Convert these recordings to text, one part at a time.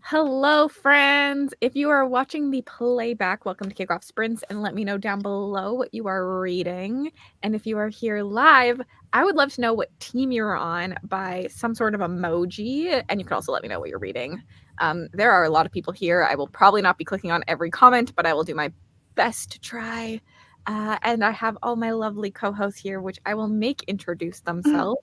Hello, friends. If you are watching the playback, welcome to Kickoff Sprints, and let me know down below what you are reading. And if you are here live, I would love to know what team you're on by some sort of emoji, and you can also let me know what you're reading. There are a lot of people here. I will probably not be clicking on every comment, but I will do my best to try. And I have all my lovely co-hosts here, which I will make introduce themselves.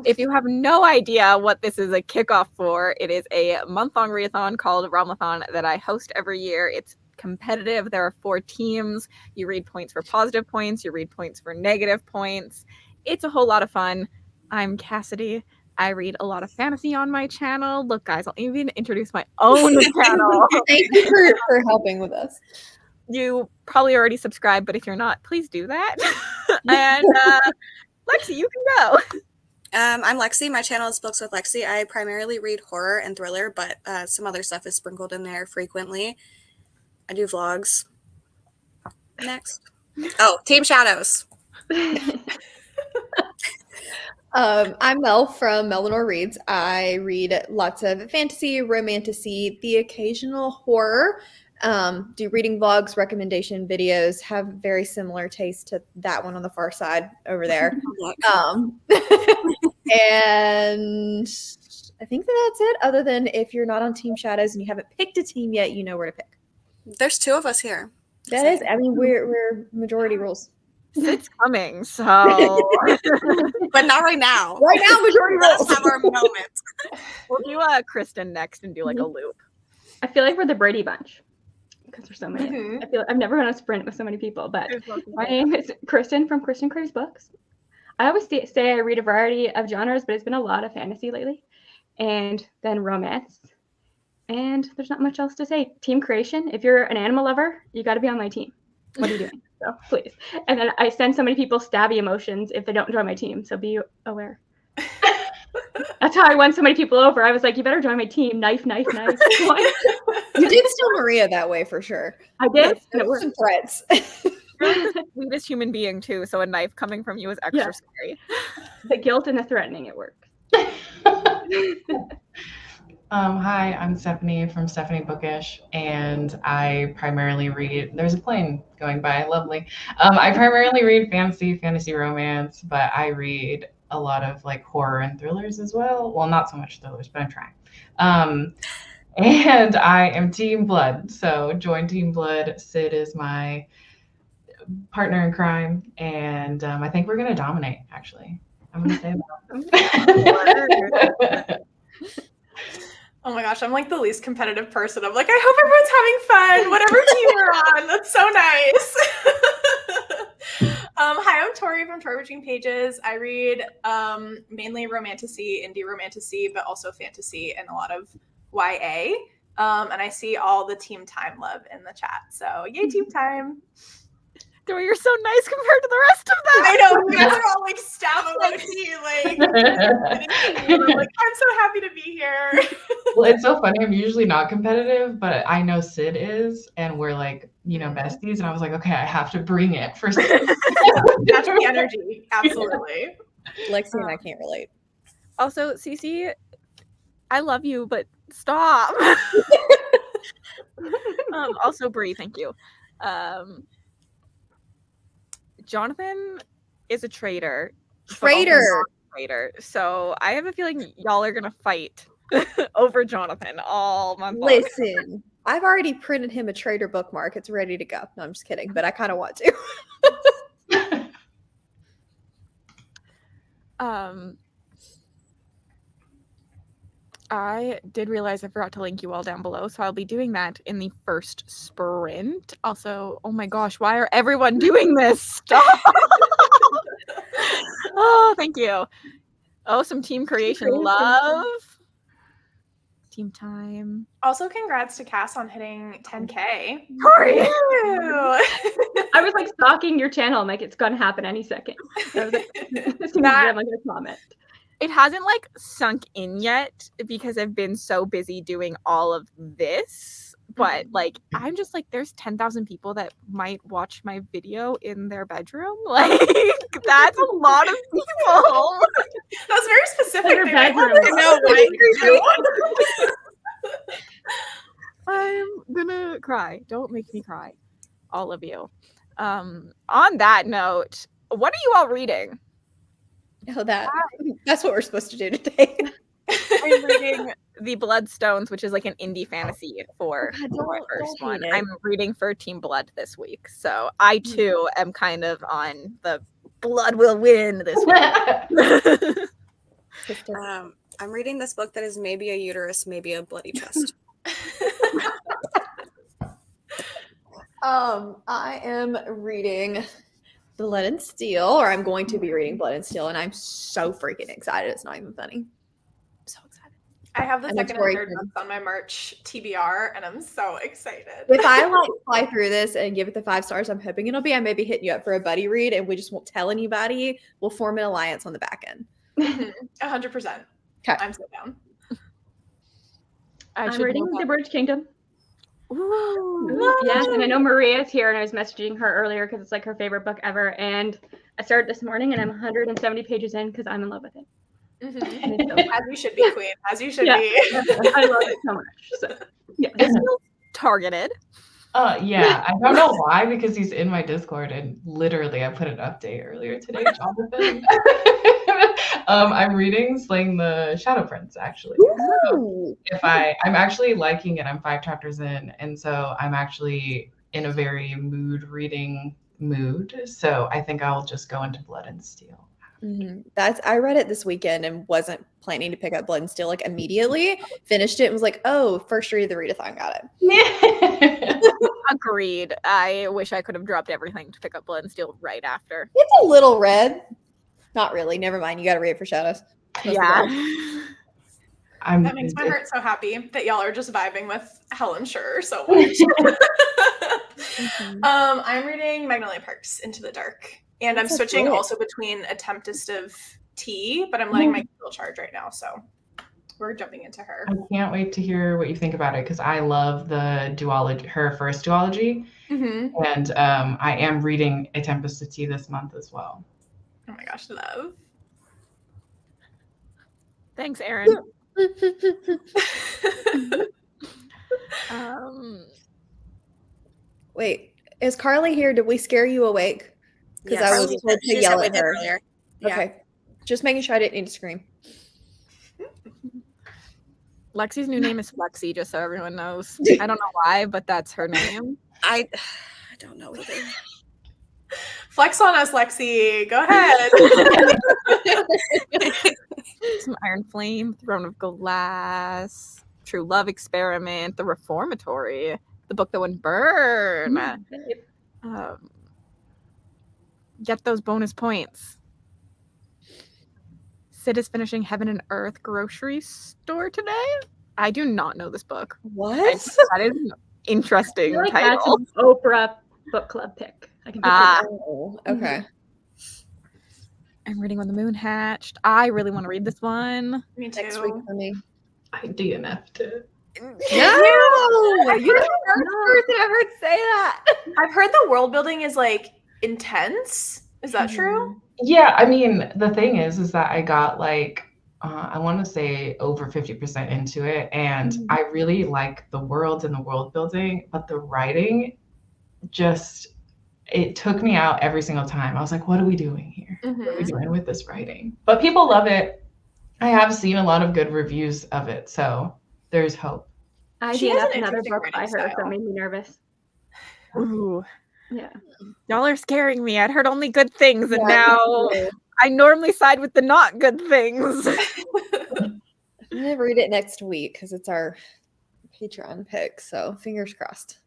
If you have no idea what this is a kickoff for, it is a month-long readathon called RealmAthon that I host every year. It's competitive. There are 4 teams. You read points for positive points. You read points for negative points. It's a whole lot of fun. I'm Cassidy. I read a lot of fantasy on my channel. Look, guys, I'll even introduce my own channel. Thank you for helping with us. You probably already subscribed, but if you're not, please do that. And Lexi, you can go. I'm Lexi. My channel is Books with Lexi. I primarily read horror and thriller, but some other stuff is sprinkled in there frequently. I do vlogs. Next. Oh, Team Shadows. I'm Mel from Melvinor Reads. I read lots of fantasy, romantasy, the occasional horror. Do reading vlogs, recommendation videos, have very similar taste to that one on the far side over there. And I think that's it, other than if you're not on Team Shadows and you haven't picked a team yet, you know where to pick. There's 2 of us here. That is, I mean, we're majority rules. It's coming, so. But not right now. Right now, majority rules. Let's have our moment. We'll do Kristen next and do like a loop. I feel like we're the Brady Bunch because there's so many. I feel I've never run a sprint with so many people, but my name is Kristen from Kristen Craves Books. I always say I read a variety of genres, but it's been a lot of fantasy lately, and then romance. And there's not much else to say. Team creation. If you're an animal lover, you got to be on my team. What are you doing? So please. And then I send so many people stabby emotions if they don't join my team. So be aware. That's how I won so many people over. I was like, you better join my team. Knife, knife, knife. You did steal Maria that way for sure. I did. And it worked. Some threats. You're the sweetest human being too, so a knife coming from you is extra scary. The guilt and the threatening, it worked. Hi, I'm Stephanie from Stephanie Bookish, and I primarily read, there's a plane going by, lovely. I primarily read fantasy romance, but I read a lot of like horror and thrillers as well. Well, not so much thrillers, but I'm trying. And I am Team Blood, so join Team Blood. Sid is my partner in crime, and I think we're going to dominate, actually. I'm going to say that. Oh my gosh, I'm like the least competitive person. I'm like, I hope everyone's having fun, whatever team we're on. That's so nice. Hi, I'm Tori from Tori Between Pages. I read mainly romantasy, indie romantasy, but also fantasy and a lot of YA. And I see all the team time love in the chat. So yay, team time. Tori, you're so nice compared to the rest of them. I know, you guys are all like stab emoji, like, I'm so happy to be here. Well, it's so funny. I'm usually not competitive, but I know Sid is, and we're like, besties. And I was like, okay, I have to bring it for Sid. That's the energy, absolutely. Lexi and I can't relate. Also, Cece, I love you, but stop. Also, Bree, thank you. Jonathan is a traitor. Traitor. So I have a feeling y'all are gonna fight over Jonathan all month long. Listen, I've already printed him a traitor bookmark. It's ready to go. No, I'm just kidding, but I kind of want to. I did realize I forgot to link you all down below, so I'll be doing that in the first sprint. Also, oh my gosh, why are everyone doing this? Stop! Oh, thank you. Oh, some team creation love. Team time. Also, congrats to Cass on hitting 10K. Tori! I was like stalking your channel. I'm like, it's gonna happen any second. I was like, I'm like a comment. It hasn't like sunk in yet because I've been so busy doing all of this. But like, I'm just like, there's 10,000 people that might watch my video in their bedroom. Like, that's a lot of people. That was very specific. Their bedroom. I know, right? cry. Don't make me cry. All of you. On that note, what are you all reading? Oh, that's what we're supposed to do today. I'm reading The Bloodstones, which is like an indie fantasy for God, my don't first hate one. it. I'm reading for Team Blood this week. So I too am kind of on the blood will win this week. I'm reading this book that is maybe a uterus, maybe a bloody chest. I am reading Blood and Steel, or I'm going to be reading Blood and Steel, and I'm so freaking excited. It's not even funny. I'm so excited. I have the And second Tori and third can- books on my March TBR, and I'm so excited. If I like fly through this and give it the 5 stars, I'm hoping it'll be. I maybe hitting you up for a buddy read, and we just won't tell anybody. We'll form an alliance on the back end. 100%. Okay. I'm so down. I'm reading The Bridge Kingdom. Ooh. Yes, and I know Maria's here, and I was messaging her earlier because it's like her favorite book ever. And I started this morning, and I'm 170 pages in because I'm in love with it. As you should be, Queen. As you should be. I love it so much. So, yeah. This feels targeted. Yeah, I don't know why, because he's in my Discord, and literally I put an update earlier today, Jonathan. I'm reading Slaying the Shadow Prince, actually. So I'm actually liking it. I'm 5 chapters in, and so I'm actually in a very reading mood. So I think I'll just go into Blood and Steel. I read it this weekend and wasn't planning to pick up Blood and Steel like immediately. Finished it and was like, oh, first read of the readathon, got it. Agreed. I wish I could have dropped everything to pick up Blood and Steel right after. It's a little red. Not really. Never mind. You got to read it for Shadows. Yeah. That makes my heart so happy that y'all are just vibing with Helen Scher so much. I'm reading Magnolia Parks Into the Dark. And I'm switching also between A Tempest of Tea, but I'm letting my Kindle charge right now, so we're jumping into her. I can't wait to hear what you think about it, because I love the duology, her first duology, and I am reading A Tempest of Tea this month as well. Oh my gosh, love. Thanks, Erin. Wait, is Carly here? Did we scare you awake? Because I was told to yell at her. Earlier. Okay. Just making sure I didn't need to scream. Lexi's new name is Flexi, just so everyone knows. I don't know why, but that's her name. I don't know either. Flex on us, Lexi. Go ahead. Some Iron Flame, Throne of Glass, True Love Experiment, The Reformatory, The Book That Wouldn't Burn. Get those bonus points. Sid is finishing Heaven and Earth grocery store today. I do not know this book. What? That is an interesting I feel like title. that's an Oprah book club pick. I can picture that. Oh, okay. I'm reading When the Moon Hatched. I really want to read this one. Me too. Next week for me. I DNF'd it. No! You're the first person I've heard say that. I've heard the world building is like intense. Is that true? Yeah, I mean, the thing is that I got like, I want to say over 50% into it, and I really like the world and the world building, but the writing just, it took me out every single time. I was like, what are we doing here? What are we doing with this writing? But people love it. I have seen a lot of good reviews of it, so there's hope. She has DNF'd an another interesting book by her, writing so style. it made me nervous. Ooh. Yeah. Y'all are scaring me. I'd heard only good things, and now I normally side with the not good things. I'm going to read it next week because it's our Patreon pick, so fingers crossed.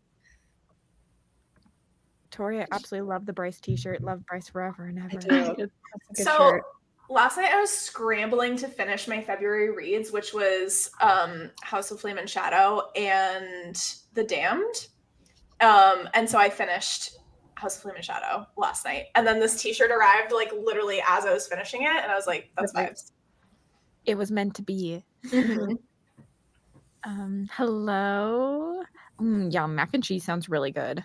Tori, I absolutely love the Bryce t-shirt. Love Bryce forever and ever. I do. That's a good So shirt. last night I was scrambling to finish my February reads, which was House of Flame and Shadow and The Damned. And so I finished House of Flame and Shadow last night. And then this t-shirt arrived like literally as I was finishing it. And I was like, that's vibes. It was meant to be. Hello. Yeah, mac and cheese sounds really good.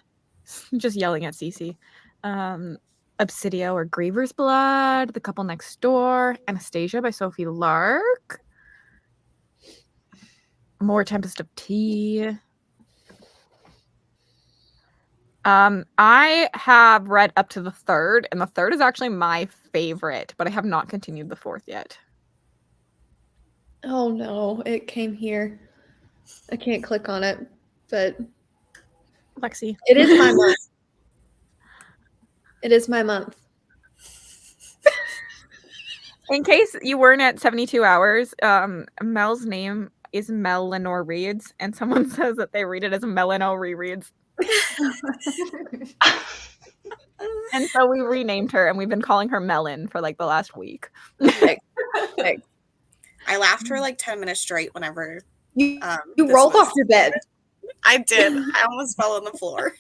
Just yelling at Cece. Obsidio or Griever's Blood, The Couple Next Door, Anastasia by Sophie Lark. More Tempest of Tea. I have read up to the third, and the third is actually my favorite, but I have not continued the fourth yet. Oh no, it came here. I can't click on it, but Lexi. it is my month. It is my month. In case you weren't at 72 hours, Mel's name is Mel Lenore Reads, and someone says that they read it as Melano rereads. And so we renamed her, and we've been calling her Melon for like the last week. Okay. I laughed for like 10 minutes straight whenever You this rolled was- off your bed. I did. I almost fell on the floor.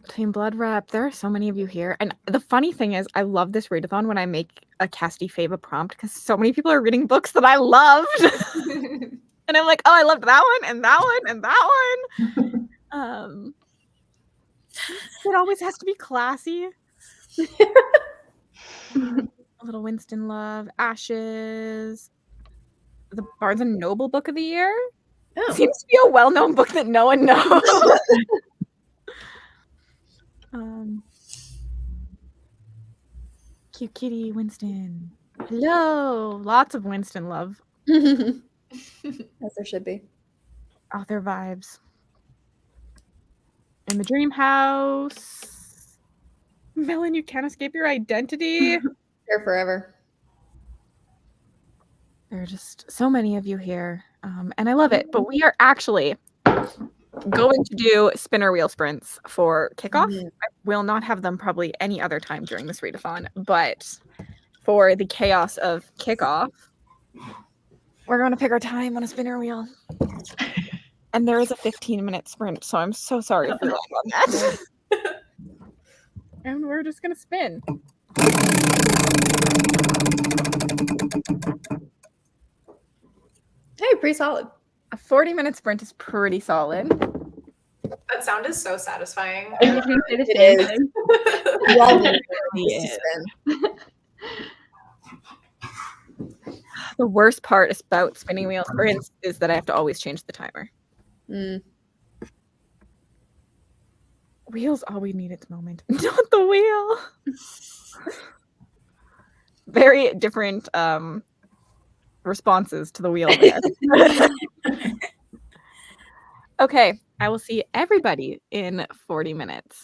Team Blood Rep, there are so many of you here. And the funny thing is, I love this readathon when I make a Casty Fava prompt because so many people are reading books that I loved. And I'm like, oh, I loved that one and that one and that one. It always has to be classy. A little Winston Love, Ashes, the Barnes and Noble book of the year. Oh. Seems to be a well-known book that no one knows. Cute kitty, Winston. Hello. Lots of Winston love. As there should be. Author vibes. In the dream house. Melon, you can't escape your identity. Here forever. There are just so many of you here. And I love it. But we are actually going to do spinner wheel sprints for kickoff. I will not have them probably any other time during this readathon, but for the chaos of kickoff, we're going to pick our time on a spinner wheel. And there is a 15-minute sprint, so I'm so sorry for lying on that. And we're just going to spin. Hey, pretty solid. A 40-minute sprint is pretty solid. That sound is so satisfying. I was going to say the It same is. thing. We all need It to is. spin. The worst part about spinning wheel sprints is that I have to always change the timer. Mm. Wheel's all we need at the moment. Not the wheel. Very different responses to the wheel there. Okay, I will see everybody in 40 minutes.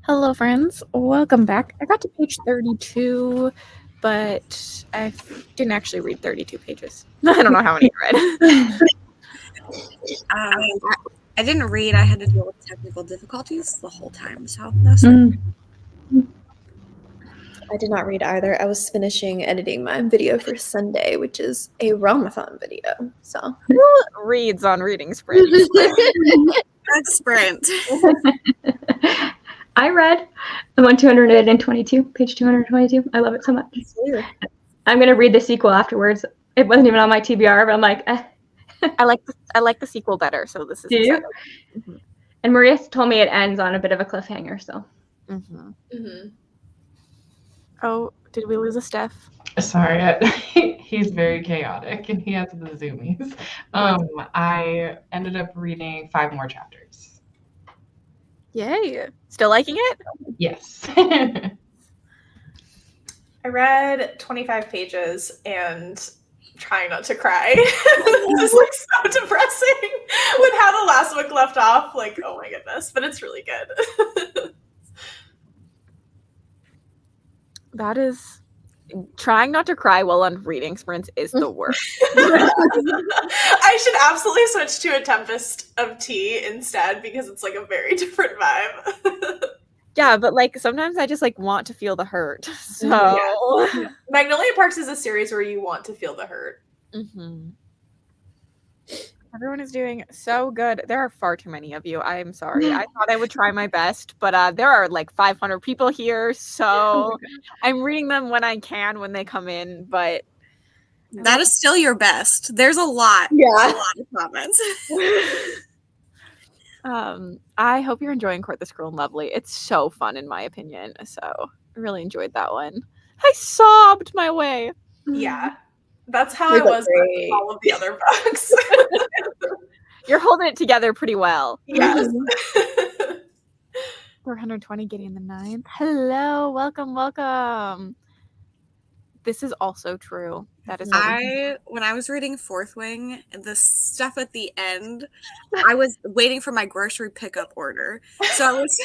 Hello, friends. Welcome back. I got to page 32, but I didn't actually read 32 pages. I don't know how many I read. I didn't read. I had to deal with technical difficulties the whole time, so that's fine. I did not read either. I was finishing editing my video for Sunday, which is a RealmAthon video. So Who reads on reading sprint? That's Sprint. I read the one 222, page 222. I love it so much. I'm gonna read the sequel afterwards. It wasn't even on my TBR, but I'm like, I like the sequel better. So this is. Do you? Mm-hmm. And Maria told me it ends on a bit of a cliffhanger. So. Mm-hmm. Mm-hmm. Oh, did we lose a Steph? Sorry, he's very chaotic and he has the zoomies. I ended up reading 5 more chapters. Yay! Still liking it? Yes. I read 25 pages and trying not to cry. This is like so depressing with how the last book left off. Like, oh my goodness, but it's really good. That is, trying not to cry while on reading sprints is the worst. I should absolutely switch to a Tempest of Tea instead because it's like a very different vibe. Yeah, but like sometimes I just like want to feel the hurt. So yeah. Magnolia Parks is a series where you want to feel the hurt. Mm-hmm. Everyone is doing so good. There are far too many of you. I'm sorry. I thought I would try my best, but there are like 500 people here, so I'm reading them when I can when they come in. But that is still your best. There's a lot of comments. I hope you're enjoying Court the Scroll and Lovely. It's so fun in my opinion. So I really enjoyed that one. I sobbed my way. Yeah. That's how I was with all of the other books. You're holding it together pretty well. Yes. 420 getting the 9th. Hello, welcome. This is also true. That is when I was reading Fourth Wing, the stuff at the end, I was waiting for my grocery pickup order. So I was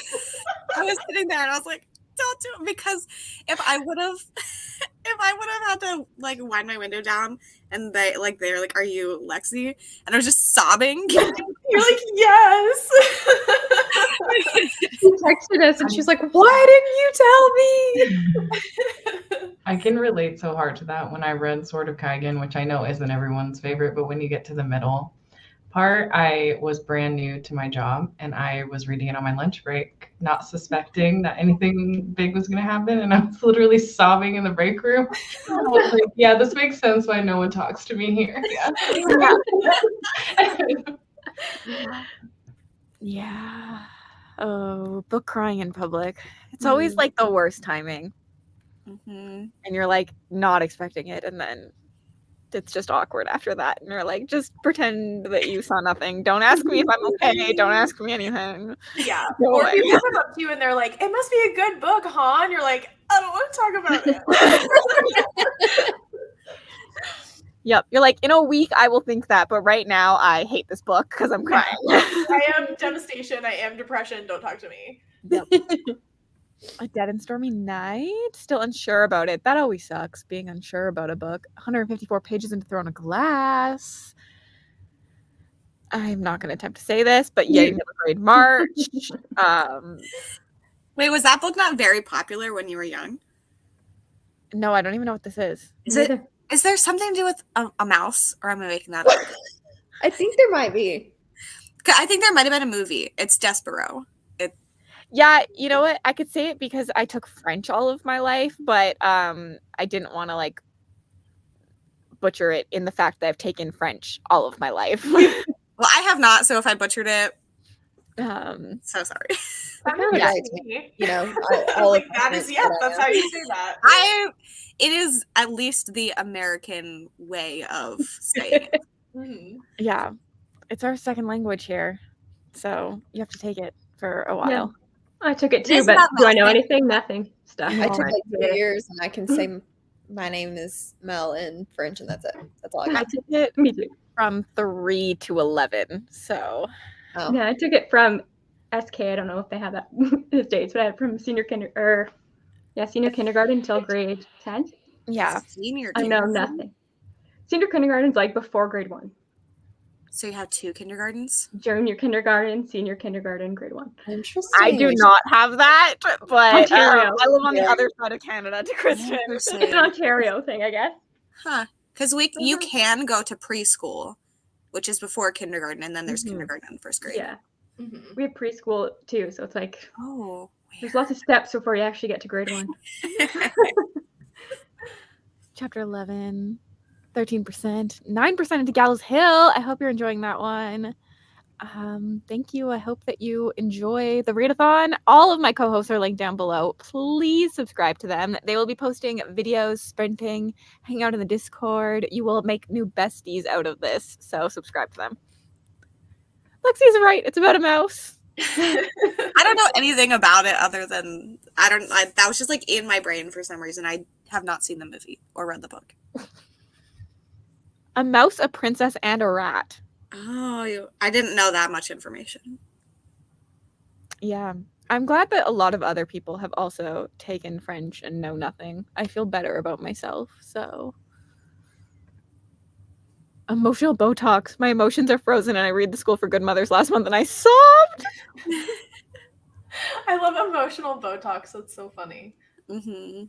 sitting there and I was like, don't do it, because if I would have had to like wind my window down and they're like, are you Lexi? And I was just sobbing. You're like, yes. She texted us and she's like, why didn't you tell me? I can relate so hard to that when I read Sword of Kaigen, which I know isn't everyone's favorite, but when you get to the middle part, I was brand new to my job and I was reading it on my lunch break, not suspecting that anything big was going to happen. And I was literally sobbing in the break room. I was like, yeah, this makes sense why no one talks to me here. Yeah. Oh, book crying in public. It's always like the worst timing. Mm-hmm. And you're like not expecting it. And then it's just awkward after that. And you're like, just pretend that you saw nothing. Don't ask me if I'm okay. Don't ask me anything. Yeah. Or people come up to you and they're like, it must be a good book, huh? And you're like, I don't want to talk about it. Yep. You're like, in a week, I will think that. But right now, I hate this book because I'm crying. I am devastation. I am depression. Don't talk to me. Yep. A Dead and Stormy Night? Still unsure about it. That always sucks, being unsure about a book. 154 pages into Throne of Glass. I'm not going to attempt to say this, but yay, middle grade March. Wait, was that book not very popular when you were young? No, I don't even know what this is. Is there something to do with a mouse, or am I making that up? I think there might be. I think there might have been a movie. It's Despero. Yeah, you know what? I could say it because I took French all of my life, but I didn't want to like butcher it in the fact that I've taken French all of my life. Well, I have not, so if I butchered it, so sorry. You know, like, that is that's how you say that. It is at least the American way of saying it. Mm-hmm. Yeah, it's our second language here, so you have to take it for a while. Yeah. I took it too, but do I know anything? Nothing. Stuff. I took like 2 years, and I can say my name is Mel in French, and that's it. That's all I got. I took it from 3 to 11, so. Yeah, I took it from SK. I don't know if they have that his dates, but I had from senior kindergarten until grade 10. Yeah. Senior I know kindergarten? nothing. Senior kindergarten's like before grade 1. So you have 2 kindergartens? Junior kindergarten, senior kindergarten, grade 1. Interesting. I do not have that, but Ontario. I live on the other side of Canada to Kristen. It's an Ontario thing, I guess. Huh. Because you can go to preschool, which is before kindergarten, and then there's kindergarten in first grade. Yeah. We have preschool too, so it's like there's weird. lots of steps before you actually get to grade 1. Chapter 11, 13%, 9% into Gallows Hill. I hope you're enjoying that one. Thank you. I hope that you enjoy the readathon. All of my co-hosts are linked down below. Please subscribe to them. They will be posting videos, sprinting, hanging out in the Discord. You will make new besties out of this, so subscribe to them. Lexi's right. It's about a mouse. I don't know anything about it other than that was just like in my brain for some reason. I have not seen the movie or read the book. A mouse, a princess, and a rat. Oh, I didn't know that much information. Yeah. I'm glad that a lot of other people have also taken French and know nothing. I feel better about myself, so. Emotional Botox. My emotions are frozen and I read The School for Good Mothers last month and I sobbed! I love emotional Botox. That's so funny. Mm-hmm.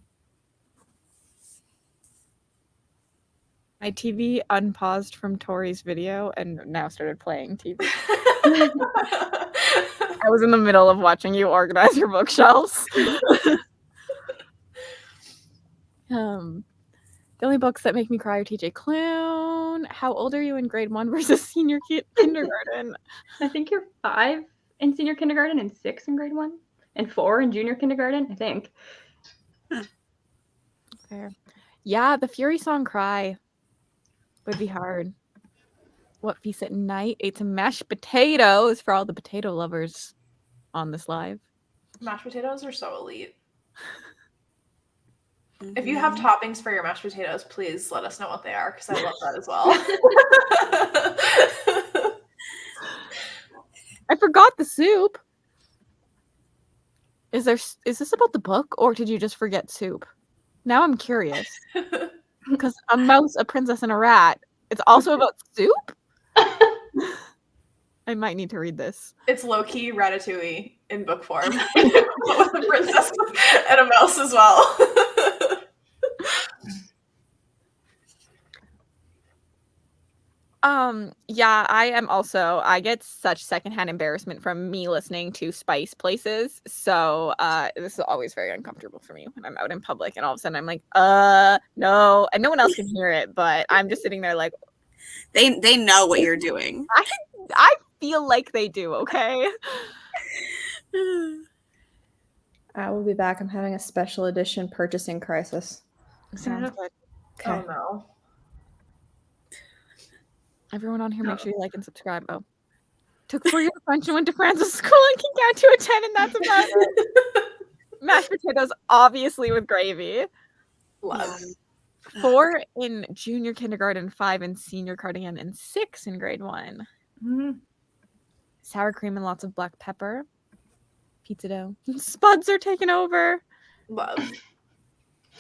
My TV unpaused from Tori's video and now started playing TV. I was in the middle of watching you organize your bookshelves. The only books that make me cry are TJ Klune. How old are you in grade 1 versus senior kindergarten? I think you're 5 in senior kindergarten and 6 in grade 1 and 4 in junior kindergarten, I think. Fair. Yeah, the Fury song Cry would be hard. What feast at night? Ate some mashed potatoes for all the potato lovers on this live. Mashed potatoes are so elite. If you have toppings for your mashed potatoes, please let us know what they are, because I love that as well. I forgot the soup. Is this about the book, or did you just forget soup? Now I'm curious. Because a mouse, a princess, and a rat. It's also about soup? I might need to read this. It's low-key Ratatouille in book form. With a princess and a mouse as well. Yeah, I get such secondhand embarrassment from me listening to spice places. So this is always very uncomfortable for me when I'm out in public and all of a sudden I'm like, no, and no one else can hear it, but I'm just sitting there like they know what you're doing. I feel like they do, okay? I will be back. I'm having a special edition purchasing crisis. Sounds good. Okay. Oh no. Everyone on here, make sure you like and subscribe. Oh. Took 4 years of French and went to France's school and can count to a 10, and that's about it. Mashed potatoes, obviously, with gravy. Love. 4 in junior kindergarten, 5 in senior cardigan, and 6 in grade 1. Mm-hmm. Sour cream and lots of black pepper. Pizza dough. Spuds are taken over. Love.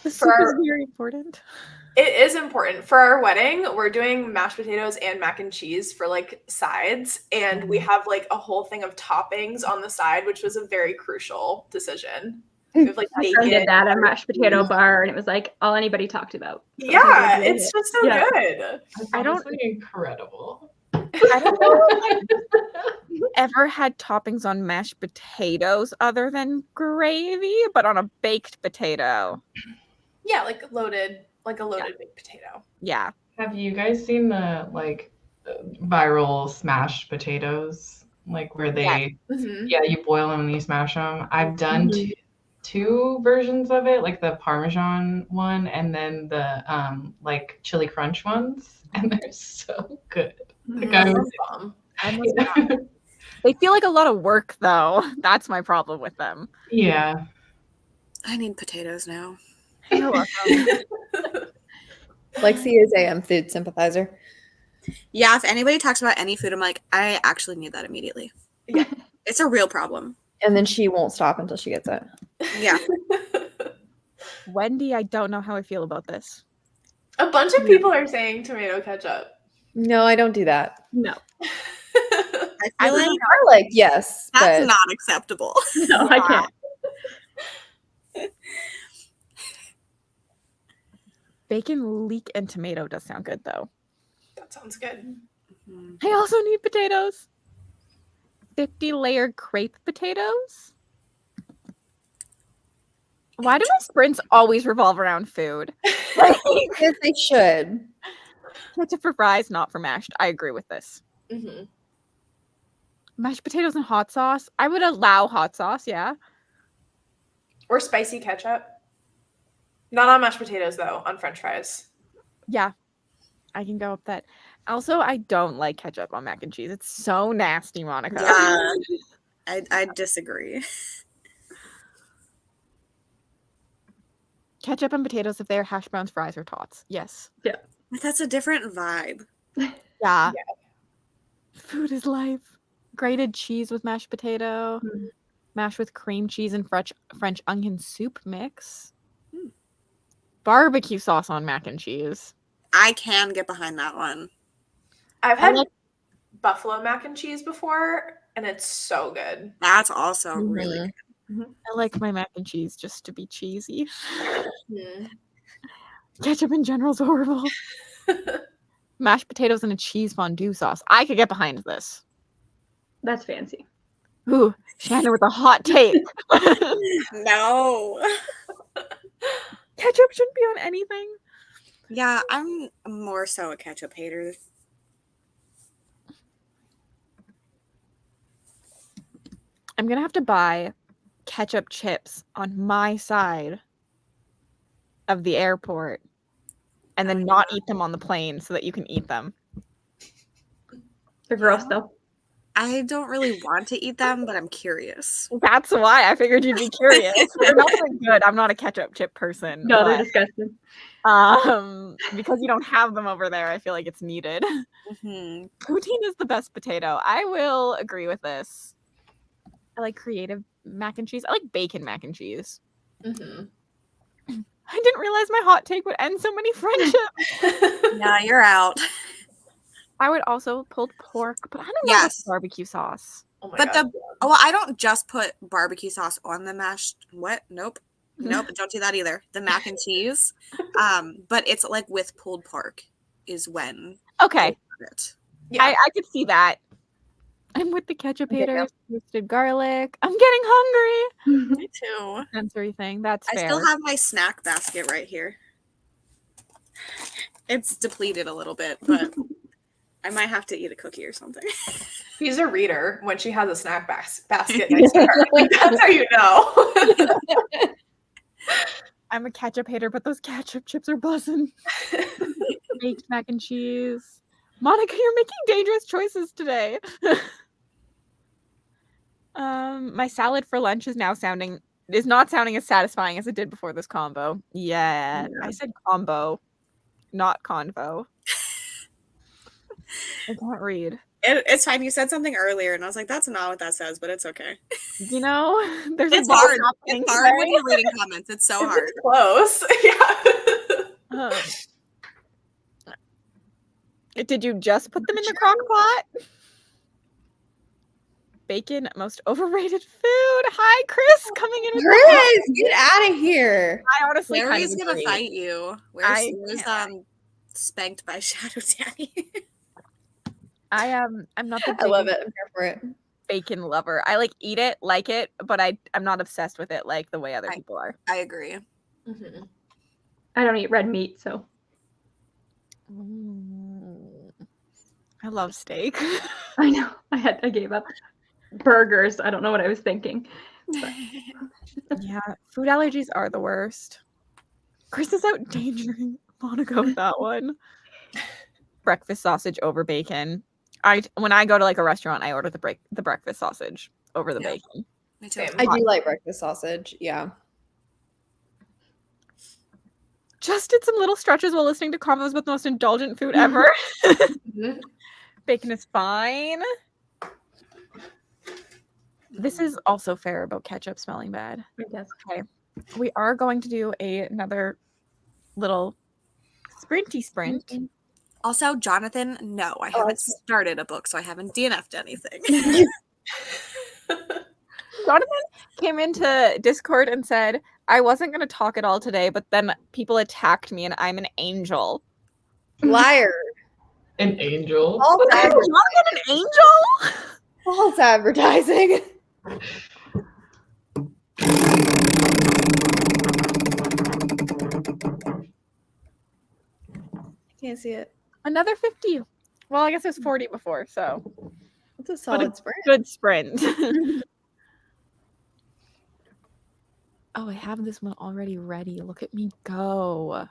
The soup is very important. It is important. For our wedding, we're doing mashed potatoes and mac and cheese for like sides, and we have like a whole thing of toppings on the side, which was a very crucial decision. We have like My friend did that at a mashed potato bar, and it was like all anybody talked about. So yeah, it's just so good. I don't incredible. I don't know if I've ever had toppings on mashed potatoes other than gravy, but on a baked potato. Yeah, like a loaded baked potato. Yeah. Have you guys seen the viral smashed potatoes? Like where they, you boil them and you smash them. I've done two versions of it, like the Parmesan one and then the chili crunch ones, and they're so good. They feel like a lot of work though. That's my problem with them. Yeah. I need potatoes now. You're welcome. Lexi is a food sympathizer. Yeah, if anybody talks about any food, I'm like, I actually need that immediately. Yeah. It's a real problem. And then she won't stop until she gets it. Yeah. Wendy, I don't know how I feel about this. A bunch of people are saying tomato ketchup. No, I don't do that. No. I feel like Garlic, yes. that's but not acceptable. No, I can't. Bacon, leek, and tomato does sound good, though. That sounds good. I also need potatoes. 50-layered crepe potatoes? Why do my sprints always revolve around food? yes, they should. Ketchup for fries, not for mashed. I agree with this. Mm-hmm. Mashed potatoes and hot sauce? I would allow hot sauce, yeah. Or spicy ketchup. Not on mashed potatoes, though. On French fries. Yeah. I can go with that. Also, I don't like ketchup on mac and cheese. It's so nasty, Monica. Yeah. I disagree. Ketchup and potatoes if they're hash browns, fries, or tots. Yes. But that's a different vibe. Yeah. Food is life. Grated cheese with mashed potato. Mashed with cream cheese and French onion soup mix. Barbecue sauce on mac and cheese. I can get behind that one. I've had buffalo mac and cheese before, and it's so good. That's also really good. I like my mac and cheese just to be cheesy. Mm. Ketchup in general is horrible. Mashed potatoes and a cheese fondue sauce. I could get behind this. That's fancy. Ooh, Shannon with a hot take. No. Ketchup shouldn't be on anything. Yeah, I'm more so a ketchup hater. I'm going to have to buy ketchup chips on my side of the airport and then not eat them on the plane so that you can eat them. They're gross, though. I don't really want to eat them, but I'm curious. That's why I figured you'd be curious. They're not very good. I'm not a ketchup chip person. No, they're disgusting. Because you don't have them over there, I feel like it's needed. Mm-hmm. Poutine is the best potato. I will agree with this. I like creative mac and cheese. I like bacon mac and cheese. Mm-hmm. I didn't realize my hot take would end so many friendships. Yeah, you're out. I would also pulled pork, but I don't know Yes. barbecue sauce. Oh my But God. I don't just put barbecue sauce on the mashed. What? Nope. Don't do that either. The mac and cheese. But it's like with pulled pork is when. Okay. Yeah. I could see that. I'm with the ketchup haters. Roasted garlic. I'm getting hungry. Me too. Sensory thing. That's I fair. still have my snack basket right here. It's depleted a little bit, but I might have to eat a cookie or something. She's a reader when she has a snack basket next to her. Like, that's how you know. I'm a ketchup hater, but those ketchup chips are buzzing. Baked mac and cheese. Monica, you're making dangerous choices today. My salad for lunch is not sounding as satisfying as it did before this combo. Yeah. I said combo, not convo. I can't read. It's fine. You said something earlier, and I was like, "That's not what that says," but it's okay. You know, there's It's a lot hard. happening It's hard when today. you're reading comments. It's so hard. It's close. Yeah. Did you just put them in the crock pot? Bacon, most overrated food. Hi, Chris, coming in with Chris, get out of here. I honestly kind Larry's of gonna agree. fight you. Where's spanked by Shadow Daddy? I'm not the I love biggest it. I'm here for it. bacon lover. I eat it, like it, but I'm not obsessed with it like the way other people are. I agree. Mm-hmm. I don't eat red meat, so. I love steak. I know. I gave up. Burgers. I don't know what I was thinking. But. Yeah, food allergies are the worst. Chris is out endangering Monica with that one. Breakfast sausage over bacon. When I go to like a restaurant, I order the breakfast sausage over the bacon. Me too. I do like breakfast sausage. Yeah. Just did some little stretches while listening to convos about the most indulgent food ever. Bacon is fine. This is also fair about ketchup smelling bad. Yes. Okay. We are going to do another little sprinty sprint. Also, Jonathan, no, I Oh, haven't started a book, so I haven't DNF'd anything. Jonathan came into Discord and said, I wasn't going to talk at all today, but then people attacked me and I'm an angel. Liar. An angel. False Is advertising. Jonathan an angel? False advertising. I can't see it. Another 50. Well, I guess it was 40 before, so It's a solid sprint. good sprint. Oh, I have this one already ready. Look at me go.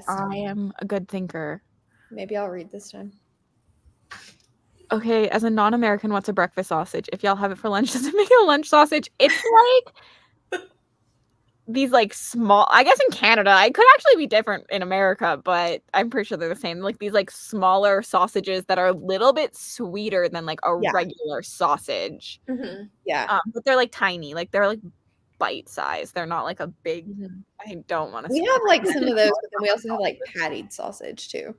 I am a good thinker. Maybe I'll read this time. Okay, as a non-American, what's a breakfast sausage? If y'all have it for lunch, does it make it a lunch sausage? It's like these like small, I guess in Canada, it could actually be different in America, but I'm pretty sure they're the same. Like these like smaller sausages that are a little bit sweeter than like a regular sausage. Mm-hmm. Yeah. But they're like tiny, like they're like bite size. They're not like a big, I don't want to. We have like some of those, but then we also have like pattied sausage too.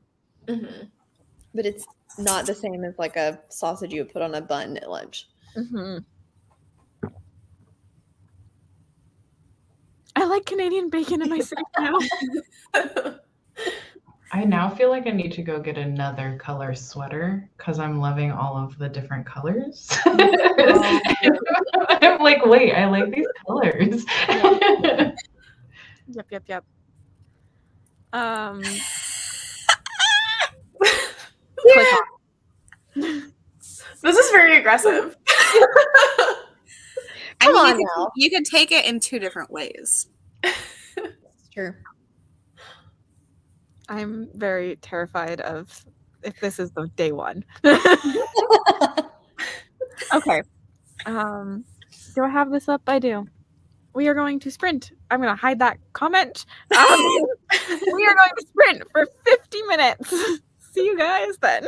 Mm-hmm. But it's not the same as like a sausage you would put on a bun at lunch. Mm-hmm. I like Canadian bacon in my soup now. I now feel like I need to go get another color sweater because I'm loving all of the different colors. I'm like, wait, I like these colors. Yep. Click on. This is very aggressive. Come on now. You can take it in two different ways. It's true. I'm very terrified of if this is the day one. Okay. Do I have this up? I do. We are going to sprint. I'm going to hide that comment. We are going to sprint for 50 minutes. See you guys then.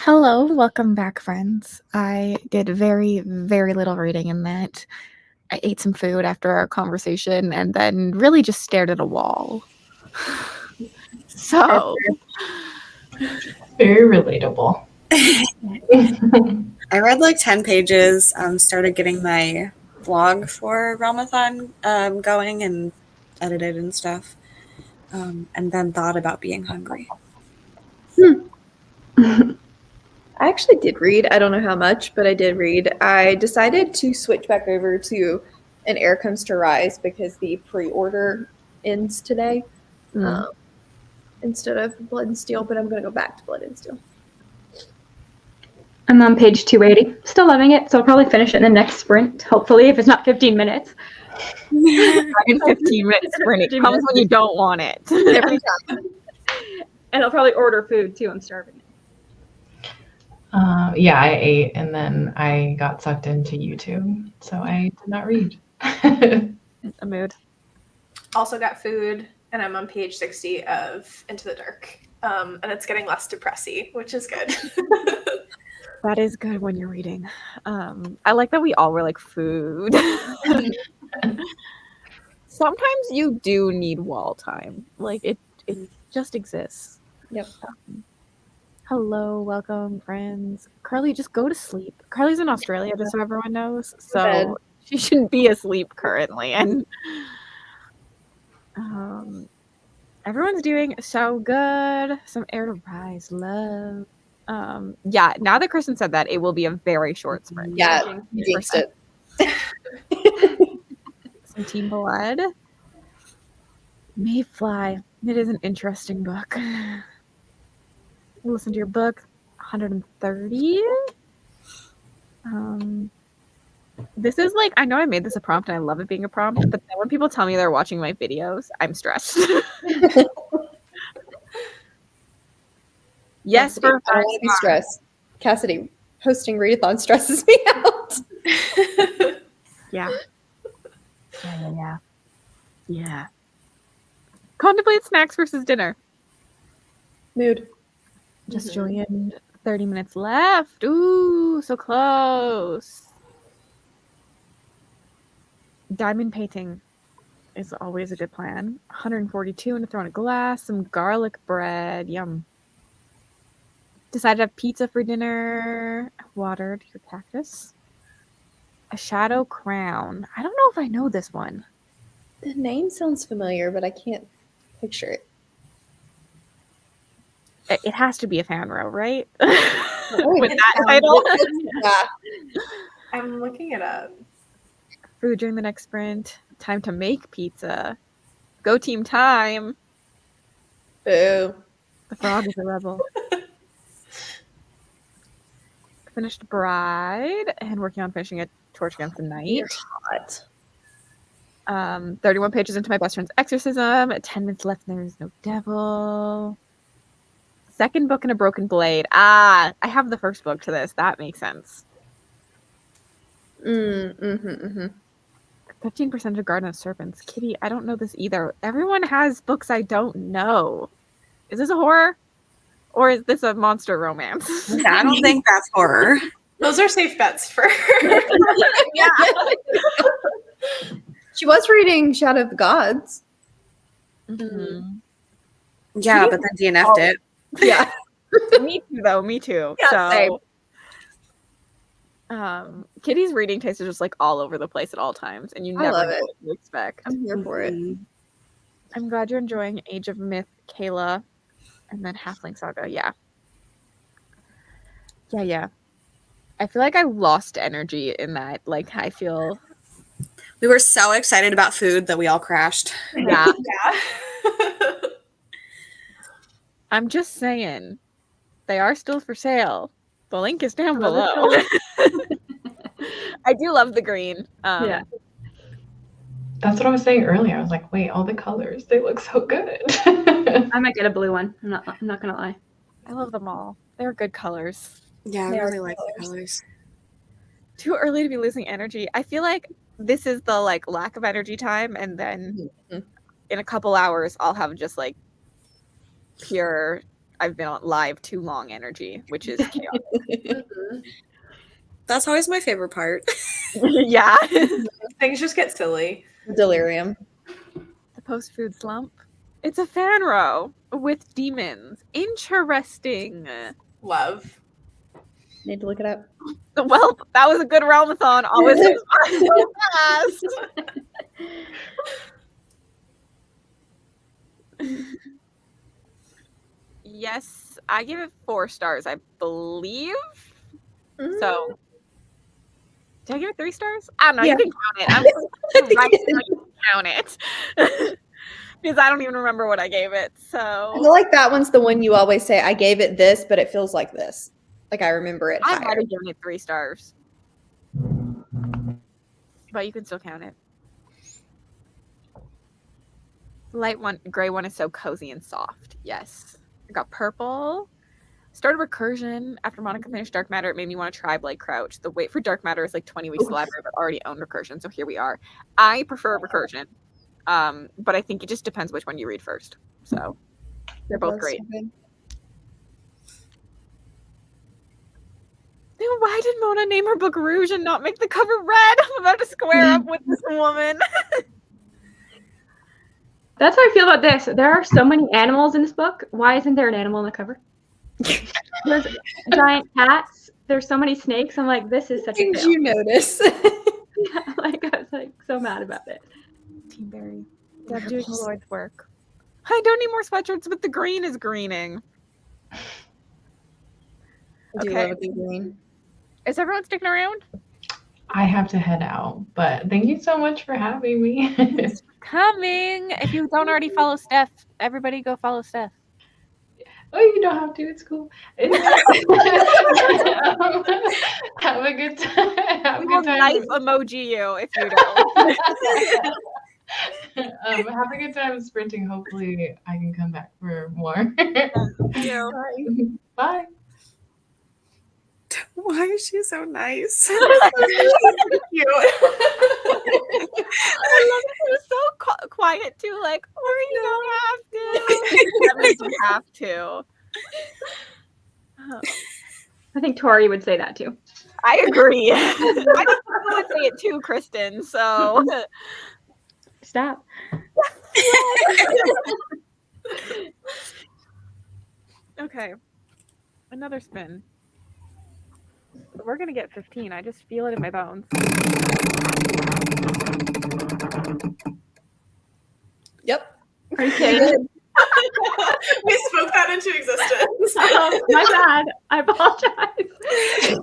Hello, welcome back, friends. I did very, very little reading in that. I ate some food after our conversation and then really just stared at a wall. So, Very relatable. I read like 10 pages, started getting my vlog for RealmAthon going and edited and stuff, and then thought about being hungry. I actually did read. I don't know how much, but I did read. I decided to switch back over to An Air Comes to Rise because the pre-order ends today instead of Blood and Steel, but I'm going to go back to Blood and Steel. I'm on page 280. Still loving it, so I'll probably finish it in the next sprint, hopefully, if it's not 15 minutes. in 15 minutes sprint, it comes when you don't want it. Every time. And I'll probably order food, too. I'm starving. Yeah, I ate and then I got sucked into YouTube, so I did not read. A mood. Also got food, and I'm on page 60 of Into the Dark. And it's getting less depressing, which is good. That is good when you're reading. I like that we all were like food. Sometimes you do need wall time. Like it just exists. Yep. Hello, welcome, friends. Carly, just go to sleep. Carly's in Australia, just so everyone knows. So Bed. she shouldn't be asleep currently. And everyone's doing so good. Some Air to Rise love. Yeah, now that Kristen said that, it will be a very short sprint. Yeah, you jinxed it. Some Team Blood. Mayfly. It is an interesting book. Listen to your book. 130. This is like, I know I made this a prompt and I love it being a prompt, but then when people tell me they're watching my videos, I'm stressed. Yes, Cassidy, for I don't want to be stressed. Cassidy, hosting readathon stresses me out. Yeah. Yeah. Contemplate snacks versus dinner. Mood. Just joined. 30 minutes left. Ooh, so close. Diamond painting is always a good plan. 142 and a throw in a glass. Some garlic bread. Yum. Decided to have pizza for dinner. Watered your cactus. A shadow crown. I don't know if I know this one. The name sounds familiar, but I can't picture it. It has to be a fan row, right? Oh, With that title. Yeah. I'm looking it up. Food during the next sprint. Time to make pizza. Go team time. Boo. The frog is a rebel. Finished Bride and working on finishing a Torch Against the Night. You're hot. 31 pages into my best friend's exorcism. 10 minutes left and there is no devil. Second book in a broken blade. I have the first book to this. That makes sense. 15% of Garden of Serpents. Kitty, I don't know this either. Everyone has books I don't know. Is this a horror? Or is this a monster romance? Yeah, I don't think that's horror. Those are safe bets for her. Yeah. She was reading Shadow of the Gods. Mm-hmm. Yeah, but then DNF'd it. Yeah. Me too, though. Me too. Yeah, so, Kitty's reading taste is just like all over the place at all times, and you I never love know it. what to expect. I'm here for it. I'm glad you're enjoying Age of Myth, Kayla, and then Halfling Saga. Yeah. I feel like I lost energy in that. Like, I feel. We were so excited about food that we all crashed. Yeah. Yeah. I'm just saying, they are still for sale. The link is down below. I do love the green. Yeah. That's what I was saying earlier. I was like, wait, all the colors, they look so good. I might get a blue one. I'm not gonna lie. I love them all. They're good colors. Yeah, I They are really like the colors. Too early to be losing energy. I feel like this is the like lack of energy time, and then in a couple hours I'll have just like pure I've been on live too long energy, which is chaos. That's always my favorite part. Yeah. Things just get silly. Delirium. The post-food slump. It's a fan row with demons. Interesting. Love. Need to look it up. Well, that was a good RealmAthon. Always goes so fast. Yes, I give it 4 stars, I believe. So, did I give it 3 stars? I don't know. Yeah. You can count it. I'm right now. You can count it because I don't even remember what I gave it. I So feel like that one's the one you always say, I gave it this, but it feels like this. Like I remember it I higher. might have given it 3 stars, but you can still count it. The light one, gray one is so cozy and soft. Yes, I got purple. Started recursion after Monica finished Dark Matter. It made me want to try Blade Crouch. The wait for Dark Matter is like 20 weeks to library, but already owned recursion, so here we are. I prefer recursion, but I think it just depends which one you read first. So they're both great. Why did Mona name her book Rouge and not make the cover red? I'm about to square up with this woman. That's how I feel about this. There are so many animals in this book. Why isn't there an animal on the cover? There's giant cats. There's so many snakes. I'm like, this is such a Things fail. you notice. Yeah, like I was like so mad about it. Team Berry. Deb doing the Lord's work. I don't need more sweatshirts, but the green is greening. I do Okay. love a good green. Is everyone sticking around? I have to head out, but thank you so much for having me. Coming. If you don't already follow Steph, everybody go follow Steph. Oh, you don't have to. It's cool. Have a good time. Have a We will good time. knife emoji you if you don't. Have a good time sprinting. Hopefully, I can come back for more. Bye. Why is she so nice? Cute. I love it. It was so quiet too. Like, or you don't have to. That means you have to. Oh, I think Tori would say that too. I agree. I think I would say it too, Kristen. So Stop. okay, another spin. We're gonna get 15. I just feel it in my bones. Yep. Are you kidding? We spoke that into existence. My bad. I apologize.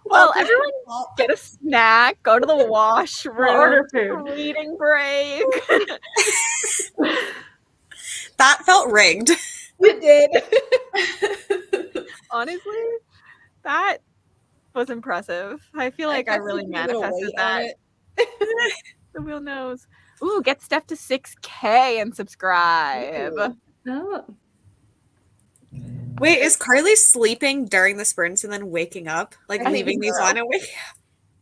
Well, everyone get a snack, go to the washroom, Order food. reading break. That felt rigged. You did. Honestly, that was impressive. I feel like I really manifested that. The wheel knows. Ooh, get Steph to 6K and subscribe. Oh. Wait, is Carly sleeping during the sprints and then waking up? Like I leaving think these so. on and waking up?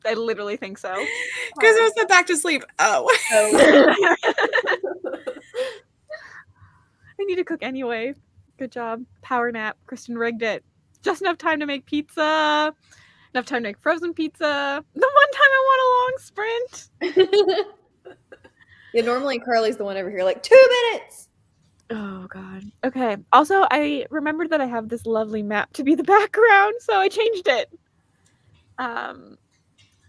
I literally think so. Because it was the back to sleep. Oh. I need to cook anyway. Good job. Power nap. Kristen rigged it. Just enough time to make pizza. Enough time to make frozen pizza. The one time I want a long sprint. Yeah, normally Carly's the one over here, like 2 minutes. Oh, God. Okay. Also, I remembered that I have this lovely map to be the background, so I changed it.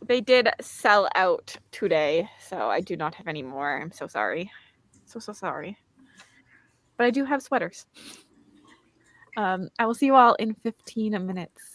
They did sell out today, so I do not have any more. I'm so sorry. So sorry. But I do have sweaters. I will see you all in 15 minutes.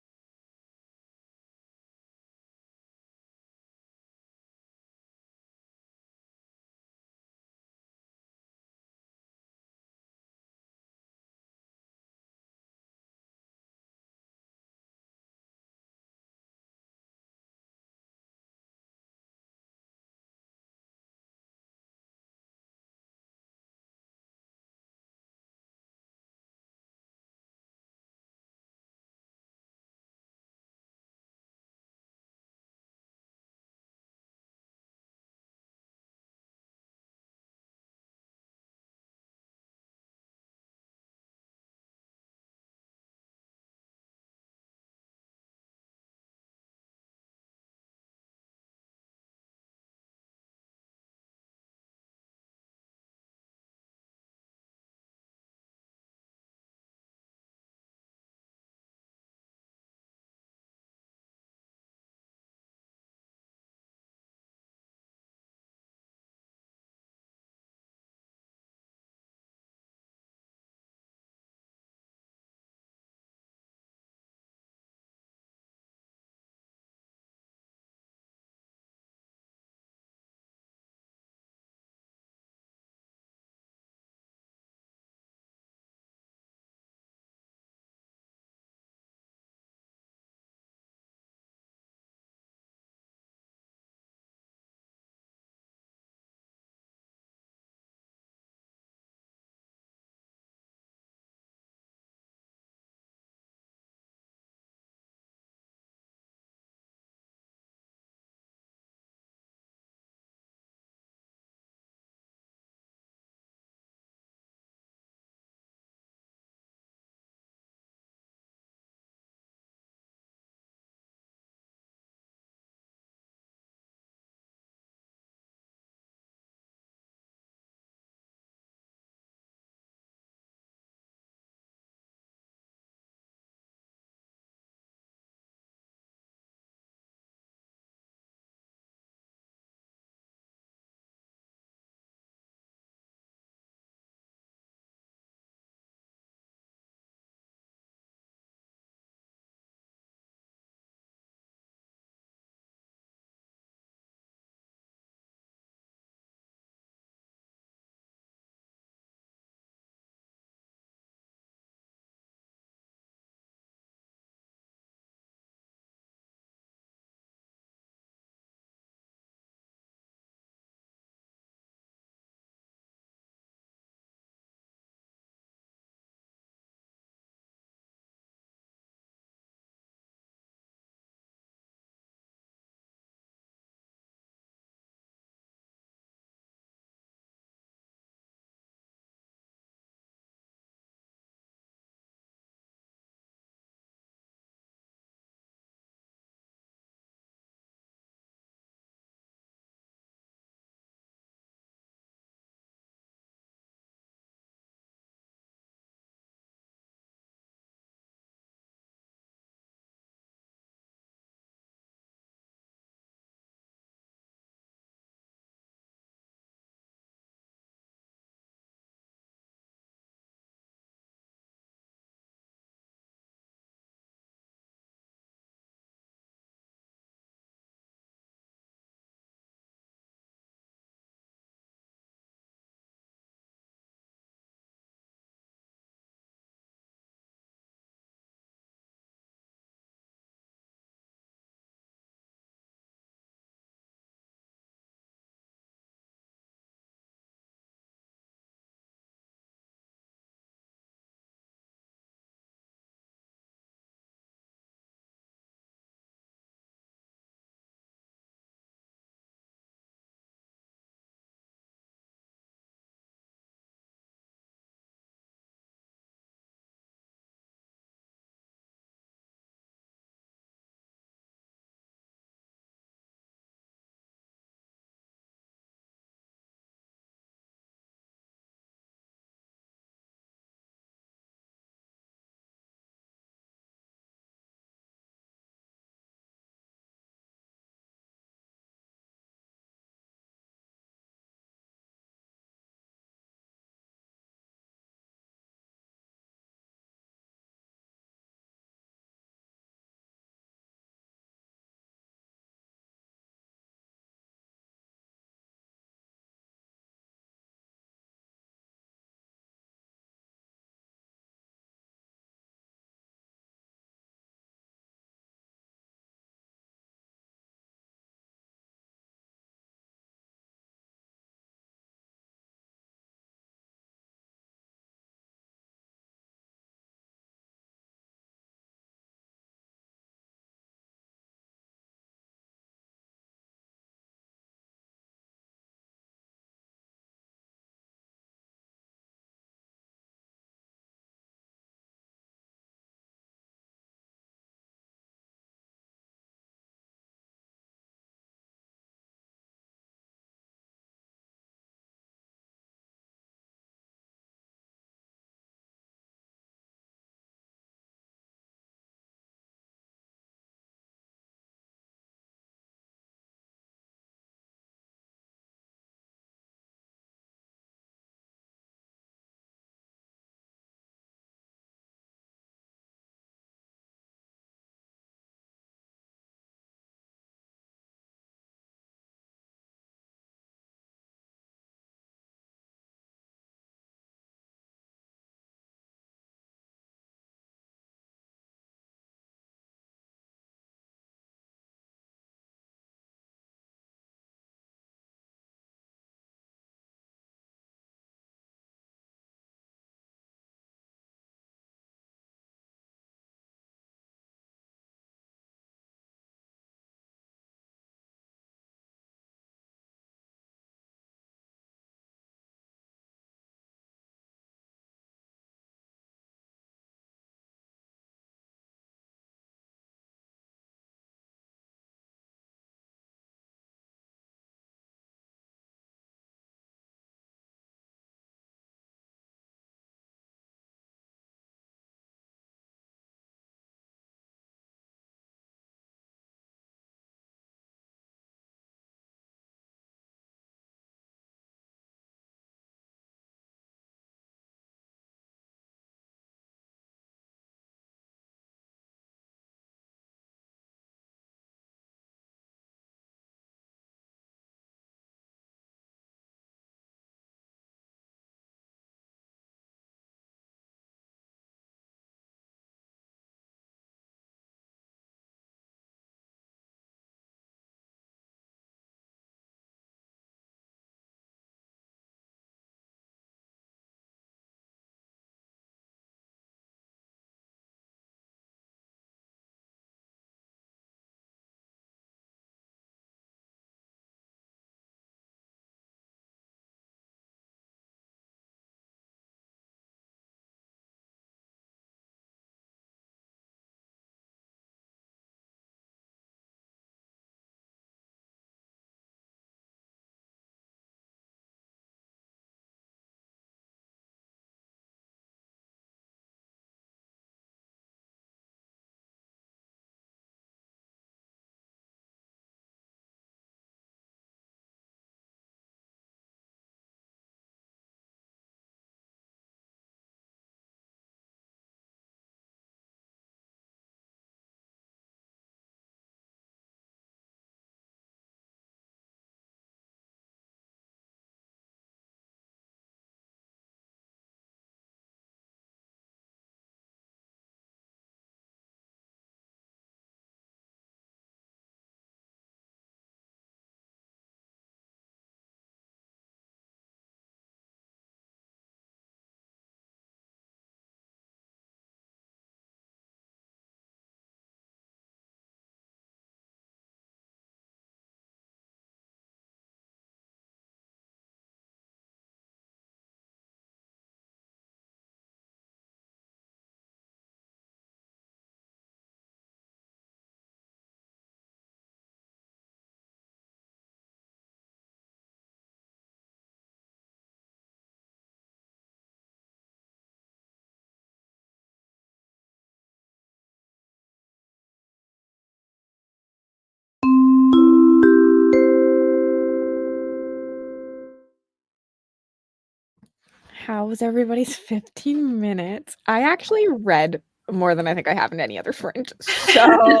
How was everybody's 15 minutes? I actually read more than I think I have in any other sprint. So,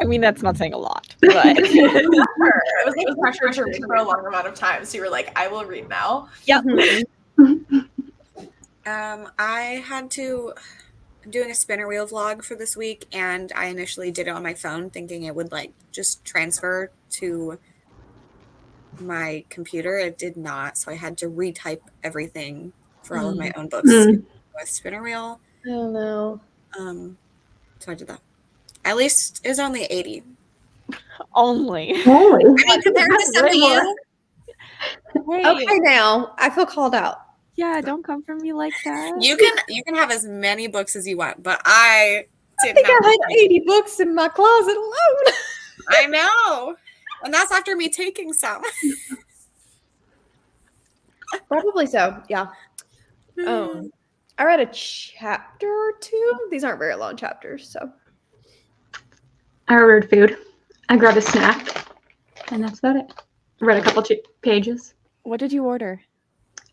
I mean, that's not saying a lot, but It was pressure to read for a long amount of time. So you were like, I will read now. Yep. I had to doing a spinner wheel vlog for this week, and I initially did it on my phone thinking it would like just transfer to my computer. It did not, so I had to retype everything for all of my own books with spinner wheel. I don't know. So I did that. At least it was only 80. Only. Holy. I mean, compared to some of you. Hey, Okay, now I feel called out. yeah, don't come for me like that. You can have as many books as you want, but I I did think not. I had 80 books in my closet alone. I know. And that's after me taking some. Probably so, yeah. I read a chapter or two. These aren't very long chapters, so. I ordered food. I grabbed a snack, and that's about it. Read a couple pages. What did you order?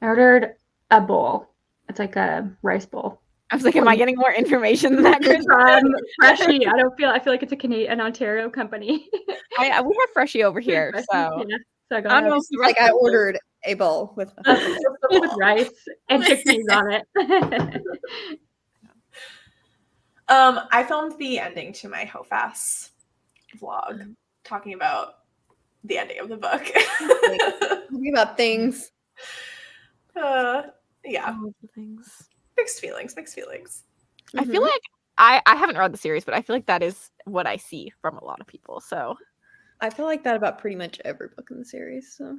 I ordered a bowl. It's like a rice bowl. I was like, am I getting more information than that? It's from Freshie. I feel like it's an Ontario company. We have Freshie over here, so Yeah. So I got I don't know if the rest Like I of them- ordered a bowl with with rice and chickpeas on it. I filmed the ending to my HOFAS vlog, talking about the ending of the book. talking about things. Yeah, all of the things. mixed feelings. I feel like I haven't read the series, but I feel like that is what I see from a lot of people. So I feel like that about pretty much every book in the series. So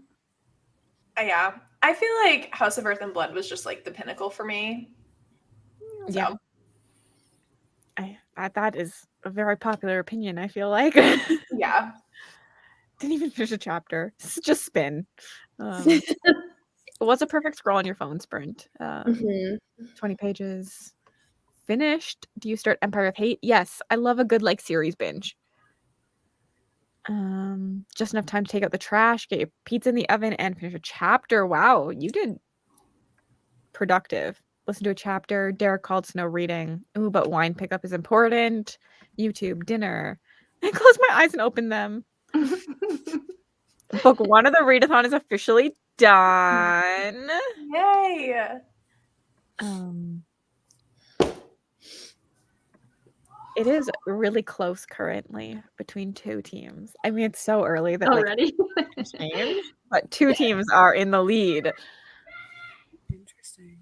Yeah, I feel like House of Earth and Blood was just like the pinnacle for me. So. Yeah. That is a very popular opinion, I feel like. Yeah. Didn't even finish a chapter. Just spin. What's a perfect scroll on your phone sprint? 20 pages. Finished. Do you start Empire of Hate? Yes. I love a good like series binge. Just enough time to take out the trash, get your pizza in the oven, and finish a chapter. Wow, you did productive. Listen to a chapter. Derek called snow reading. Ooh, but wine pickup is important. YouTube, dinner. And close my eyes and open them. Book 1 of the readathon is officially done. Yay. It is really close currently between 2 teams. I mean, it's so early that Already. like change, but 2 teams are in the lead. Interesting.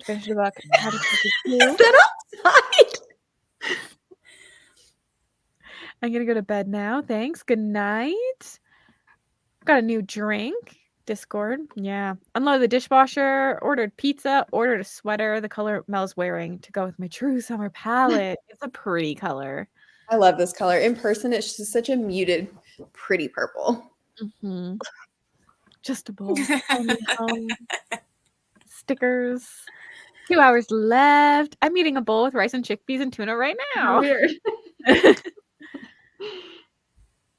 Finish the book. How to take it is that outside? I'm gonna go to bed now. Thanks. Good night. Got a new drink. Discord. Yeah. Unloaded the dishwasher. Ordered pizza. Ordered a sweater. The color Mel's wearing to go with my true summer palette. It's a pretty color. I love this color. In person, it's just such a muted, pretty purple. Just a bowl. Stickers. 2 hours left. I'm eating a bowl with rice and chickpeas and tuna right now. Weird.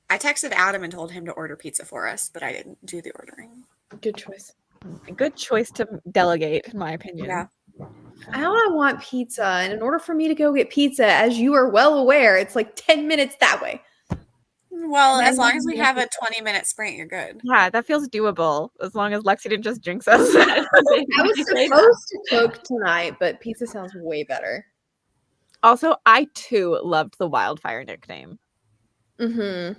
I texted Adam and told him to order pizza for us, but I didn't do the ordering. Good choice. Good choice to delegate, in my opinion. Yeah. I want pizza, and in order for me to go get pizza, as you are well aware, it's like 10 minutes that way. Well, as long as we have a 20-minute sprint, you're good. Yeah, that feels doable as long as Lexi didn't just jinx us. I was supposed to cook tonight, but pizza sounds way better. Also, I too loved the wildfire nickname. When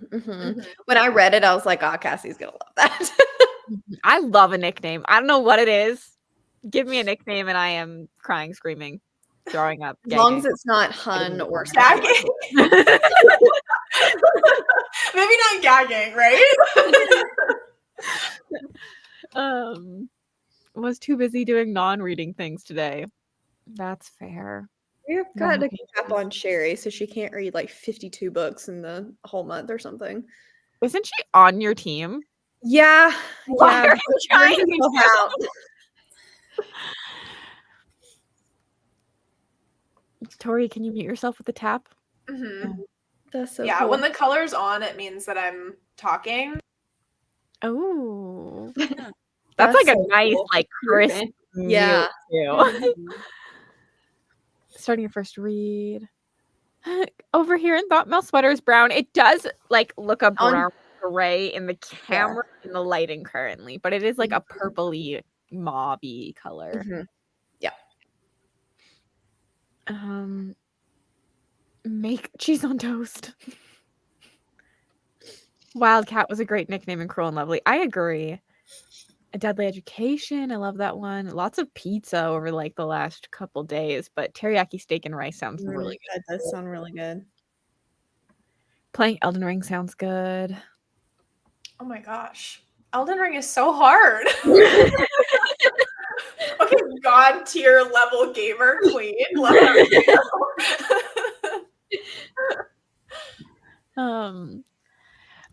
I read it, I was like, "Oh, Cassie's gonna love that." I love a nickname. I don't know what it is. Give me a nickname, and I am crying, screaming, throwing up. As long as it's not Hun or Gagging. Maybe not gagging, right? Was too busy doing non-reading things today. That's fair. We've got a cap on Sherry, so she can't read like 52 books in the whole month or something. Isn't she on your team? Yeah. Why are you trying to help out? Tori, can you mute yourself with the tap? That's so Yeah, cool. when the color's on, it means that I'm talking. Oh. That's like so a nice, cool. like crisp Okay. Yeah. meal too. Starting your first read. Over here in Thought Mel Sweater's brown. It does like look a brown gray in the camera in the lighting currently, but it is like a purpley mauve-y color. Yeah. Make cheese on toast. Wildcat was a great nickname in Cruel and Lovely. I agree. A Deadly Education. I love that one. Lots of pizza over like the last couple days, but teriyaki steak and rice sounds really good. That does sound really good. Playing Elden Ring sounds good. Oh my gosh. Elden Ring is so hard. Okay, god tier level gamer queen. Love that.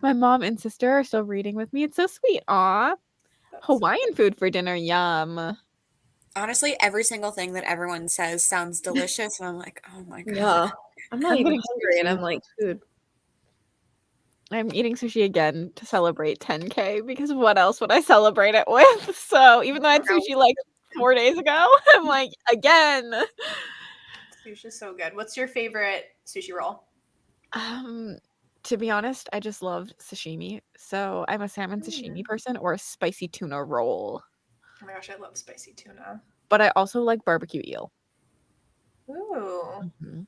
My mom and sister are still reading with me. It's so sweet. Aw. Hawaiian food for dinner. Yum. Honestly, every single thing that everyone says sounds delicious, and I'm like, oh my god. Yeah. I'm not even hungry, and I'm like, food. I'm eating sushi again to celebrate 10K because what else would I celebrate it with? So even though I had sushi like 4 days ago, I'm like, again. Sushi's so good. What's your favorite sushi roll? To be honest, I just love sashimi. So I'm a salmon sashimi person or a spicy tuna roll. Oh my gosh, I love spicy tuna. But I also like barbecue eel. Ooh. So,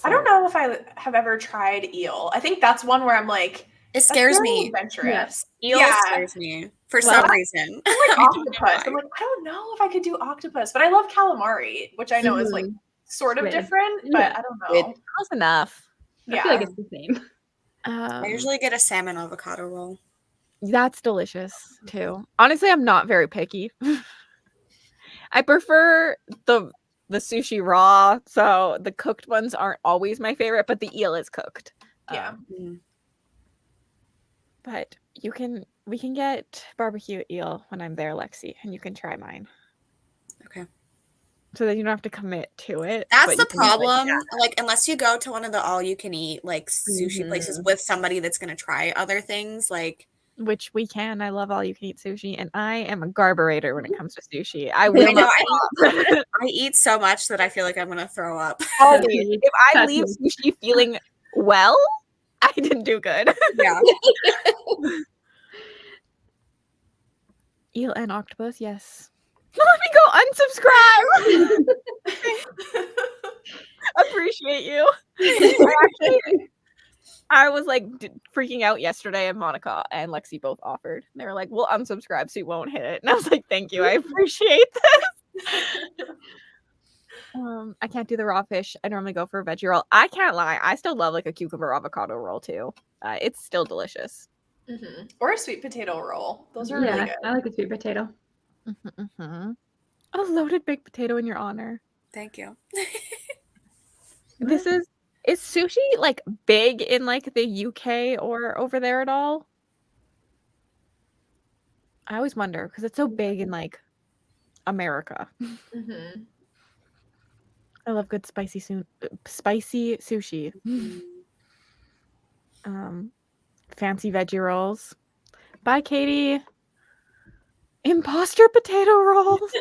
I don't know if I have ever tried eel. I think that's one where I'm like, it scares me. Adventurous. Eel scares me for some reason. I like octopus. I'm like, I don't know if I could do octopus, but I love calamari, which I know is like sort of different, but I don't know. Close enough. I feel like it's the same. I usually get a salmon avocado roll. That's delicious too. Honestly, I'm not very picky. I prefer the sushi raw, so the cooked ones aren't always my favorite, but the eel is cooked. Yeah. But we can get barbecue eel when I'm there, Lexi, and you can try mine. Okay. So that you don't have to commit to it. That's the problem. Like, unless you go to one of the all-you-can-eat like sushi places with somebody that's gonna try other things, like which we can. I love all you can eat sushi, and I am a garburator when it comes to sushi. I will not. I eat so much that I feel like I'm gonna throw up. Always. If I leave sushi feeling well, I didn't do good. Yeah. Eel and octopus, yes. Let me go unsubscribe. Appreciate you. I was like freaking out yesterday, and Monica and Lexi both offered. They were like, "We'll unsubscribe so you won't hit it." And I was like, "Thank you, I appreciate this." I can't do the raw fish. I normally go for a veggie roll. I can't lie, I still love like a cucumber avocado roll too. It's still delicious. Or a sweet potato roll. Those are really good. I like the sweet potato. A loaded baked potato in your honor. Thank you. This is sushi like big in like the UK or over there at all? I always wonder because it's so big in like America. I love good spicy sushi. Fancy veggie rolls. Bye, Katie. Imposter potato rolls.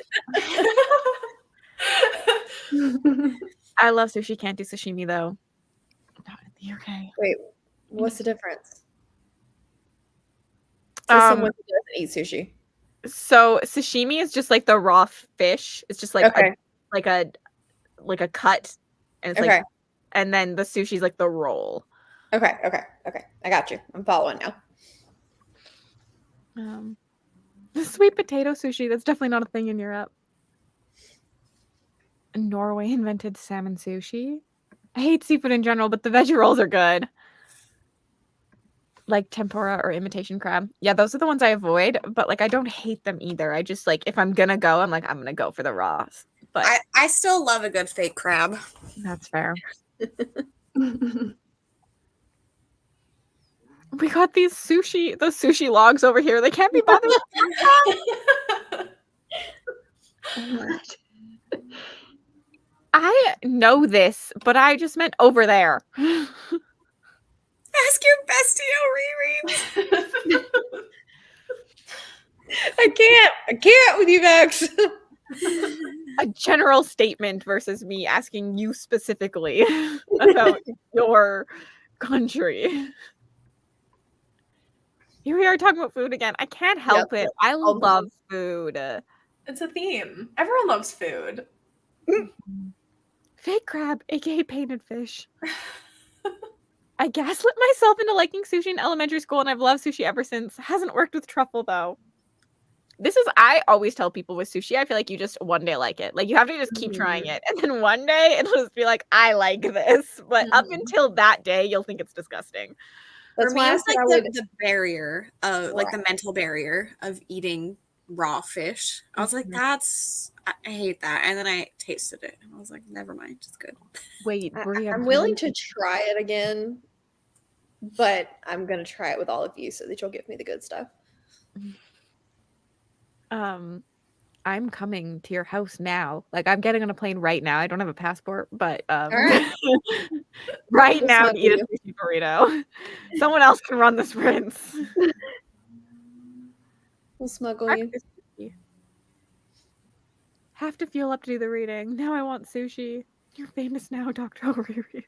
I love sushi. Can't do sashimi though. Not in the UK. Wait, what's the difference? Someone who doesn't eat sushi. So sashimi is just like the raw fish. It's just like a cut, and it's like, and then the sushi is like the roll. Okay. I got you. I'm following now. Sweet potato sushi. That's definitely not a thing in Europe. Norway invented salmon sushi. I hate seafood in general, but the veggie rolls are good. Like tempura or imitation crab. Yeah, those are the ones I avoid, but like I don't hate them either. I just like if I'm gonna go, I'm gonna go for the raws. But I still love a good fake crab. That's fair. We got those sushi logs over here. They can't be bothered. I know this, but I just meant over there. Ask your bestie how rereads. I can't with you, Max. A general statement versus me asking you specifically about your country. Here we are talking about food again. I can't help it. I love food. It's a theme. Everyone loves food. Fake crab, aka painted fish. I gaslit myself into liking sushi in elementary school, and I've loved sushi ever since. Hasn't worked with truffle though. I always tell people with sushi, I feel like you just one day like it. Like you have to just keep trying it. And then one day it'll just be like, I like this. But up until that day, you'll think it's disgusting. For me, it's like the barrier of like the mental barrier of eating raw fish. I was like, I hate that. And then I tasted it and I was like, never mind, it's good. Wait, I'm willing to try it again, but I'm gonna try it with all of you so that you'll give me the good stuff. I'm coming to your house now. Like I'm getting on a plane right now. I don't have a passport, but right. right now to eat a sushi burrito. Someone else can run the sprints. We'll smuggle you. Have to fuel up to do the reading. Now I want sushi. You're famous now, Dr. O'Reilly.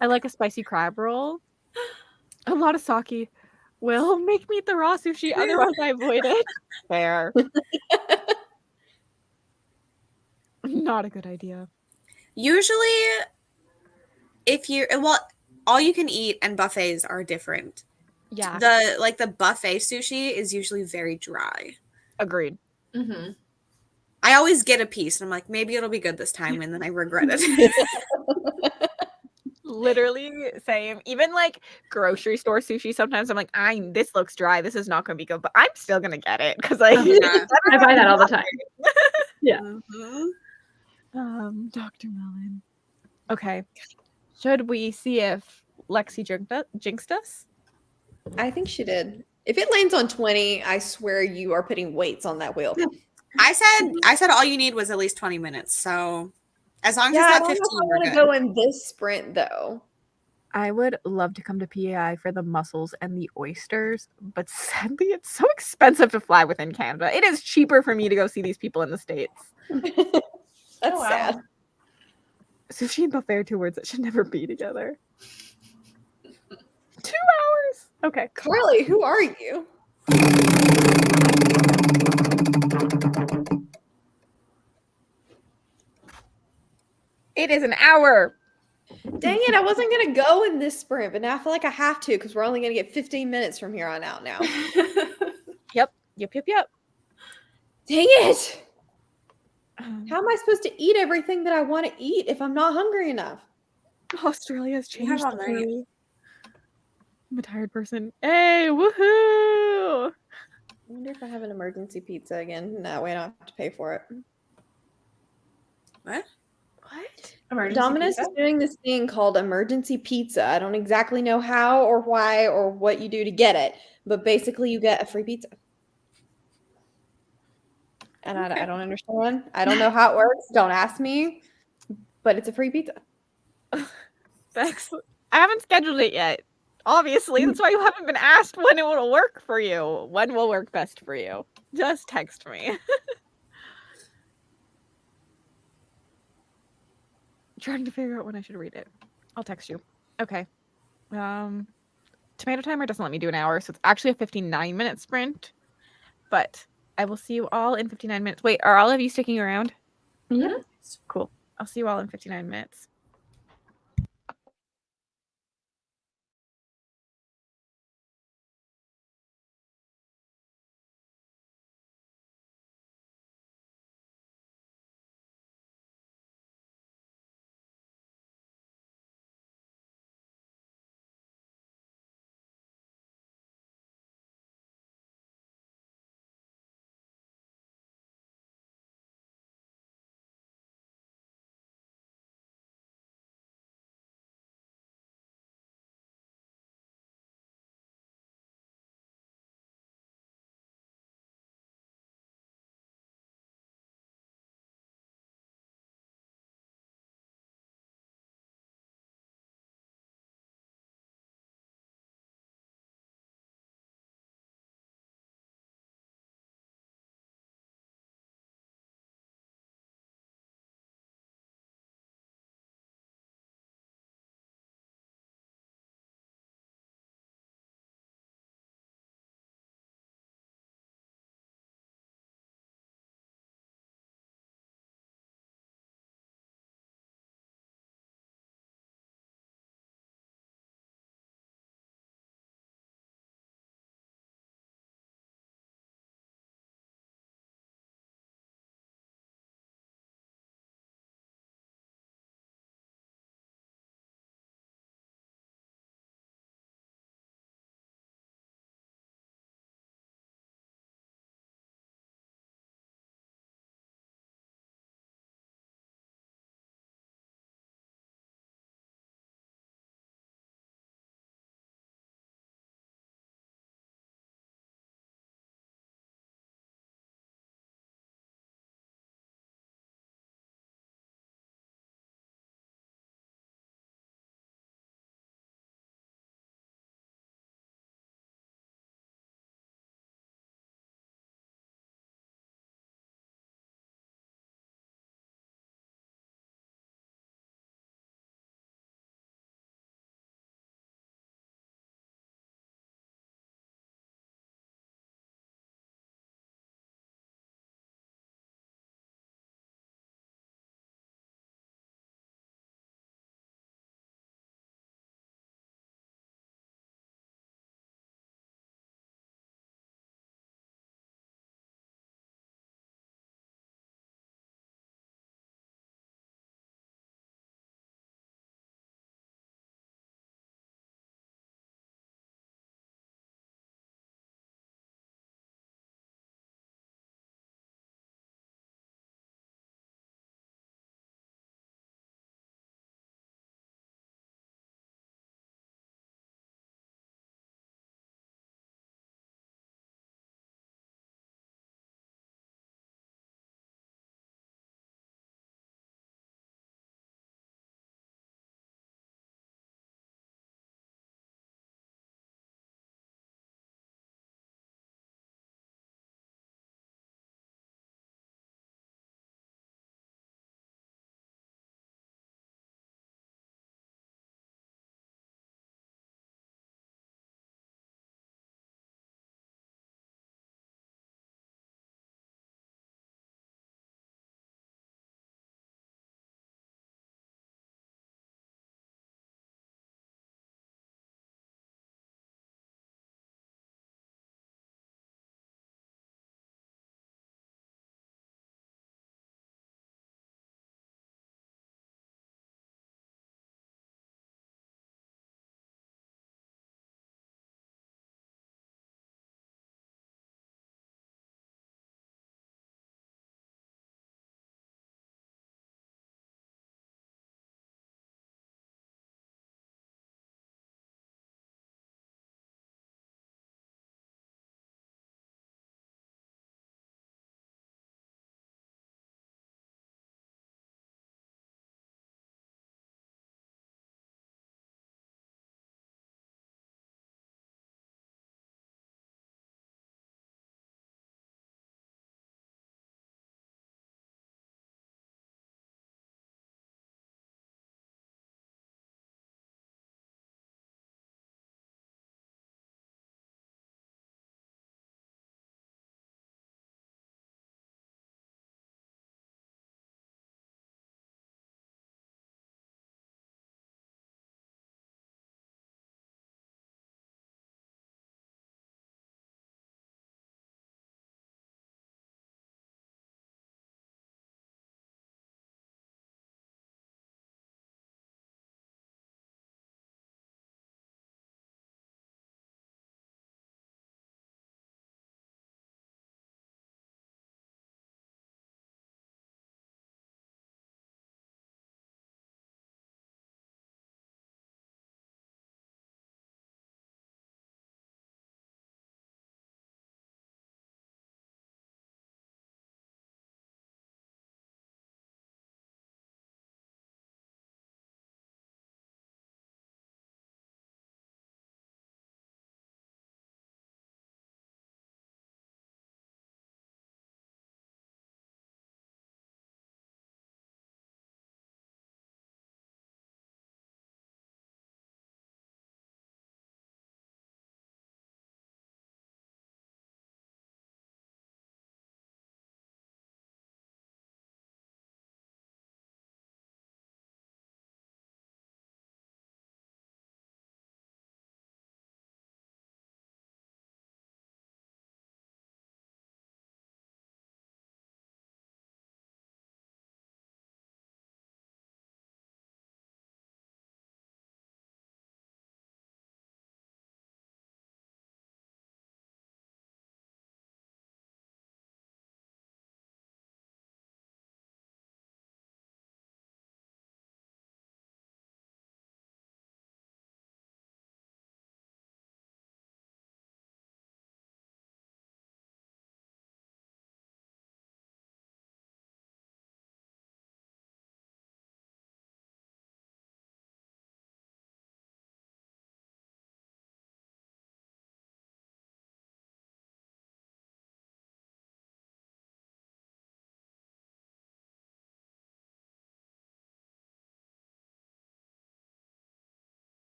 I like a spicy crab roll. A lot of sake. Will make me eat the raw sushi, otherwise I avoid it. Fair. Not a good idea. Usually, all you can eat and buffets are different. Yeah. The buffet sushi is usually very dry. Agreed. Mm-hmm. I always get a piece, and I'm like, maybe it'll be good this time, and then I regret it. Literally same. Even like grocery store sushi, sometimes I'm like, this looks dry. This is not going to be good, but I'm still going to get it because I buy that all the time. Yeah. Dr. Melon. Okay. Should we see if Lexi jinxed us? I think she did. If it lands on 20, I swear you are putting weights on that wheel. I said all you need was at least 20 minutes. So as long as it's not 15, we're good. I go in this sprint though. I would love to come to PAI for the mussels and the oysters, but sadly it's so expensive to fly within Canada. It is cheaper for me to go see these people in the States. That's sad. Sushi and buffet are two words that should never be together. 2 hours. Okay. Carly, who are you? It is an hour. Dang it, I wasn't going to go in this sprint, but now I feel like I have to because we're only going to get 15 minutes from here on out now. Yep. Dang it. How am I supposed to eat everything that I want to eat if I'm not hungry enough? Australia's changed. I'm a tired person. Hey, woohoo! I wonder if I have an emergency pizza again. That way I don't have to pay for it. What? Emergency Domino's is doing this thing called emergency pizza. I don't exactly know how or why or what you do to get it, but basically you get a free pizza. And I don't understand. I don't know how it works. Don't ask me. But it's a free pizza. Thanks. I haven't scheduled it yet. Obviously, that's why you haven't been asked when it will work for you. When will work best for you? Just text me. Trying to figure out when I should read it. I'll text you. Okay. Tomato timer doesn't let me do an hour, so it's actually a 59-minute sprint. But I will see you all in 59 minutes. Wait, are all of you sticking around? Yeah. Cool. I'll see you all in 59 minutes.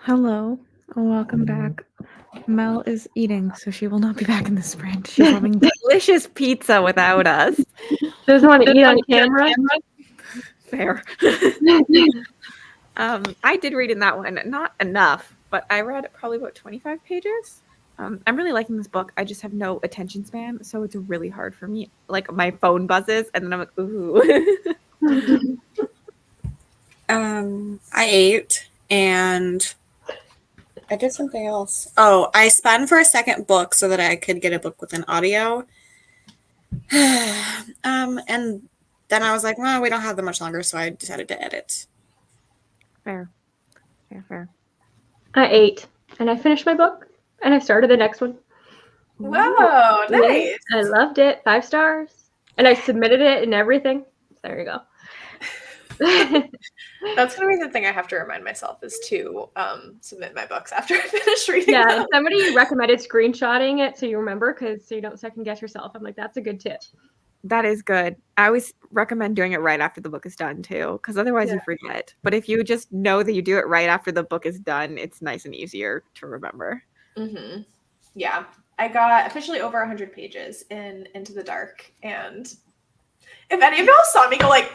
Hello, welcome back. Mel is eating, so she will not be back in the sprint. She's having delicious pizza without us. She doesn't want to eat on camera. Fair. I did read in that one, not enough, but I read probably about 25 pages. I'm really liking this book. I just have no attention span, so it's really hard for me. Like my phone buzzes, and then I'm like, ooh. I ate and I did something else. Oh, I spun for a second book so that I could get a book with an audio. And then I was like, well, we don't have that much longer, so I decided to edit. Fair. I ate, and I finished my book, and I started the next one. Whoa, nice. I loved it. 5 stars. And I submitted it and everything. There you go. That's going to be the thing I have to remind myself is to submit my books after I finish reading Yeah, them. somebody recommended screenshotting it so you remember, because so you don't second guess yourself. I'm like, that's a good tip. That is good. I always recommend doing it right after the book is done too, because otherwise you forget. But if you just know that you do it right after the book is done, it's nice and easier to remember. Mm-hmm. Yeah, I got officially over 100 pages in Into the Dark, and if any of y'all saw me go like,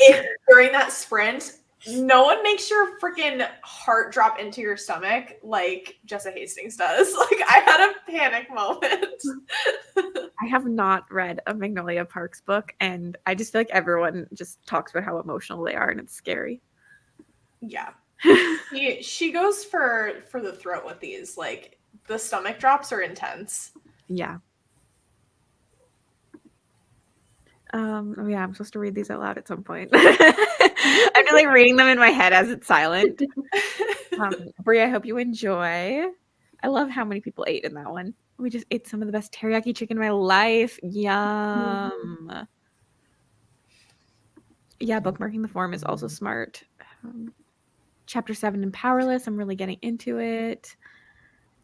if during that sprint, no one makes your freaking heart drop into your stomach like Jessa Hastings does. Like, I had a panic moment. I have not read a Magnolia Parks book, and I just feel like everyone just talks about how emotional they are, and it's scary. Yeah. She goes for the throat with these. Like, the stomach drops are intense. Yeah. Oh yeah, I'm supposed to read these out loud at some point. I'm just like reading them in my head as it's silent. Brie, I hope you enjoy. I love how many people ate in that one. We just ate some of the best teriyaki chicken in my life. Yum. Yeah, bookmarking the form is also smart. Chapter 7 in Powerless. I'm really getting into it.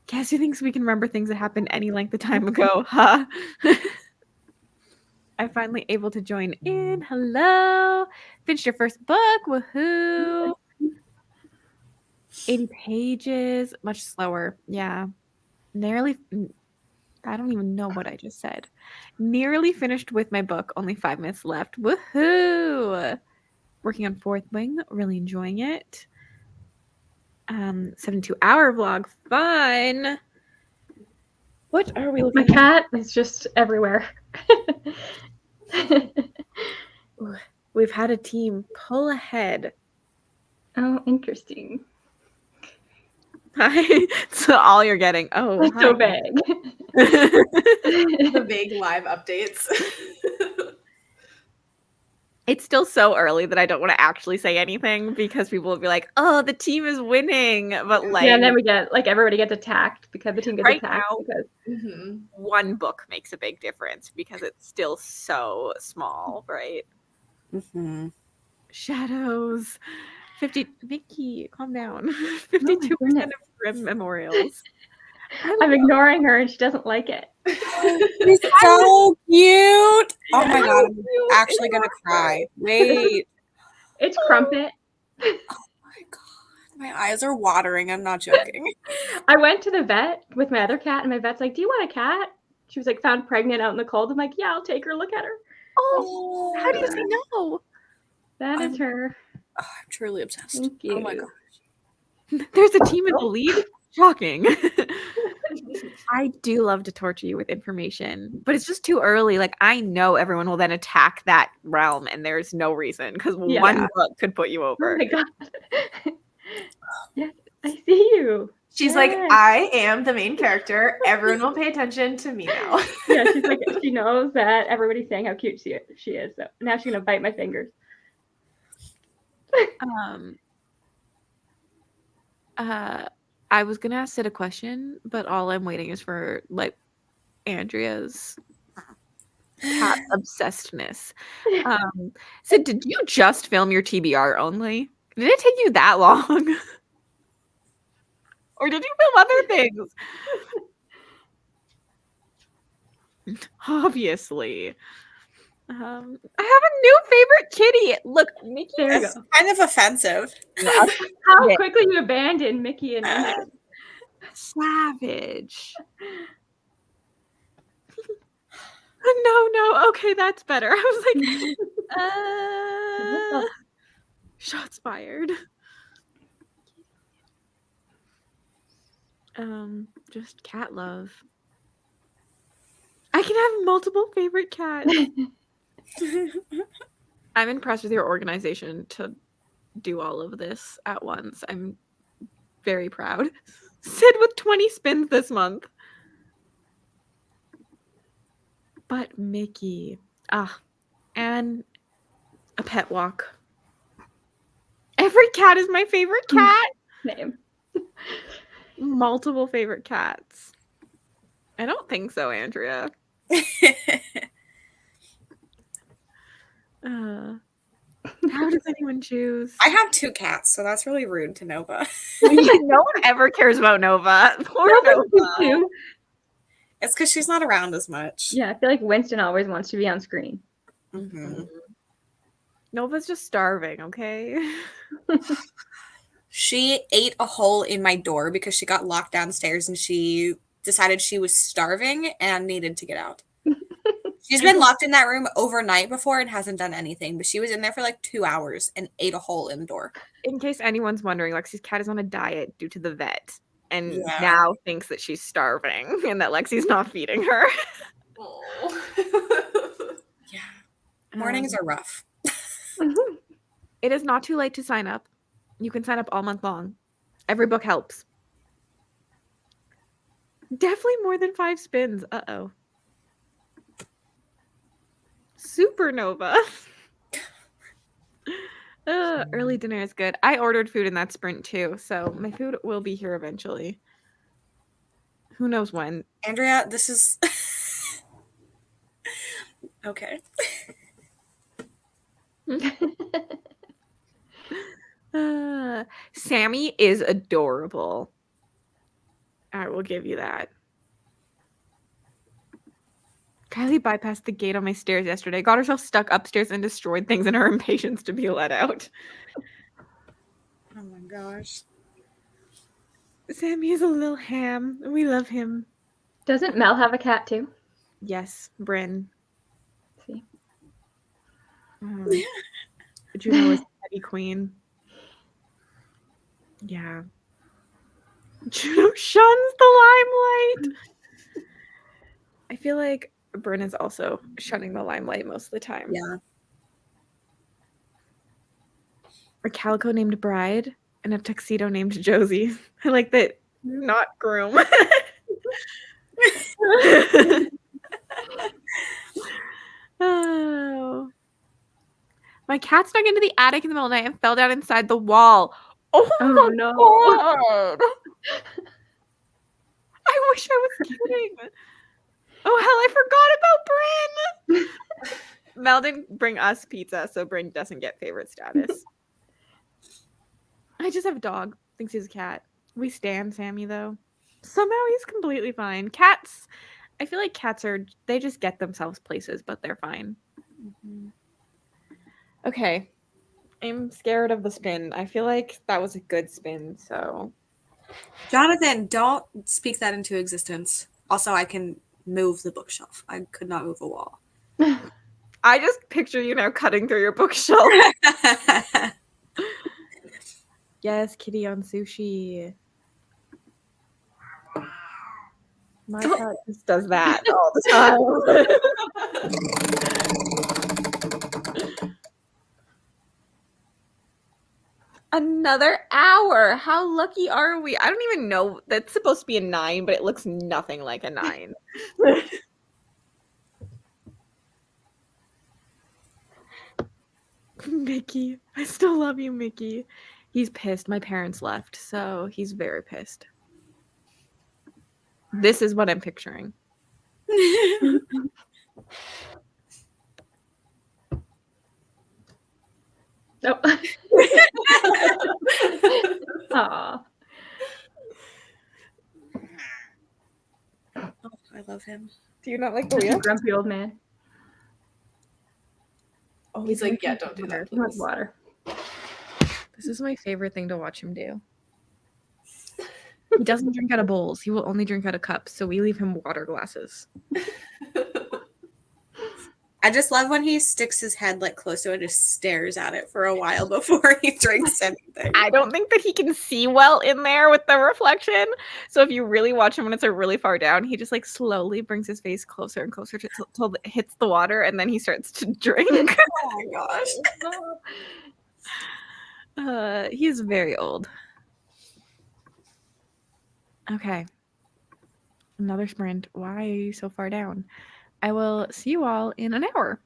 Cassie thinks we can remember things that happened any length of time ago. Huh? I'm finally able to join in. Hello. Finished your first book. Woohoo. 80 pages. Much slower. Yeah. Nearly. I don't even know what I just said. Nearly finished with my book. Only 5 minutes left. Woohoo. Working on Fourth Wing. Really enjoying it. 72-hour vlog. Fun. What are we looking at? My cat is just everywhere. We've had a team pull ahead. Oh, interesting. Hi. So all you're getting. Oh, that's so vague. The vague live updates. It's still so early that I don't want to actually say anything because people will be like, "Oh, the team is winning," but like, yeah, and then we get like everybody gets attacked because the team gets attacked. Now, because one book makes a big difference because it's still so small, right? Mm-hmm. Shadows, 50. Mickey, calm down. 52% of Grim Memorials. I'm ignoring her, and she doesn't like it. He's so cute. Oh my god, I'm actually gonna cry. Wait. It's Crumpet. Oh my god. My eyes are watering. I'm not joking. I went to the vet with my other cat, and my vet's like, "Do you want a cat?" She was like found pregnant out in the cold. I'm like, "Yeah, I'll take her. Look at her." Oh, how do you say no? That is her. Oh, I'm truly obsessed. Thank you. Oh my gosh. There's a team in the lead? Shocking. I do love to torture you with information, but it's just too early. Like, I know everyone will then attack that realm, and there's no reason because one book could put you over. Oh my god. Yes, I see you. She's like, I am the main character. Everyone will pay attention to me now. Yeah, she's like, she knows that everybody's saying how cute she is. So now she's gonna bite my fingers. I was gonna ask Sid a question, but all I'm waiting is for like Andrea's cat obsessedness. Sid, did you just film your TBR only? Did it take you that long? Or did you film other things? Obviously. I have a new favorite kitty. Look, Mickey. There you That's go. kind of offensive. How Yeah. quickly you abandoned Mickey and Andrew. Savage. No. Okay, that's better. I was like, shots fired. Just cat love. I can have multiple favorite cats. I'm impressed with your organization to do all of this at once. I'm very proud. Sid with 20 spins this month. But Mickey. And a pet walk. Every cat is my favorite cat. Name. Multiple favorite cats. I don't think so, Andrea. How does anyone choose? I have 2 cats, so that's really rude to Nova. No one ever cares about Nova. Poor Nova. Too. It's because she's not around as much. Yeah, I feel like Winston always wants to be on screen. Mm-hmm. Nova's just starving, okay? She ate a hole in my door because she got locked downstairs and she decided she was starving and needed to get out. She's been locked in that room overnight before and hasn't done anything, but she was in there for like 2 hours and ate a hole in the door. In case anyone's wondering, Lexi's cat is on a diet due to the vet and Yeah. now thinks that she's starving and that Lexi's not feeding her. Oh. Yeah. Mornings are rough. It is not too late to sign up. You can sign up all month long. Every book helps. Definitely more than 5 spins. Uh-oh. Supernova. Early dinner is good. I ordered food in that sprint too, so my food will be here eventually. Who knows when? Andrea, this is... Okay. Sammy is adorable. I will give you that. Kylie bypassed the gate on my stairs yesterday, got herself stuck upstairs and destroyed things in her impatience to be let out. Oh my gosh. Sammy is a little ham. We love him. Doesn't Mel have a cat too? Yes, Bryn. See. Juno is Petty Queen. Yeah. Juno shuns the limelight. I feel like Bryn is also shunning the limelight most of the time. Yeah. A calico named Bride and a tuxedo named Josie. I like that. Not groom. Oh. My cat snuck into the attic in the middle of the night and fell down inside the wall. Oh my no. God. I wish I was kidding. Oh, hell, I forgot about Bryn. Mel didn't bring us pizza, so Bryn doesn't get favorite status. I just have a dog. Thinks he's a cat. We stand Sammy, though. Somehow he's completely fine. Cats, I feel like cats they just get themselves places, but they're fine. Mm-hmm. Okay. I'm scared of the spin. I feel like that was a good spin, so. Jonathan, don't speak that into existence. Also, I can move the bookshelf. I could not move a wall. I just picture you now cutting through your bookshelf. Yes, kitty on sushi. My cat just does that all the time. Another hour. How lucky are we? I don't even know. That's supposed to be a 9, but it looks nothing like a 9. Mickey. I still love you, Mickey. He's pissed. My parents left, so he's very pissed. This is what I'm picturing. Oh. Aw. Oh, I love him. Do you not like the Such a wheel? grumpy old man. Oh, he's like, yeah, don't do that, He wants please. water. This is my favorite thing to watch him do. He doesn't drink out of bowls. He will only drink out of cups, so we leave him water glasses. I just love when he sticks his head like close to it and just stares at it for a while before he drinks anything. I don't think that he can see well in there with the reflection. So if you really watch him when it's really far down, he just like slowly brings his face closer and closer till it hits the water, and then he starts to drink. Oh my gosh. He is very old. Okay. Another sprint. Why are you so far down? I will see you all in an hour.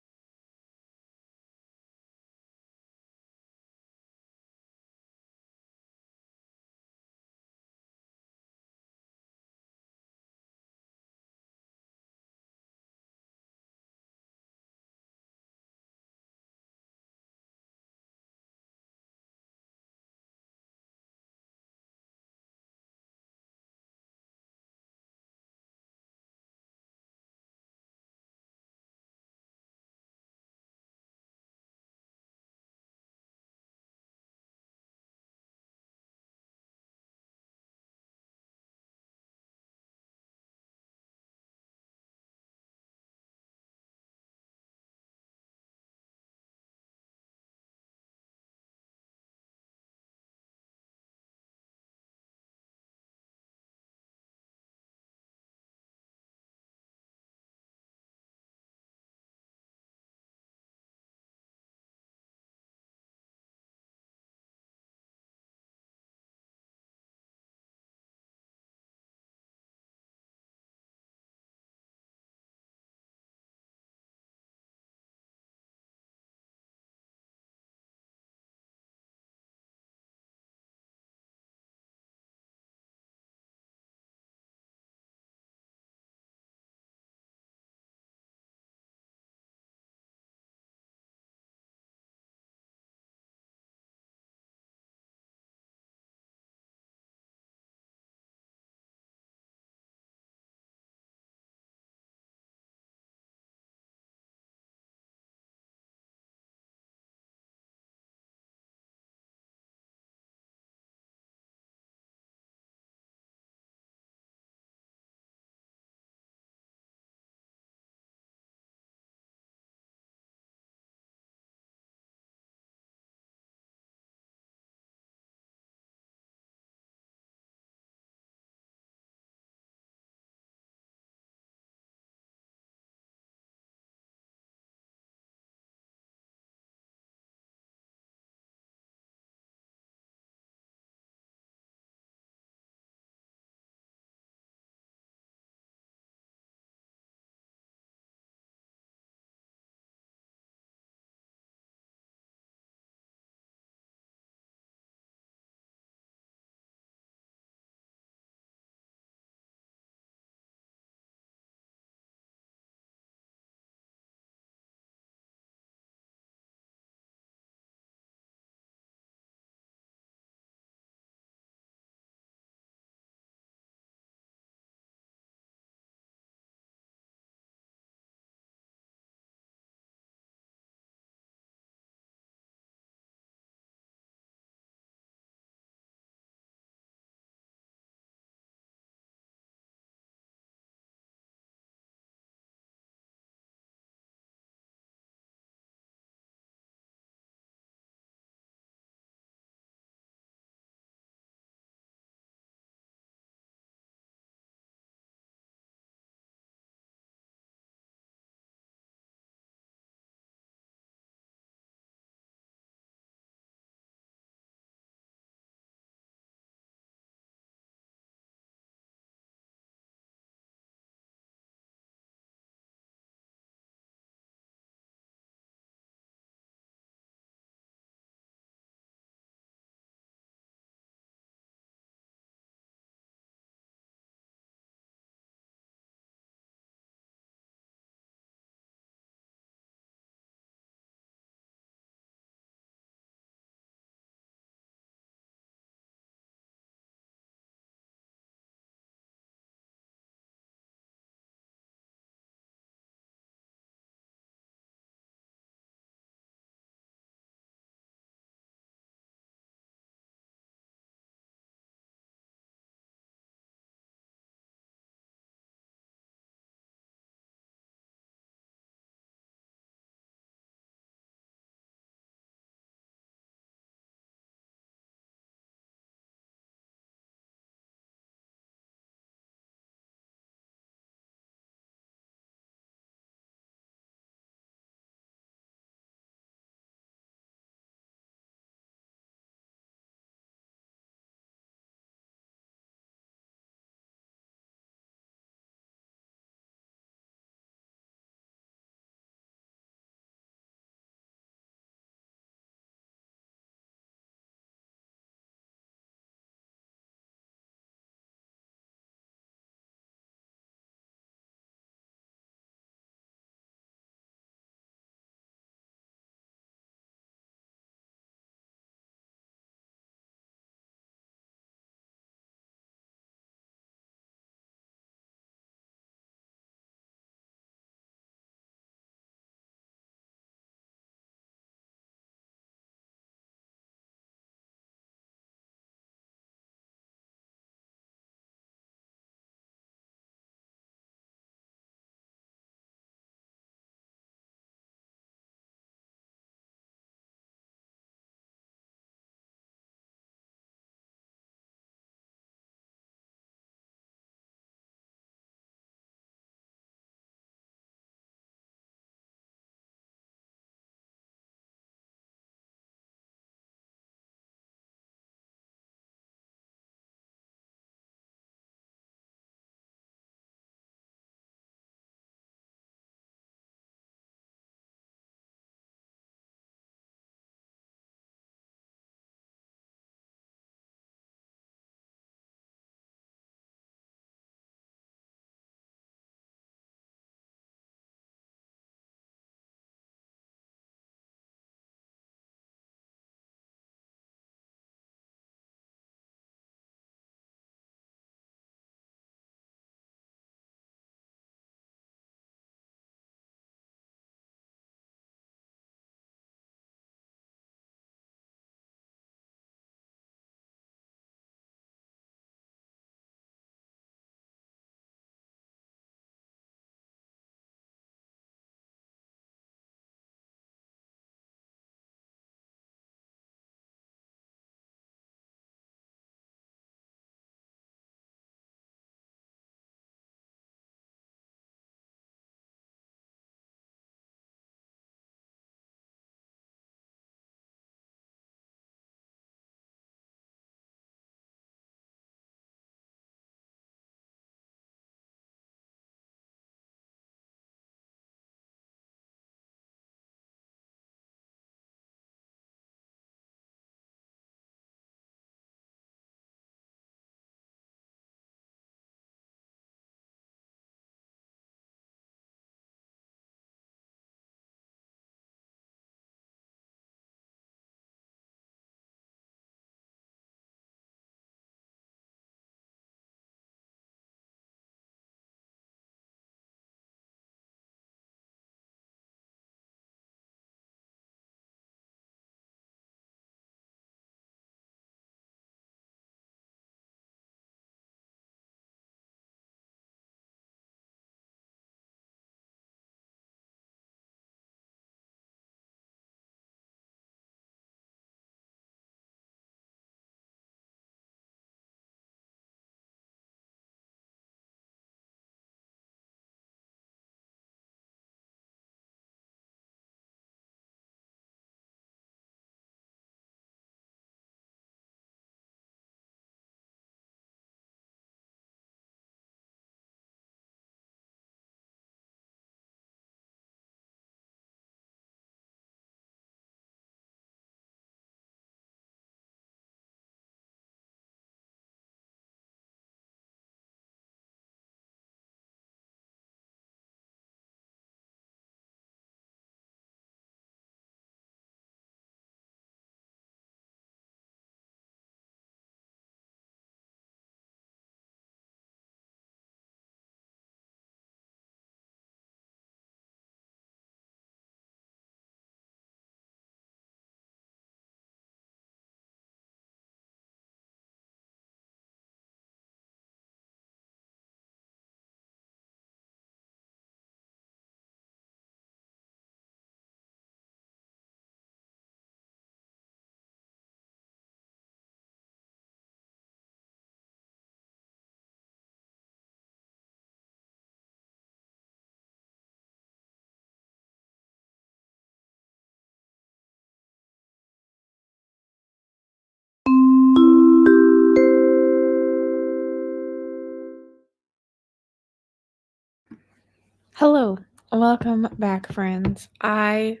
Hello, welcome back, friends. I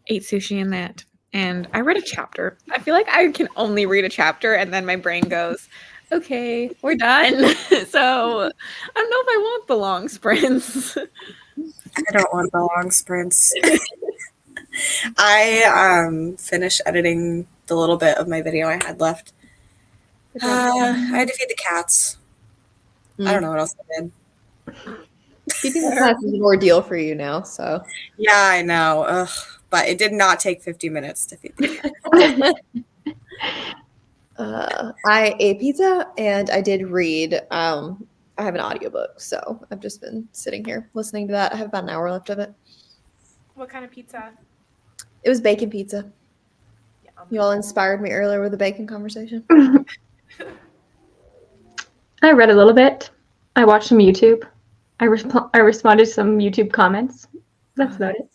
ate sushi in that, and I read a chapter. I feel like I can only read a chapter, and then my brain goes, okay, we're done. So I don't know if I want the long sprints. I don't want the long sprints. I finished editing the little bit of my video I had left. I defeated the cats. I don't know what else I did. Keeping the class is an ordeal for you now, so. Yeah, I know. Ugh. But it did not take 50 minutes to feed the cats. I ate pizza and I did read. I have an audiobook, so I've just been sitting here listening to that. I have about an hour left of it. What kind of pizza? It was bacon pizza. Yeah. You all inspired me earlier with the bacon conversation. I read a little bit. I watched some YouTube. I responded to some YouTube comments. That's about it.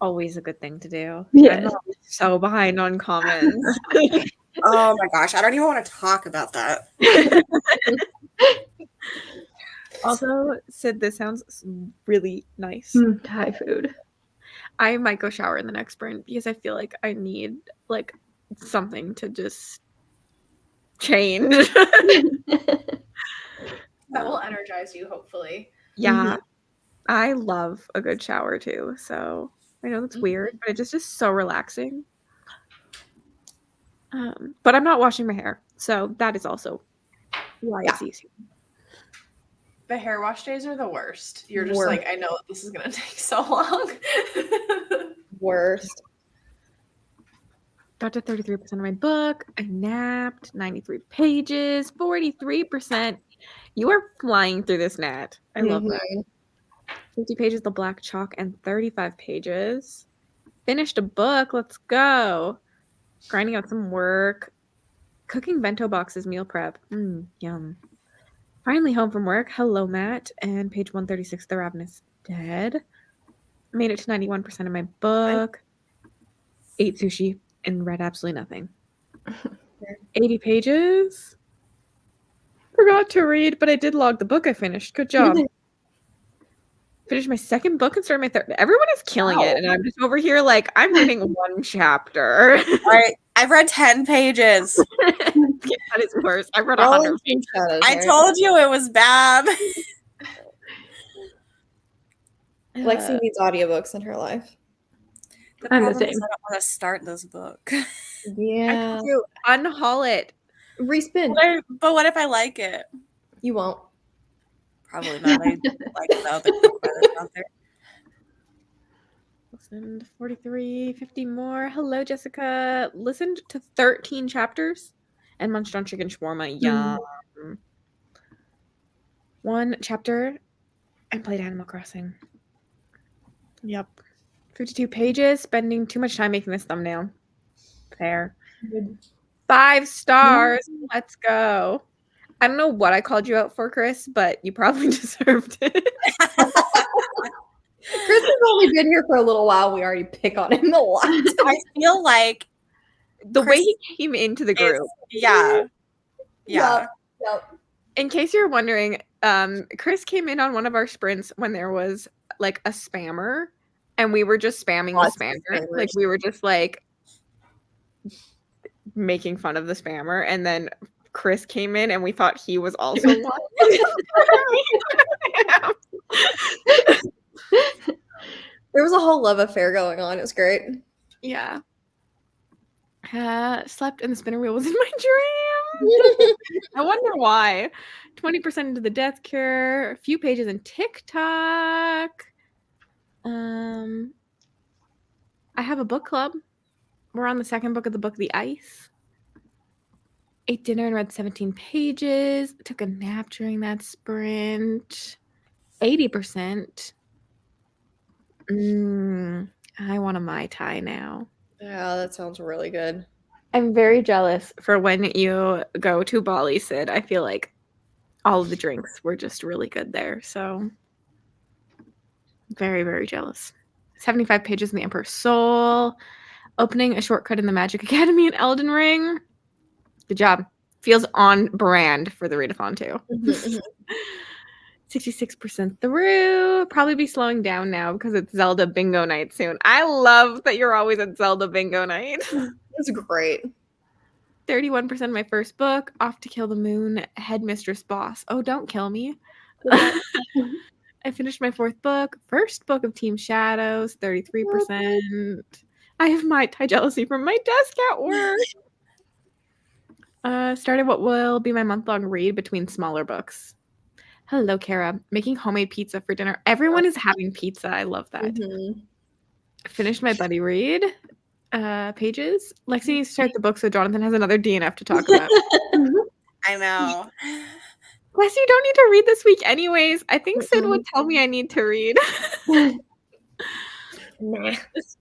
Always a good thing to do. Yes. I'm so behind on comments. Oh my gosh, I don't even want to talk about that. Also, Sid, this sounds really nice. Thai food. I might go shower in the next sprint because I feel like I need like something to just change. That will energize you, hopefully. Yeah, I love a good shower too. So I know that's weird, but it just is so relaxing. But I'm not washing my hair, so that is also why it's easy. The hair wash days are the worst. You're just like, I know this is gonna take so long. Worst. Got to 33% of my book. I napped 93 pages, 43%. You are flying through this, Nat. I love that. 50 pages, the black chalk, and 35 pages. Finished a book. Let's go. Grinding out some work. Cooking bento boxes, meal prep. Yum. Finally home from work. Hello, Matt. And page 136, The Ravenous Dead. Made it to 91% of my book. Ate sushi and read absolutely nothing. 80 pages. Forgot to read, but I did log the book I finished. Good job. Finished my second book and started my third. Everyone is killing it, and I'm just over here like, I'm reading one chapter. I've read 10 pages. That is worse. I read 100 pages. I told you it was bad. Lexi needs audiobooks in her life. The problem is I don't want to start this book. Yeah. Unhaul it. Respin. But what if I like it? You won't. Probably not. I like the other book out there. Listened 43, 50 more. Hello, Jessica. Listened to 13 chapters and munched on chicken shawarma. Yum. 1 chapter and played Animal Crossing. Yep. 52 pages. Spending too much time making this thumbnail. Fair. 5 stars. Let's go. I don't know what I called you out for, Chris, but you probably deserved it. Chris has only been here for a little while. We already pick on him a lot. I feel like the way he came into the group. Yeah. Yep. In case you're wondering, Chris came in on one of our sprints when there was like a spammer, and we were just spamming the spammer. Like we were just like making fun of the spammer, and then Chris came in and we thought he was also one. There was a whole love affair going on. It was great. Yeah. Slept and the spinner wheel was in my dream. I wonder why. 20% into the death cure. A few pages in TikTok. I have a book club. We're on the second book of the book, The Ice. Ate dinner and read 17 pages. Took a nap during that sprint. 80%. I want a Mai Tai now. Yeah, that sounds really good. I'm very jealous for when you go to Bali, Sid. I feel like all of the drinks were just really good there. So very, very jealous. 75 pages in the Emperor's Soul. Opening a shortcut in the Magic Academy in Elden Ring. Good job. Feels on brand for the readathon too. 66% through. Probably be slowing down now because it's Zelda bingo night soon. I love that you're always at Zelda bingo night. That's great. 31% of my first book, Off to Kill the Moon, Headmistress Boss. Oh, don't kill me. I finished my fourth book, first book of Team Shadows, 33%. I have my tie jealousy from my desk at work. Started what will be my month-long read between smaller books. Hello, Kara. Making homemade pizza for dinner. Everyone is having pizza. I love that. Mm-hmm. Finished my buddy read. Pages. Lexi needs to start the book so Jonathan has another DNF to talk about. I know. Lexi, you don't need to read this week anyways. I think Sid would tell me I need to read. Nah.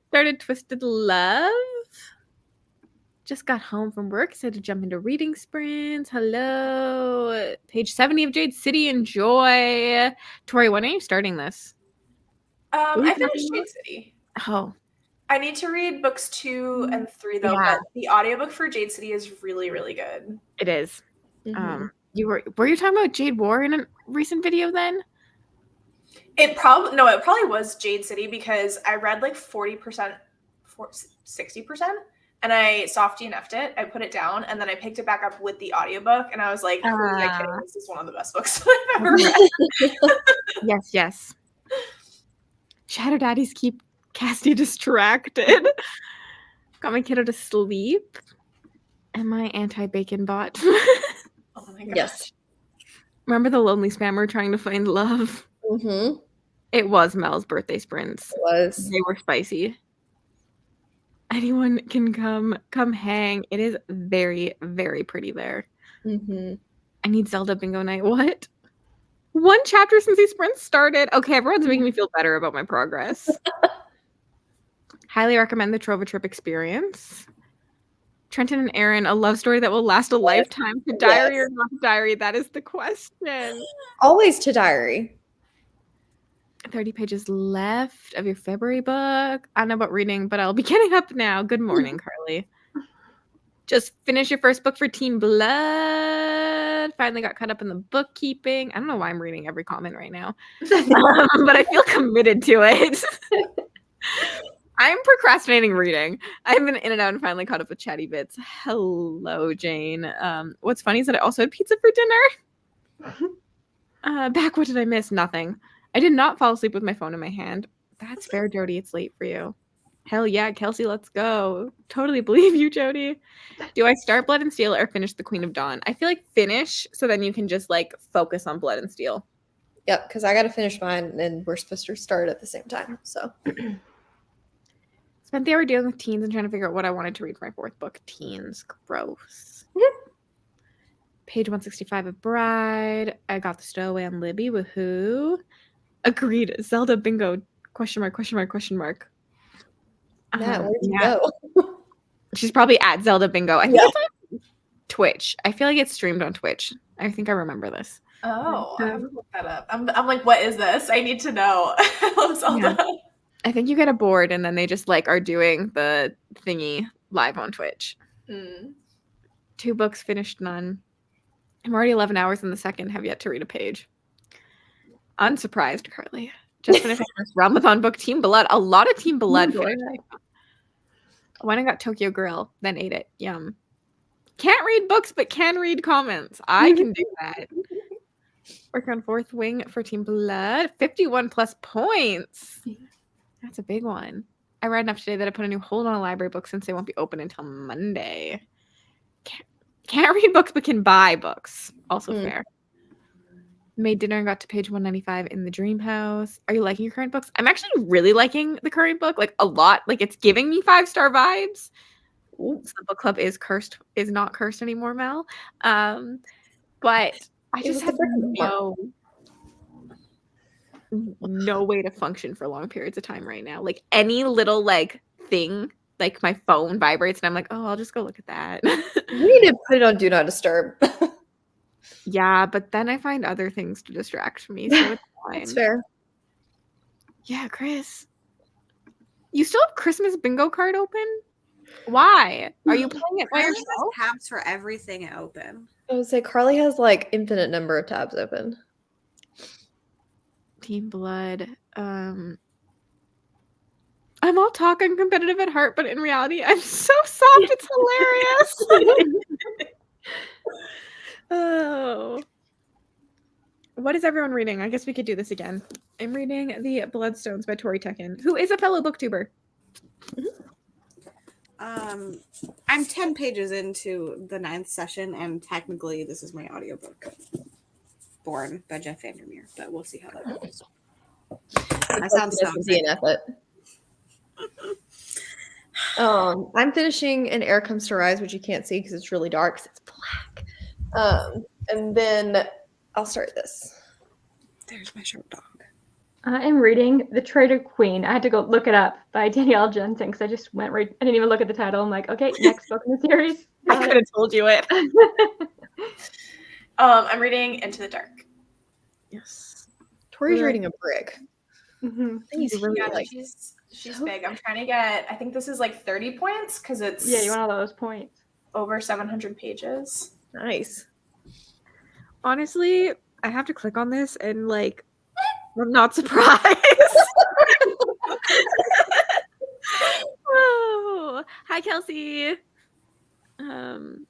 Started Twisted Love. Just got home from work, so to jump into reading sprints. Hello. Page 70 of Jade City. Enjoy. Tori, when are you starting this? I finished Jade City. Oh. I need to read books 2 and 3 though, but the audiobook for Jade City is really, really good. It is. Mm-hmm. Were you talking about Jade War in a recent video then? It probably was Jade City because I read like 60%, and I soft DNF'd it. I put it down, and then I picked it back up with the audiobook, and I was like, who am I kidding? This is one of the best books I've ever read. Yes. Shadow Daddies keep Cassie distracted. Got my kiddo to sleep. And my anti-bacon bot. Oh my gosh. Yes. Remember the lonely spammer trying to find love? Mm-hmm. It was Mel's birthday sprints. It was. They were spicy. Anyone can come hang. It is very, very pretty there. Mm-hmm. I need Zelda bingo night. What? 1 chapter since these sprints started. Okay, everyone's making me feel better about my progress. Highly recommend the Trova Trip experience. Trenton and Aaron, a love story that will last a lifetime. To diary or not to diary? That is the question. Always to diary. 30 pages left of your February book. I don't know about reading, but I'll be getting up now. Good morning, Carly. Just finished your first book for Team Blood. Finally got caught up in the bookkeeping. I don't know why I'm reading every comment right now. But I feel committed to it. I'm procrastinating reading. I've been in and out and finally caught up with Chatty Bits. Hello, Jane. What's funny is that I also had pizza for dinner. Back, what did I miss? Nothing. I did not fall asleep with my phone in my hand. That's fair, Jody. It's late for you. Hell yeah, Kelsey, let's go. Totally believe you, Jody. Do I start Blood and Steel or finish The Queen of Dawn? I feel like finish, so then you can just like focus on Blood and Steel. Yep, because I got to finish mine, and we're supposed to start at the same time. So spent the hour dealing with teens and trying to figure out what I wanted to read for my fourth book. Teens, gross. Page 165 of Bride. I got the stowaway on Libby. Woohoo! Agreed. Zelda bingo. Question mark? Question mark? Question mark? Matt, where'd you go? She's probably at Zelda bingo. I think it's on Twitch. I feel like it's streamed on Twitch. I think I remember this. Oh, I have to look that up. I'm like, what is this? I need to know. I love Zelda. Yeah. I think you get a board and then they just like are doing the thingy live on Twitch. 2 books finished, none. I'm already 11 hours in the second. Have yet to read a page. Unsurprised, Carly. Just finished my first RealmAthon book, Team Blood. A lot of Team Blood finished. When I got Tokyo Grill, then ate it. Yum. Can't read books, but can read comments. I can do that. Work on 4th wing for Team Blood. 51 plus points. That's a big one. I read enough today that I put a new hold on a library book since they won't be open until Monday. Can't read books, but can buy books. Also fair. Made dinner and got to page 195 in the dream house. Are you liking your current books? I'm actually really liking the current book, like a lot. Like it's giving me 5-star vibes. So the book club is not cursed anymore, Mel. But I just have no way to function for long periods of time right now. Like any little like thing, like my phone vibrates and I'm like, oh, I'll just go look at that. You need to put it on Do Not Disturb. Yeah, but then I find other things to distract me. So it's fine. That's fair. Yeah, Chris. You still have Christmas bingo card open? Why? Are you playing it by Carly yourself? has tabs for everything open. I would say Carly has like infinite number of tabs open. Team Blood. I'm all talk and competitive at heart, but in reality, I'm so soft. It's hilarious. Oh. What is everyone reading? I guess we could do this again. I'm reading The Bloodstones by Tori Tekken, who is a fellow booktuber. I'm 10 pages into the 9th session, and technically this is my audiobook. Born by Jeff Vandermeer, but we'll see how that goes. I sound so excited. I'm finishing An Air Comes to Rise, which you can't see because it's really dark because it's black. And then I'll start this. There's my short dog. I am reading The Traitor Queen. I had to go look it up by Danielle Jensen because I just went right. I didn't even look at the title. I'm like, okay, next book in the series. I could have told you it. I'm reading Into the Dark. Yes. Tori's reading a brick. Mm-hmm. He's really like she's big. I'm trying to get. I think this is like 30 points because it's you want all those points. Over 700 pages. Nice. Honestly, I have to click on this and like, I'm not surprised. Oh, hi Kelsey. Technically,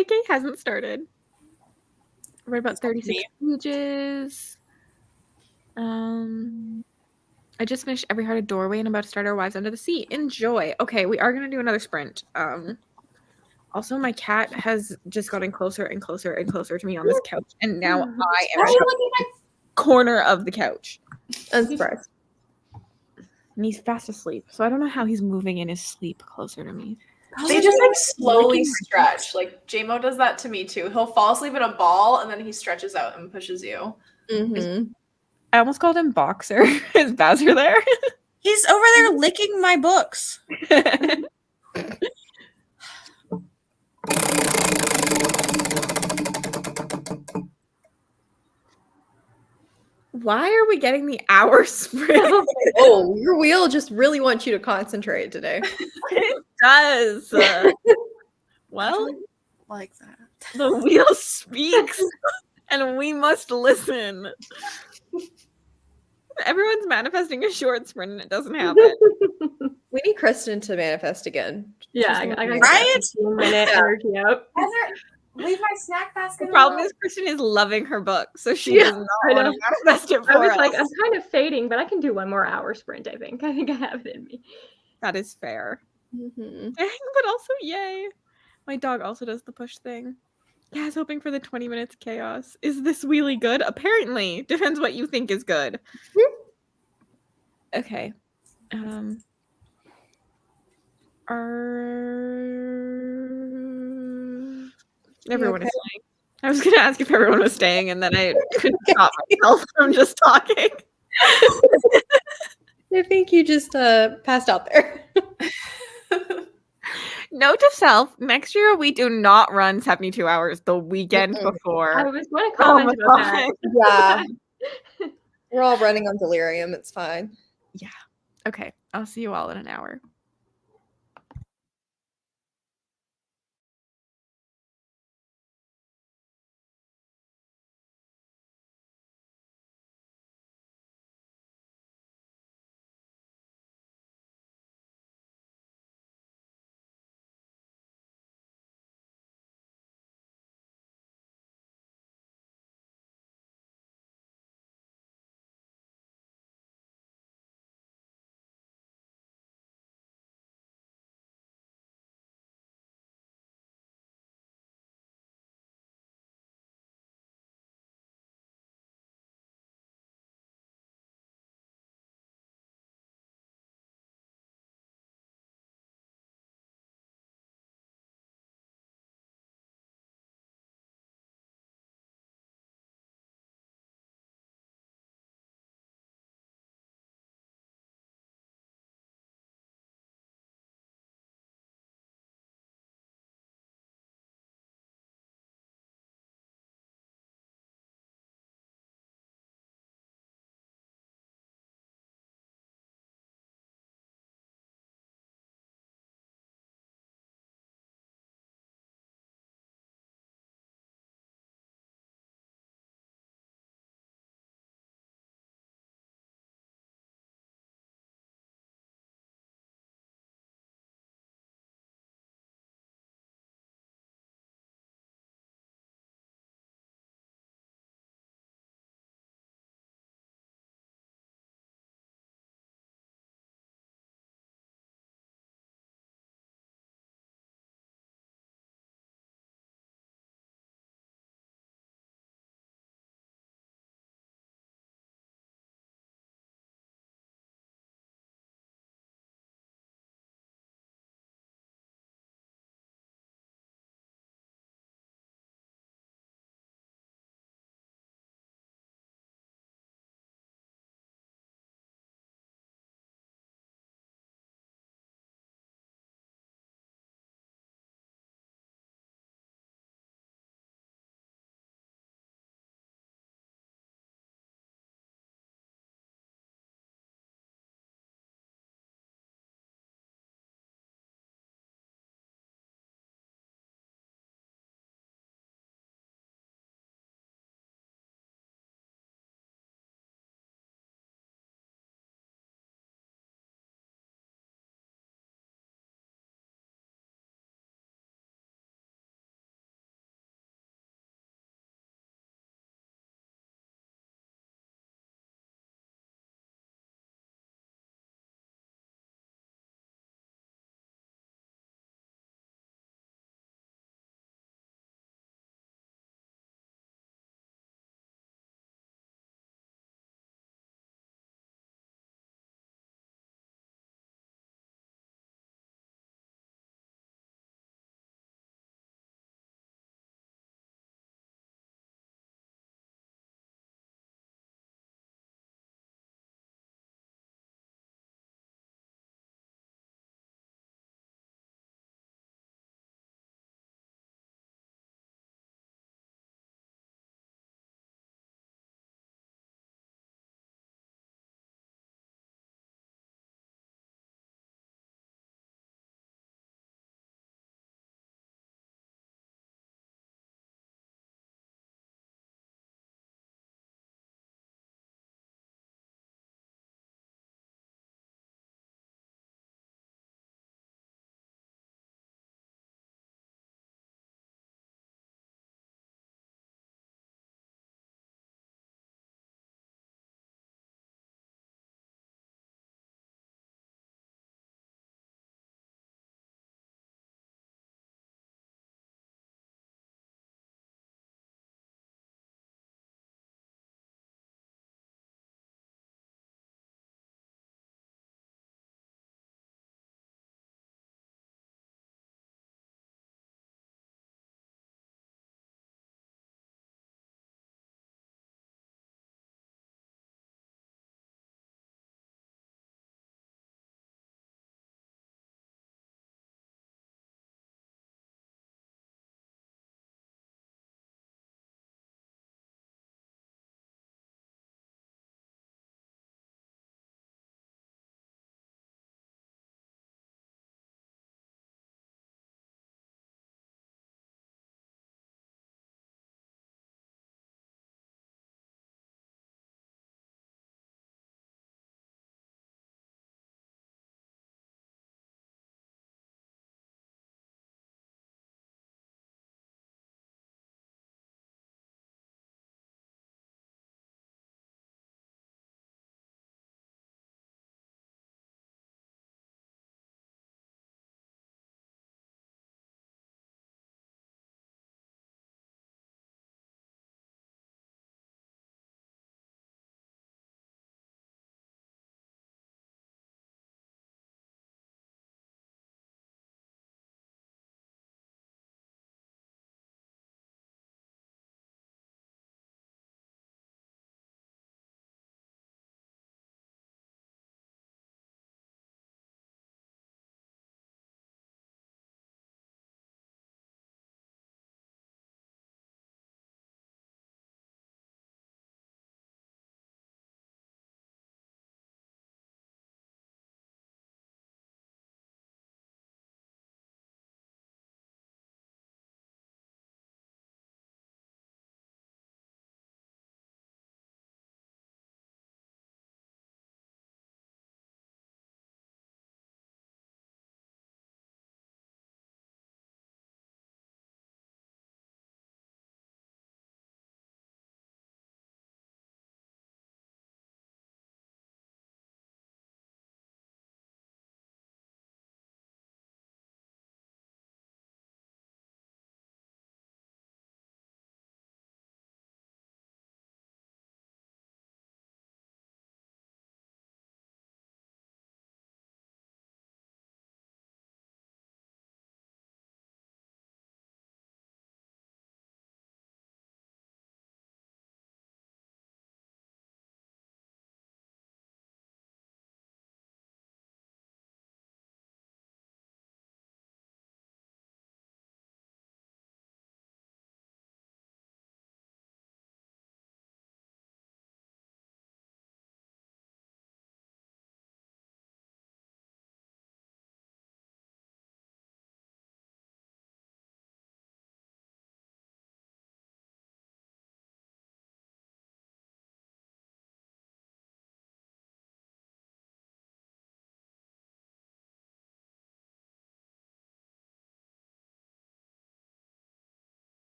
AK hasn't started. We're about 36 pages. I just finished Every Hearted Doorway and about to start Our Wives Under the Sea. Enjoy. Okay, we are gonna do another sprint. Also, my cat has just gotten closer and closer and closer to me on this couch, and now I am at the corner of the couch. Unsurprised. And he's fast asleep, so I don't know how he's moving in his sleep closer to me. They just like slowly stretch. Like JMO does that to me too. He'll fall asleep in a ball and then he stretches out and pushes you. Mm-hmm. I almost called him Boxer. Is Bowser there? He's over there licking my books. Why are we getting the hour sprint? Oh, your wheel just really wants you to concentrate today. It does. Well, like that. The wheel speaks, and we must listen. Everyone's manifesting a short sprint, and it doesn't happen. We need Kristen to manifest again. Yeah, I got right? 15-minute energy out. Leave my snack basket. The problem is Kristen is loving her book, so she does not want to manifest it for I was us. like, I'm kind of fading, but I can do one more hour sprint, I think. I think I have it in me. That is fair. Mm-hmm. Dang, but also yay. My dog also does the push thing. Yeah, I was hoping for the 20 minutes chaos. Is this wheelie good? Apparently. Depends what you think is good. Okay. Everyone is staying. I was going to ask if everyone was staying, and then I couldn't stop myself from just talking. I think you just passed out there. Note to self, next year we do not run 72 hours the weekend before. I was going to comment about that. Yeah. We're all running on delirium. It's fine. Yeah. Okay. I'll see you all in an hour.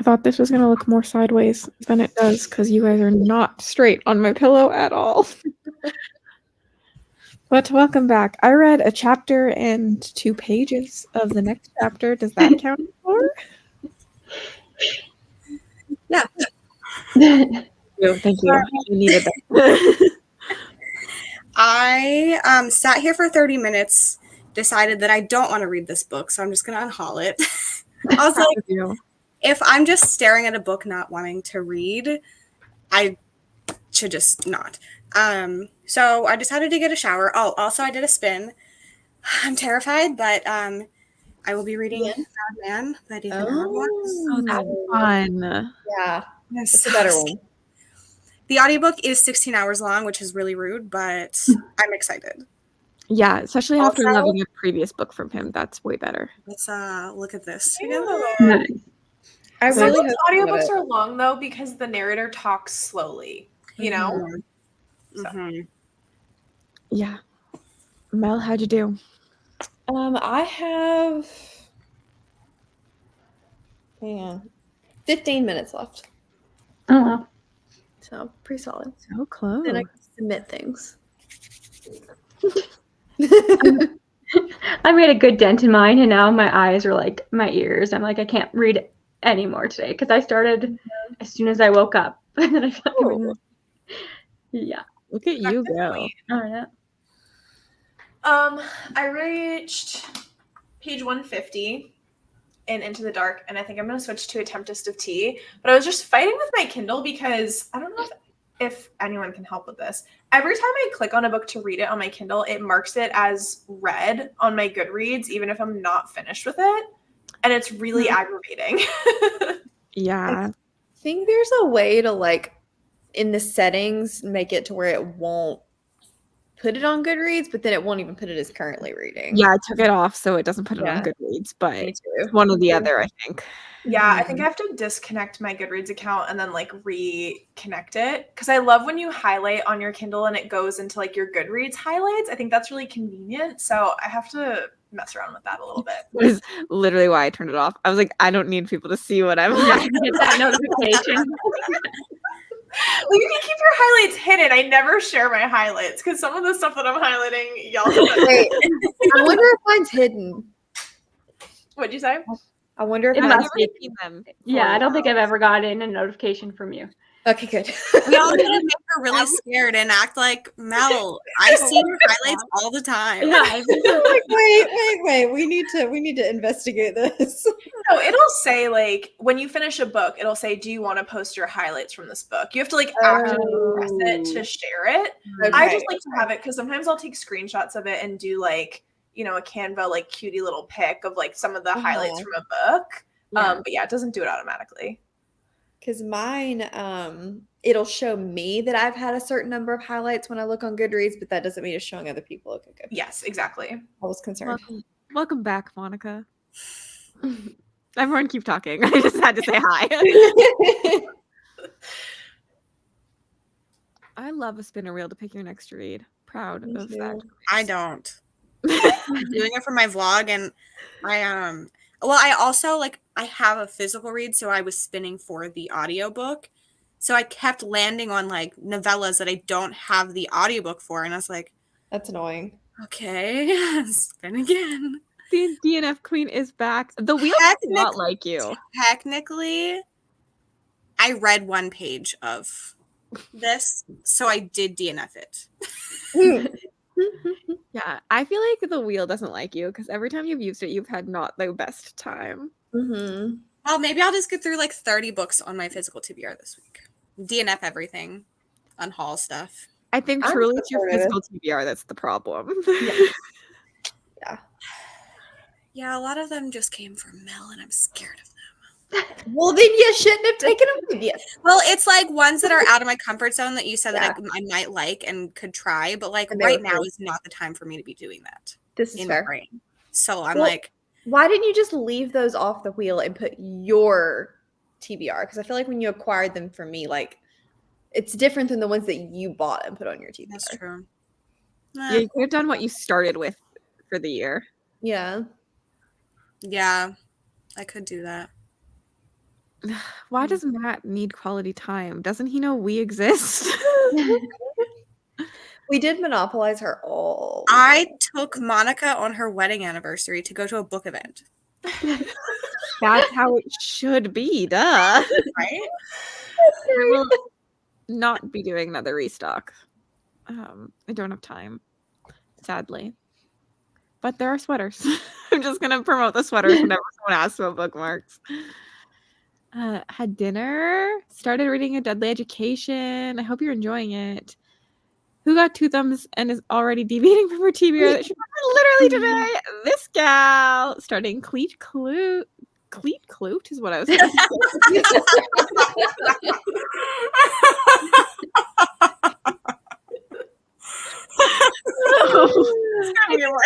thought this was going to look more sideways than it does because you guys are not straight on my pillow at all. But welcome back. I read a chapter and 2 pages of the next chapter. Does that count for? Yeah. Thank you. You needed that. I sat here for 30 minutes, decided that I don't want to read this book, so I'm just going to unhaul it. I was like, if I'm just staring at a book not wanting to read, I should just not. So I decided to get a shower. Oh, also I did a spin. I'm terrified, but I will be reading Bad Man by David Arnold. Oh, that's fun. Yeah, Yes. it's a better one. The audiobook is 16 hours long, which is really rude, but I'm excited. Yeah, especially after Also- loving a previous book from him. That's way better. Let's look at this. Nice. I Some really books, hope you audiobooks get it. are long though because the narrator talks slowly, you know? Mhm. Yeah. Mel, how'd you do? I have 15 minutes left. Oh wow. So pretty solid. So close. Then I can submit things. I made a good dent in mine, and now my eyes are like my ears. I'm like, I can't read anymore today because I started as soon as I woke up. And then I felt yeah. Look at you go. Oh, yeah. I reached page 150 in Into the Dark, and I think I'm going to switch to A Tempest of Tea. But I was just fighting with my Kindle because I don't know if anyone can help with this. Every time I click on a book to read it on my Kindle, it marks it as read on my Goodreads, even if I'm not finished with it. And it's really aggravating. Yeah. I think there's a way to, like, in the settings, make it to where it won't put it on Goodreads, but then it won't even put it as currently reading. Yeah, I took it off so it doesn't put it on Yeah. Goodreads, but Me too. one or the other, I think. Yeah, I think I have to disconnect my Goodreads account and then like reconnect it because I love when you highlight on your Kindle and it goes into like your Goodreads highlights. I think that's really convenient. So I have to mess around with that a little bit. That is literally why I turned it off. I was like, I don't need people to see what I'm Yeah, get that notification. Well, you can keep your highlights hidden. I never share my highlights because some of the stuff that I'm highlighting, y'all. Wait, I wonder if mine's hidden. What'd you say? I wonder if It mine's must never be. seen them. Yeah, I don't think I've ever gotten a notification from you. Okay, good. We all need to make her really scared and act like Mel. I see your highlights all the time. Yeah, I think wait. We need to investigate this. No, it'll say like when you finish a book, it'll say, "Do you want to post your highlights from this book?" You have to like actively press it to share it. I just like to have it because sometimes I'll take screenshots of it and do like a Canva like cutie little pic of like some of the highlights from a book. But yeah, it doesn't do it automatically. Because mine, it'll show me that I've had a certain number of highlights when I look on Goodreads, but that doesn't mean it's showing other people. Okay, good. Yes, exactly. I was concerned. Welcome back, Monica. Everyone keep talking. I just had to say hi. I love a spinner wheel to pick your next read. Proud Me of too. that. I don't. I'm doing it for my vlog, and I also I have a physical read, so I was spinning for the audiobook. So I kept landing on like novellas that I don't have the audiobook for, and I was like, That's annoying. okay, spin again. The DNF queen is back. The wheel does not like you. Technically, I read one page of this, so I did DNF it. Yeah, I feel like the wheel doesn't like you because every time you've used it, you've had not the best time. Mm-hmm. Well, maybe I'll just get through like 30 books on my physical TBR this week. DNF everything, unhaul stuff. I think I'm truly it's your supportive. physical TBR that's the problem. Yeah, a lot of them just came from Mel, and I'm scared of them. Well, then you shouldn't have taken them with you. Well, it's like ones that are out of my comfort zone that you said Yeah. that I might like and could try, but like And they right were now free. is not the time for me to be doing that This is in my fair. brain. So I'm Well, like, Why didn't you just leave those off the wheel and put your TBR? Because I feel like when you acquired them from me, like it's different than the ones that you bought and put on your TBR. that's true. Yeah, you could have done what you started with for the year. Yeah. Yeah, I could do that. Why does Matt need quality time? Doesn't he know we exist? We did monopolize her all. I took Monica on her wedding anniversary to go to a book event. That's how it should be, duh. Right? I will not be doing another restock. I don't have time, sadly. But there are sweaters. I'm just gonna promote the sweaters whenever someone asks about bookmarks. Had dinner. Started reading A Deadly Education. I hope you're enjoying it. Who got 2 thumbs and is already deviating from her TBR that she literally today? This gal. Starting Cleat Clute. Cleat Clute is what I was going to say.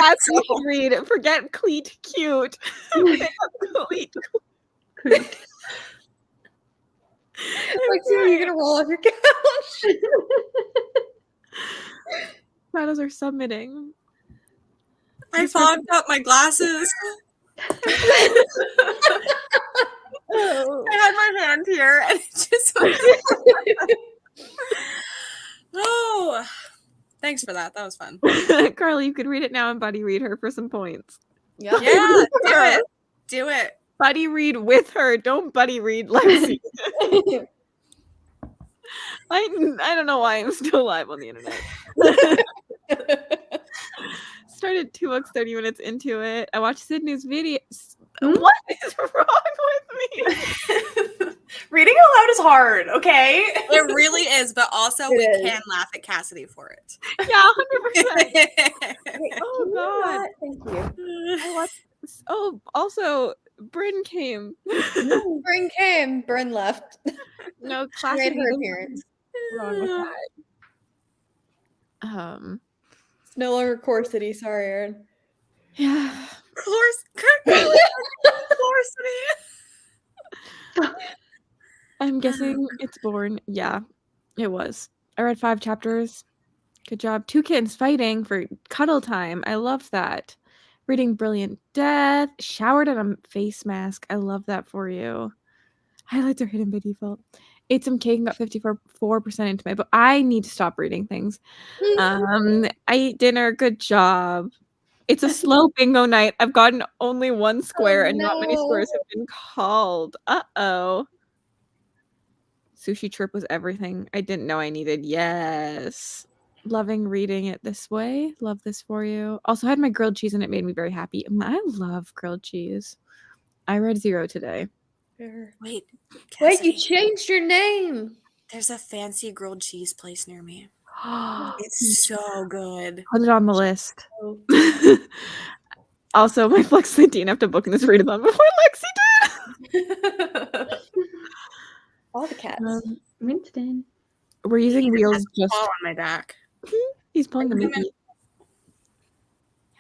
That's what you read. Forget Cleat Cute. Cleat Like, so you're gonna roll off your couch. Shadows are submitting. I fogged up my glasses. Oh. I had my hand here and it just Oh, thanks for that. That was fun. Carly, you could read it now and buddy read her for some points. Yeah. Yeah, do it. Do it. Buddy read with her. Don't buddy read Lexi. I don't know why I'm still live on the internet. Started 2 books 30 minutes into it. I watched Sydney's videos. What is wrong with me? Reading out loud is hard, okay? It really is, but also It we is. can laugh at Cassidy for it. Yeah, 100%. Oh God. Thank you. I watched. Oh, also, Bryn came. Bryn came. Bryn left. No, Made classic. her appearance. Wrong with that. It's no longer Core City. Sorry, Aaron. Yeah. I'm guessing it's born. Yeah, it was. I read 5 chapters. Good job. 2 kittens fighting for cuddle time. I love that. Reading Brilliant Death. Showered in a face mask. I love that for you. Highlights are hidden by default. Ate some cake and got 54% into my book. I need to stop reading things. I ate dinner. Good job. It's a slow bingo night. I've gotten only 1 square and not many squares have been called. Uh-oh. Sushi trip was everything I didn't know I needed. Yes. Loving reading it this way. Love this for you. Also had my grilled cheese and it made me very happy. I love grilled cheese. I read 0 today. Wait, Wait, you Cassidy, changed your name. there's a fancy grilled cheese place near me. It's so good. Put it on the list. Also, my Flex 19 have to book in this readathon before Lexi did. All the cats. Winston. We're using wheels Has a just. paw on my back. He's pulling the Mickey.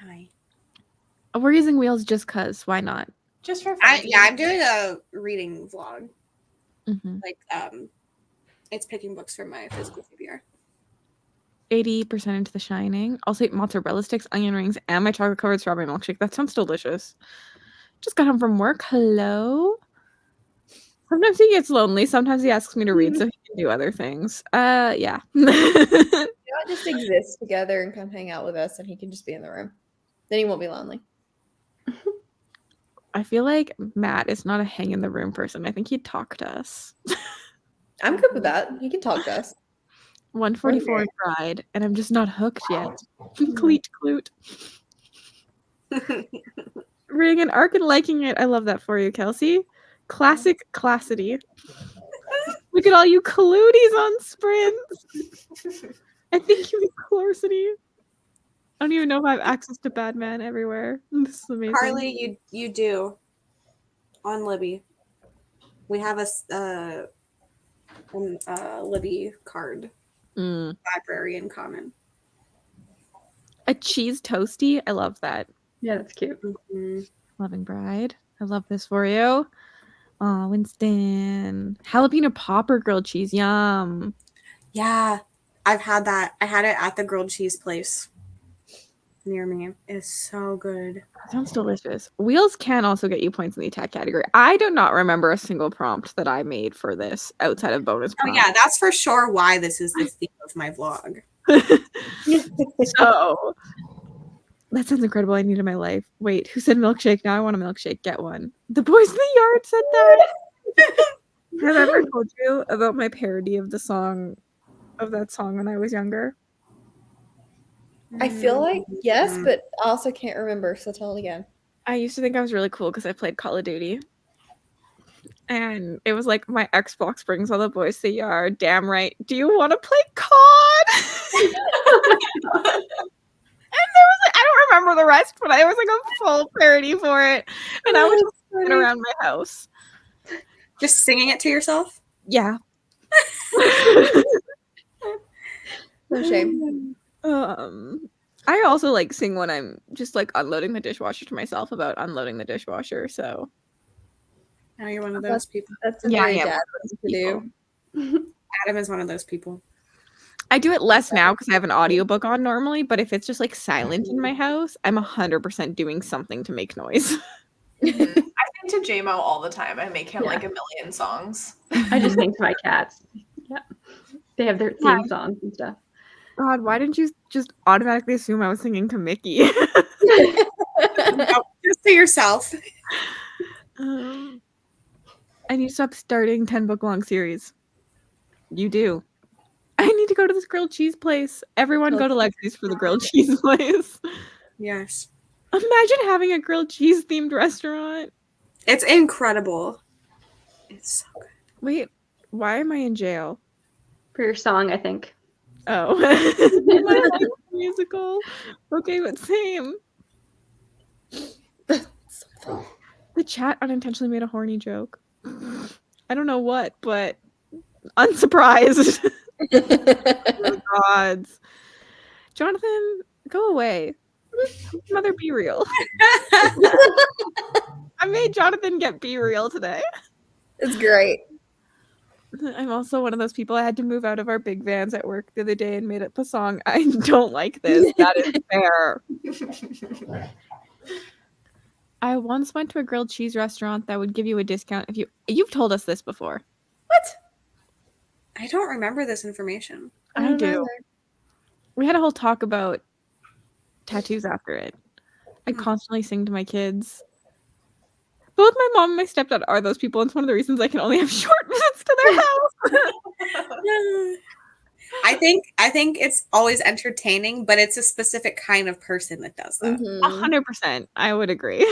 Hi. We're using wheels just cause. Why not? Just for fun. I'm doing a reading vlog. Mm-hmm. Like, it's picking books from my physical TBR. 80% into The Shining. Also ate mozzarella sticks, onion rings, and my chocolate covered strawberry milkshake. That sounds delicious. Just got home from work. Hello. Sometimes he gets lonely. Sometimes he asks me to read so he can do other things. Yeah. You all just exist together and come hang out with us, and he can just be in the room. Then he won't be lonely. I feel like Matt is not a hang in the room person. I think he'd talk to us. I'm good with that. He can talk to us. 144 in Pride, and I'm just not hooked yet. Cleat clute. Reading an arc and liking it. I love that for you, Kelsey. Classic classity. Look at all you cluties on sprints. I think you mean Clorcity. I don't even know if I have access to Bad Man everywhere. This is amazing. Carly, you do. On Libby. We have a Libby card. Library in common. A cheese toasty. I love that. Yeah, that's cute. Mm-hmm. Loving Bride. I love this for you. Oh, Winston. Jalapeno popper grilled cheese. Yum. Yeah, I've had that. I had it at the grilled cheese place. near me is so good. Sounds delicious. Wheels can also get you points in the attack category. I do not remember a single prompt that I made for this outside of bonus Oh prompts. yeah, that's for sure why this is the theme of my vlog. So that sounds incredible. I need in my life. Wait, who said milkshake? Now I want a milkshake. Get one. The boys in the yard said that. Have I ever told you about my parody of that song when I was younger? I feel like yes, but I also can't remember, so tell it again. I used to think I was really cool because I played Call of Duty. And it was like, my Xbox brings all the boys to the yard. Damn right. Do you want to play COD? And there was like, I don't remember the rest, but I was like a full parody for it. And I was just sitting around my house. Just singing it to yourself? Yeah. No shame. I also like sing when I'm just like unloading the dishwasher to myself about unloading the dishwasher. So Now you're one of those people. That's a Yeah, very I am dad thing to do. Adam is one of those people. I do it less now because I have an audiobook on normally, but if it's just like silent in my house, I'm 100% doing something to make noise. I sing to JMO all the time. I make him Yeah. like a million songs. I just sing to my cats. Yeah. They have their theme songs and stuff. God, why didn't you just automatically assume I was singing to Mickey? No, just to yourself. I need to stop starting 10-book-long series. You do. I need to go to this grilled cheese place. Everyone go to Lexi's for the grilled cheese place. Yes. Imagine having a grilled cheese themed restaurant. It's incredible. It's so good. Wait, why am I in jail? For your song, I think. Oh. My life musical. Okay, but same. The chat unintentionally made a horny joke. I don't know what, but unsurprised. Oh, gods. Jonathan, go away. Mother, be real. I made Jonathan get be real today. It's great. I'm also one of those people. I had to move out of our big vans at work the other day and made up a song. I don't like this. That is fair. I once went to a grilled cheese restaurant that would give you a discount if you've told us this before. What? I don't remember this information. I do. We had a whole talk about tattoos after it. I constantly sing to my kids. Both my mom and my stepdad are those people, and it's one of the reasons I can only have short visits to their house. I think it's always entertaining, but it's a specific kind of person that does that. 100%. I would agree.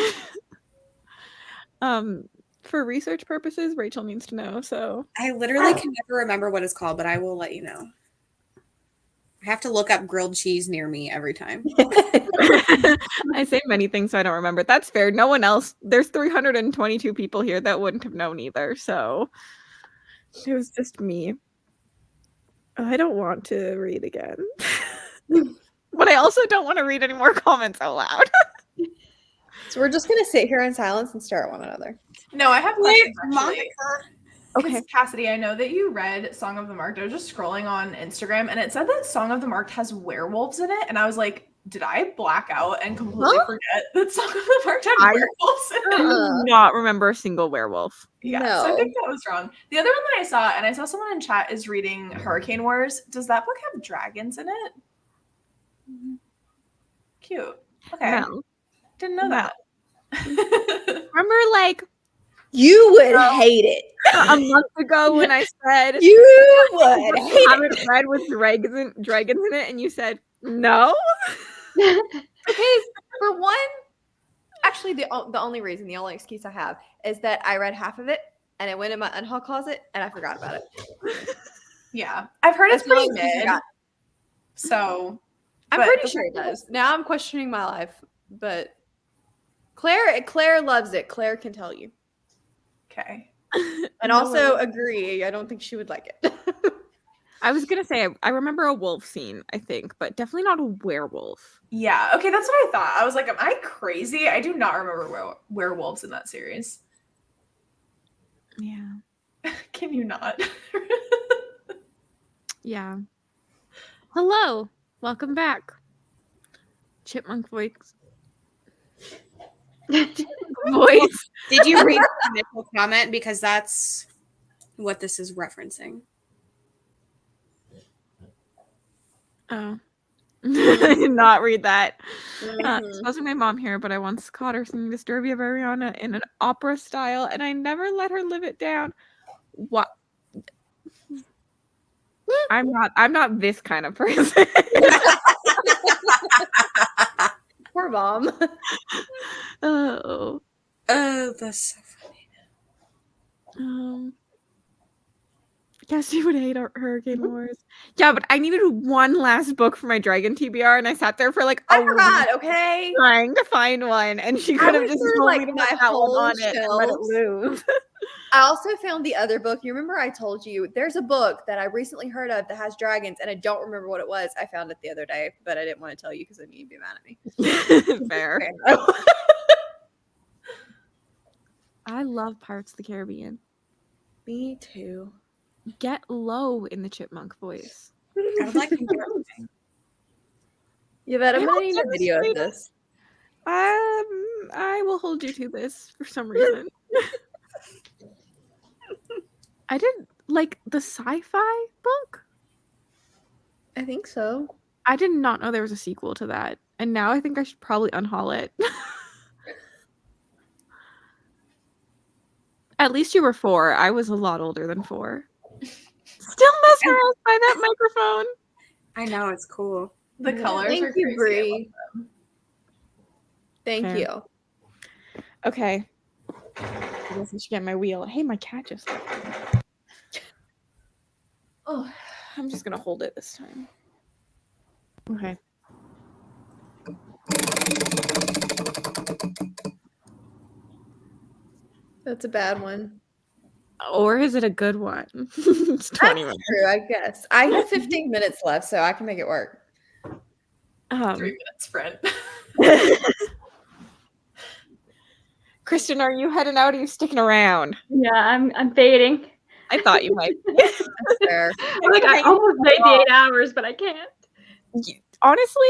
For research purposes, Rachel needs to know, so. I literally can never remember what it's called, but I will let you know. I have to look up grilled cheese near me every time. I say many things so I don't remember. That's fair. No one else. There's 322 people here that wouldn't have known either, so it was just me. I don't want to read again. But I also don't want to read any more comments out loud. So we're just gonna sit here in silence and stare at one another. No, I have questions actually. Monica. Okay, Cassidy, I know that you read Song of the Marked. I was just scrolling on Instagram and it said that Song of the Marked has werewolves in it. And I was like, did I black out and completely forget that Song of the Marked had werewolves in it? I do not remember a single werewolf. Yeah, so I think that was wrong. The other one that I saw, and I saw someone in chat is reading Hurricane Wars. Does that book have dragons in it? Cute. Okay. No. Didn't know that. Remember, like, you would hate it. A month ago when I said you would hate have it read with dragons in it, and you said no. Okay, for one, actually, the only reason, the only excuse I have is that I read half of it and it went in my unhaul closet and I forgot about it. Yeah, I've heard it's That's pretty the only excuse I mid. got. So I'm pretty sure it does. Now I'm questioning my life, but Claire loves it. Claire can tell you. Okay. And also agree. I don't think she would like it. I was gonna say I remember a wolf scene, I think, but definitely not a werewolf. Yeah. Okay, that's what I thought. I was like, am I crazy? I do not remember werewolves in that series. Yeah. Can you not? Yeah. Hello. Welcome back. Chipmunk voice. Voice. Did you read the initial comment? Because that's what this is referencing. Oh. I did not read that. Mhm. Supposing my mom here, but I once caught her singing Disturbia Variana in an opera style, and I never let her live it down. What? I'm not this kind of person. Poor mom. Oh. Oh, that's so funny. Guess you would hate Hurricane Wars. Yeah, but I needed one last book for my Dragon TBR, and I sat there for like I a forgot, week okay? trying to find one, and she could have went just through, told like, me to my put that one whole on it and let it shelves. lose. I also found the other book. You remember I told you there's a book that I recently heard of that has dragons, and I don't remember what it was. I found it the other day, but I didn't want to tell you because I knew you'd be mad at me. Fair. Fair. I love Pirates of the Caribbean. Me too. Get low in the chipmunk voice. I would like to hear it. Yeah, but I'm I gonna will need a video of demonstrate it. this. I will hold you to this for some reason. I did like the sci-fi book. I think so. I did not know there was a sequel to that, and now I think I should probably unhaul it. At least you were 4. I was a lot older than 4. Still mesmerized by that microphone. I know, it's cool. The colors are Thank you, crazy. Bree. Thank Fair. you. Okay. I guess I should get my wheel. Hey, my cat just left. Oh, I'm just gonna hold it this time. Okay. That's a bad one. Or is it a good one? It's 20 minutes. True, I guess. I have 15 minutes left, so I can make it work. 3-minute sprint. Kristen, are you heading out or are you sticking around? Yeah, I'm fading. I thought you might. That's fair. Like I almost made the 8 hours, but I can't. Honestly,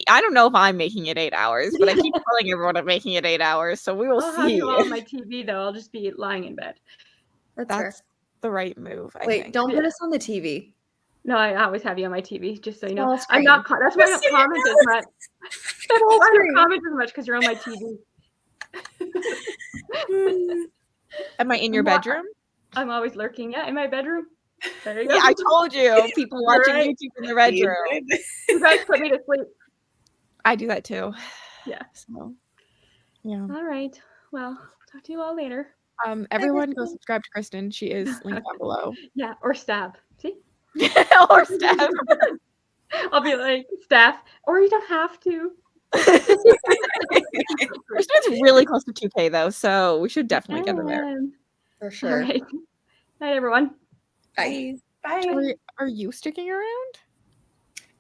I don't know if I'm making it 8 hours, but I keep telling everyone I'm making it 8 hours, so we will I'll have see. you all on my TV though. I'll just be lying in bed. That's fair. That's the right move. I Wait, think. don't put us on the TV. No, I always have you on my TV, just so you know. Small I'm screen. not. That's why I don't comment as much. I don't comment as much because you're on my TV. Am I in your bedroom? I'm always lurking. Yeah, in my bedroom. There you go. Yeah, I told you. People watching Right. YouTube in the bedroom. You guys put me to sleep. I do that too. Yeah. So, yeah. All right. Well, talk to you all later. Everyone go subscribe to Kristen. She is linked down below. Yeah, or stab. See? Or Steph. I'll be like, staff, or you don't have to. Kristen's really close to 2K though, so we should definitely get her there. For All sure. right. Night, everyone. Bye. Bye. Are you sticking around?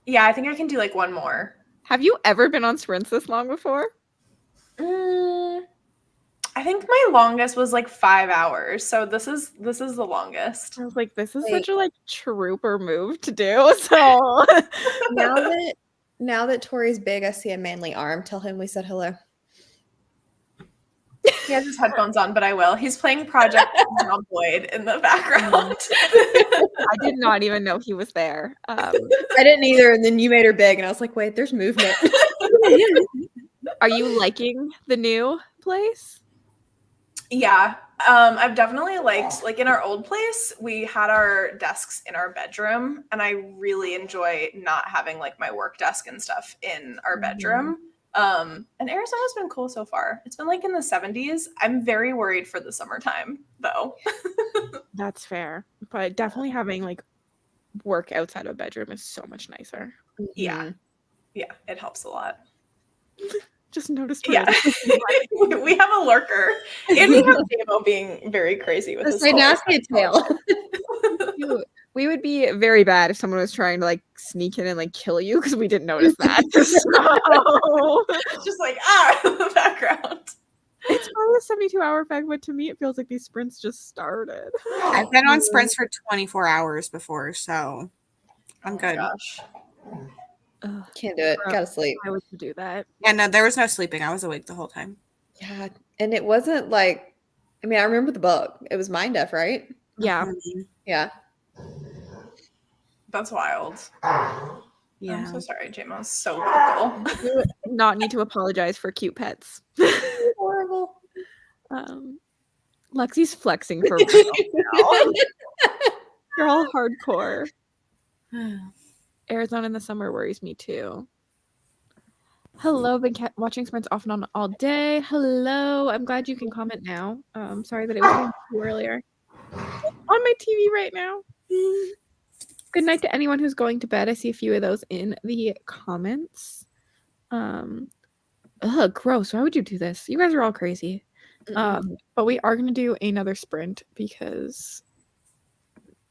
Yeah, I think I can do like one more. Have you ever been on sprints this long before? I think my longest was like 5 hours. So this is the longest. I was like, this is Wait. such a like trooper move to do. So Now that Tori's big, I see a manly arm. Tell him we said hello. He has his headphones on, but I will. He's playing Project Zomboid in the background. I did not even know he was there. I didn't either, and then you made her big, and I was like, wait, there's movement. Are you liking the new place? Yeah. I've definitely liked, like in our old place, we had our desks in our bedroom, and I really enjoy not having like my work desk and stuff in our bedroom. And Arizona's been cool so far. It's been like in the 70s. I'm very worried for the summertime though. That's fair. But definitely having like work outside of a bedroom is so much nicer. Yeah. Yeah, it helps a lot. Just noticed. Yeah. We have a lurker. And we have Damo being very crazy with his Say nasty tail. We would be very bad if someone was trying to like sneak in and like kill you because we didn't notice that. So It's just like in the background. it's probably a 72-hour effect, but to me it feels like these sprints just started. I've been on sprints for 24 hours before, so I'm good. Gosh. Ugh, Can't do it. Gross. Gotta sleep. I would do that. Yeah, no, there was no sleeping. I was awake the whole time. Yeah, and it wasn't like, I mean, I remember the book. It was mind deaf, right? Yeah. Mhm. Yeah. That's wild. Yeah. I'm so sorry. JMO's so vocal. You do not need to apologize for cute pets. Horrible. Lexi's flexing for real now. You're all hardcore. Arizona in the summer worries me too. Hello, been watching Sprints off and on all day. Hello, I'm glad you can comment now. Sorry that it was too earlier. On my TV right now. Good night to anyone who's going to bed. I see a few of those in the comments. Ugh, gross. Why would you do this? You guys are all crazy. But we are going to do another sprint because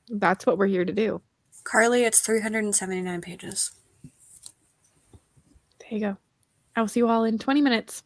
that's what we're here to do. Carly, it's 379 pages. There you go. I will see you all in 20 minutes.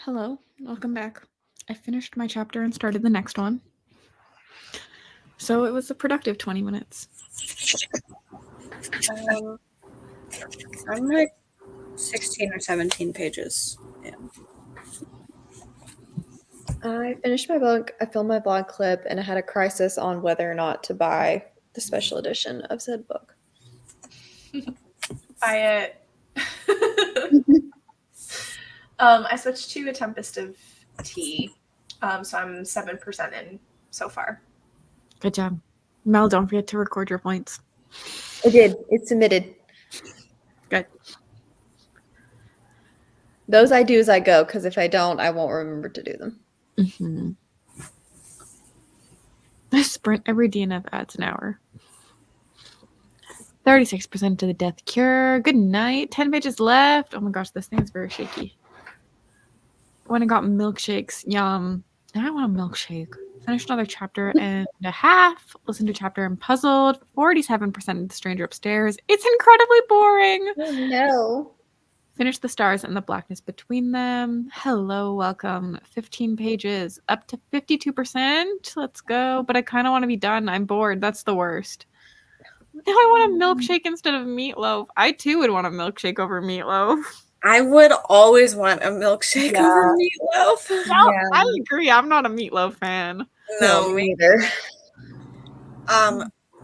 Hello, welcome back. I finished my chapter and started the next one. So it was a productive 20 minutes. I'm like 16 or 17 pages in. I finished my book, I filmed my vlog clip, and I had a crisis on whether or not to buy the special edition of said book. Buy it. I switched to A Tempest of Tea, so I'm 7% in so far. Good job. Mel, don't forget to record your points. I did. It's submitted. Good. Those I do as I go, because if I don't, I won't remember to do them. Mm-hmm. I sprint every DNF adds an hour. 36% to the death cure. Good night. 10 pages left. Oh my gosh, this thing is very shaky. When I got milkshakes, yum. Now I want a milkshake. Finished another chapter and a half. Listened to a chapter and puzzled. 47% of the stranger upstairs. It's incredibly boring. Oh, no. Finished the stars and the blackness between them. Hello, welcome. 15 pages. Up to 52%. Let's go. But I kind of want to be done. I'm bored. That's the worst. Now I want a milkshake instead of meatloaf. I too would want a milkshake over meatloaf. I would always want a milkshake over meatloaf. No, yeah. I agree. I'm not a meatloaf fan. No, me neither.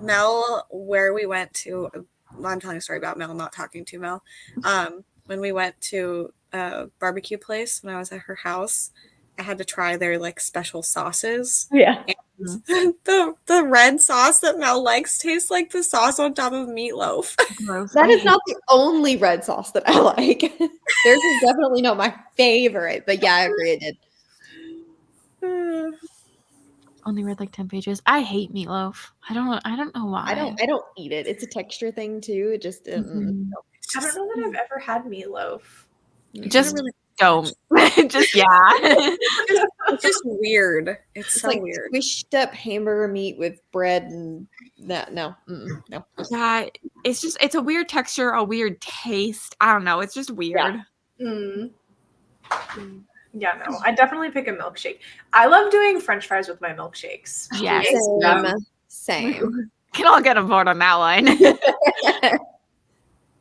Mel, where we went to, I'm telling a story about Mel, not talking to Mel. When we went to a barbecue place when I was at her house, I had to try their like special sauces. Yeah. And the red sauce that Mel likes tastes like the sauce on top of meatloaf. That is not the only red sauce that I like. Theirs is definitely not my favorite, but yeah, I agree it did. Only read like 10 pages. I hate meatloaf. I don't know why. I don't eat it. It's a texture thing too. It just I don't know that I've ever had meatloaf. Just really don't. Just yeah. It's just weird. It's so like weird. Squished up hamburger meat with bread and that. No. Yeah, it's a weird texture, a weird taste. I don't know. It's just weird. Yeah, no. I definitely pick a milkshake. I love doing French fries with my milkshakes. Yes. Same. Can all get on board on that line.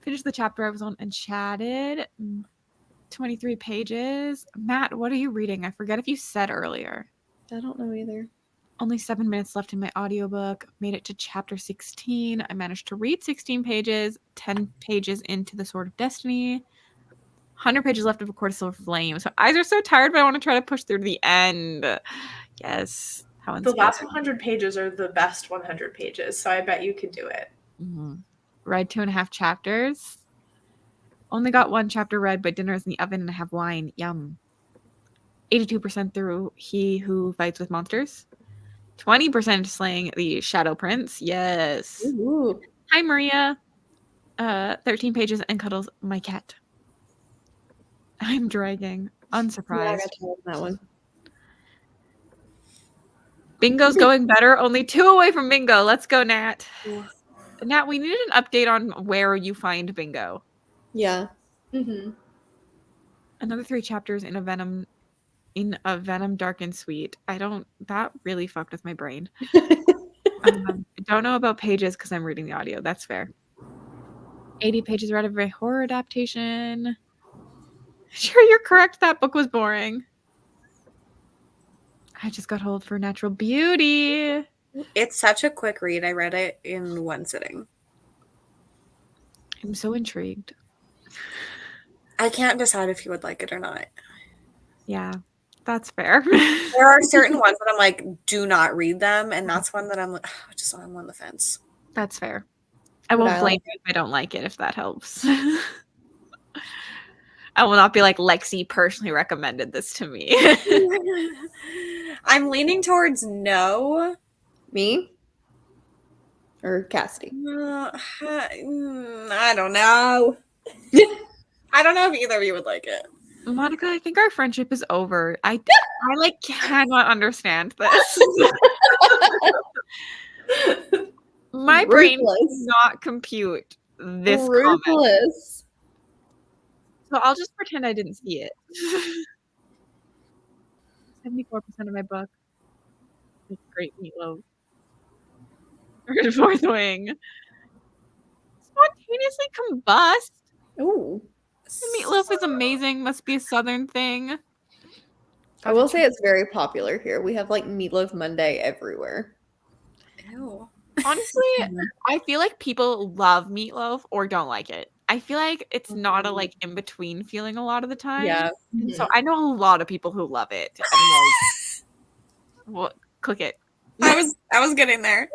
Finished the chapter I was on and chatted. 23 pages. Matt, what are you reading? I forget if you said earlier. I don't know either. Only 7 minutes left in my audiobook. Made it to chapter 16. I managed to read 16 pages, 10 pages into The Sword of Destiny. 100 pages left of A Court of Silver Flame. So eyes are so tired, but I want to try to push through to the end. Yes. How the last 100 pages are the best 100 pages, so I bet you could do it. Mm-hmm. Read 2.5 chapters. Only got 1 chapter read, but dinner is in the oven and I have wine. Yum. 82% through He Who Fights with Monsters. 20% slaying the Shadow Prince. Yes. Ooh. Hi, Maria. 13 pages and cuddles my cat. I'm dragging. Unsurprised. Yeah, I got to hold that one. Bingo's going better. Only 2 away from bingo. Let's go, Nat. Nat, we needed an update on where you find bingo. Yeah. Mm-hmm. Another 3 chapters in a Venom Dark and Sweet. That really fucked with my brain. Don't know about pages because I'm reading the audio. That's fair. 80 pages read of a horror adaptation. Sure, you're correct. That book was boring. I just got hold for Natural Beauty. It's such a quick read. I read it in 1 sitting. I'm so intrigued. I can't decide if you would like it or not. Yeah, that's fair. There are certain ones that I'm like, do not read them. And that's one that I'm like, just I'm on the fence. That's fair. I won't blame you if I don't like it, if that helps. I will not be like, Lexi personally recommended this to me. I'm leaning towards no. Me? Or Cassidy? I don't know. I don't know if either of you would like it. Monica, I think our friendship is over. I like cannot understand this. My brain does not compute this comment. So I'll just pretend I didn't see it. 74% of my book is great meatloaf. Fourth wing. Spontaneously combust. Ooh. The meatloaf is amazing. Must be a southern thing. I will say it's very popular here. We have like Meatloaf Monday everywhere. Ew. Honestly, I feel like people love meatloaf or don't like it. I feel like it's not a like in between feeling a lot of the time. Yeah. And so I know a lot of people who love it. And like, well, click it. I was getting there.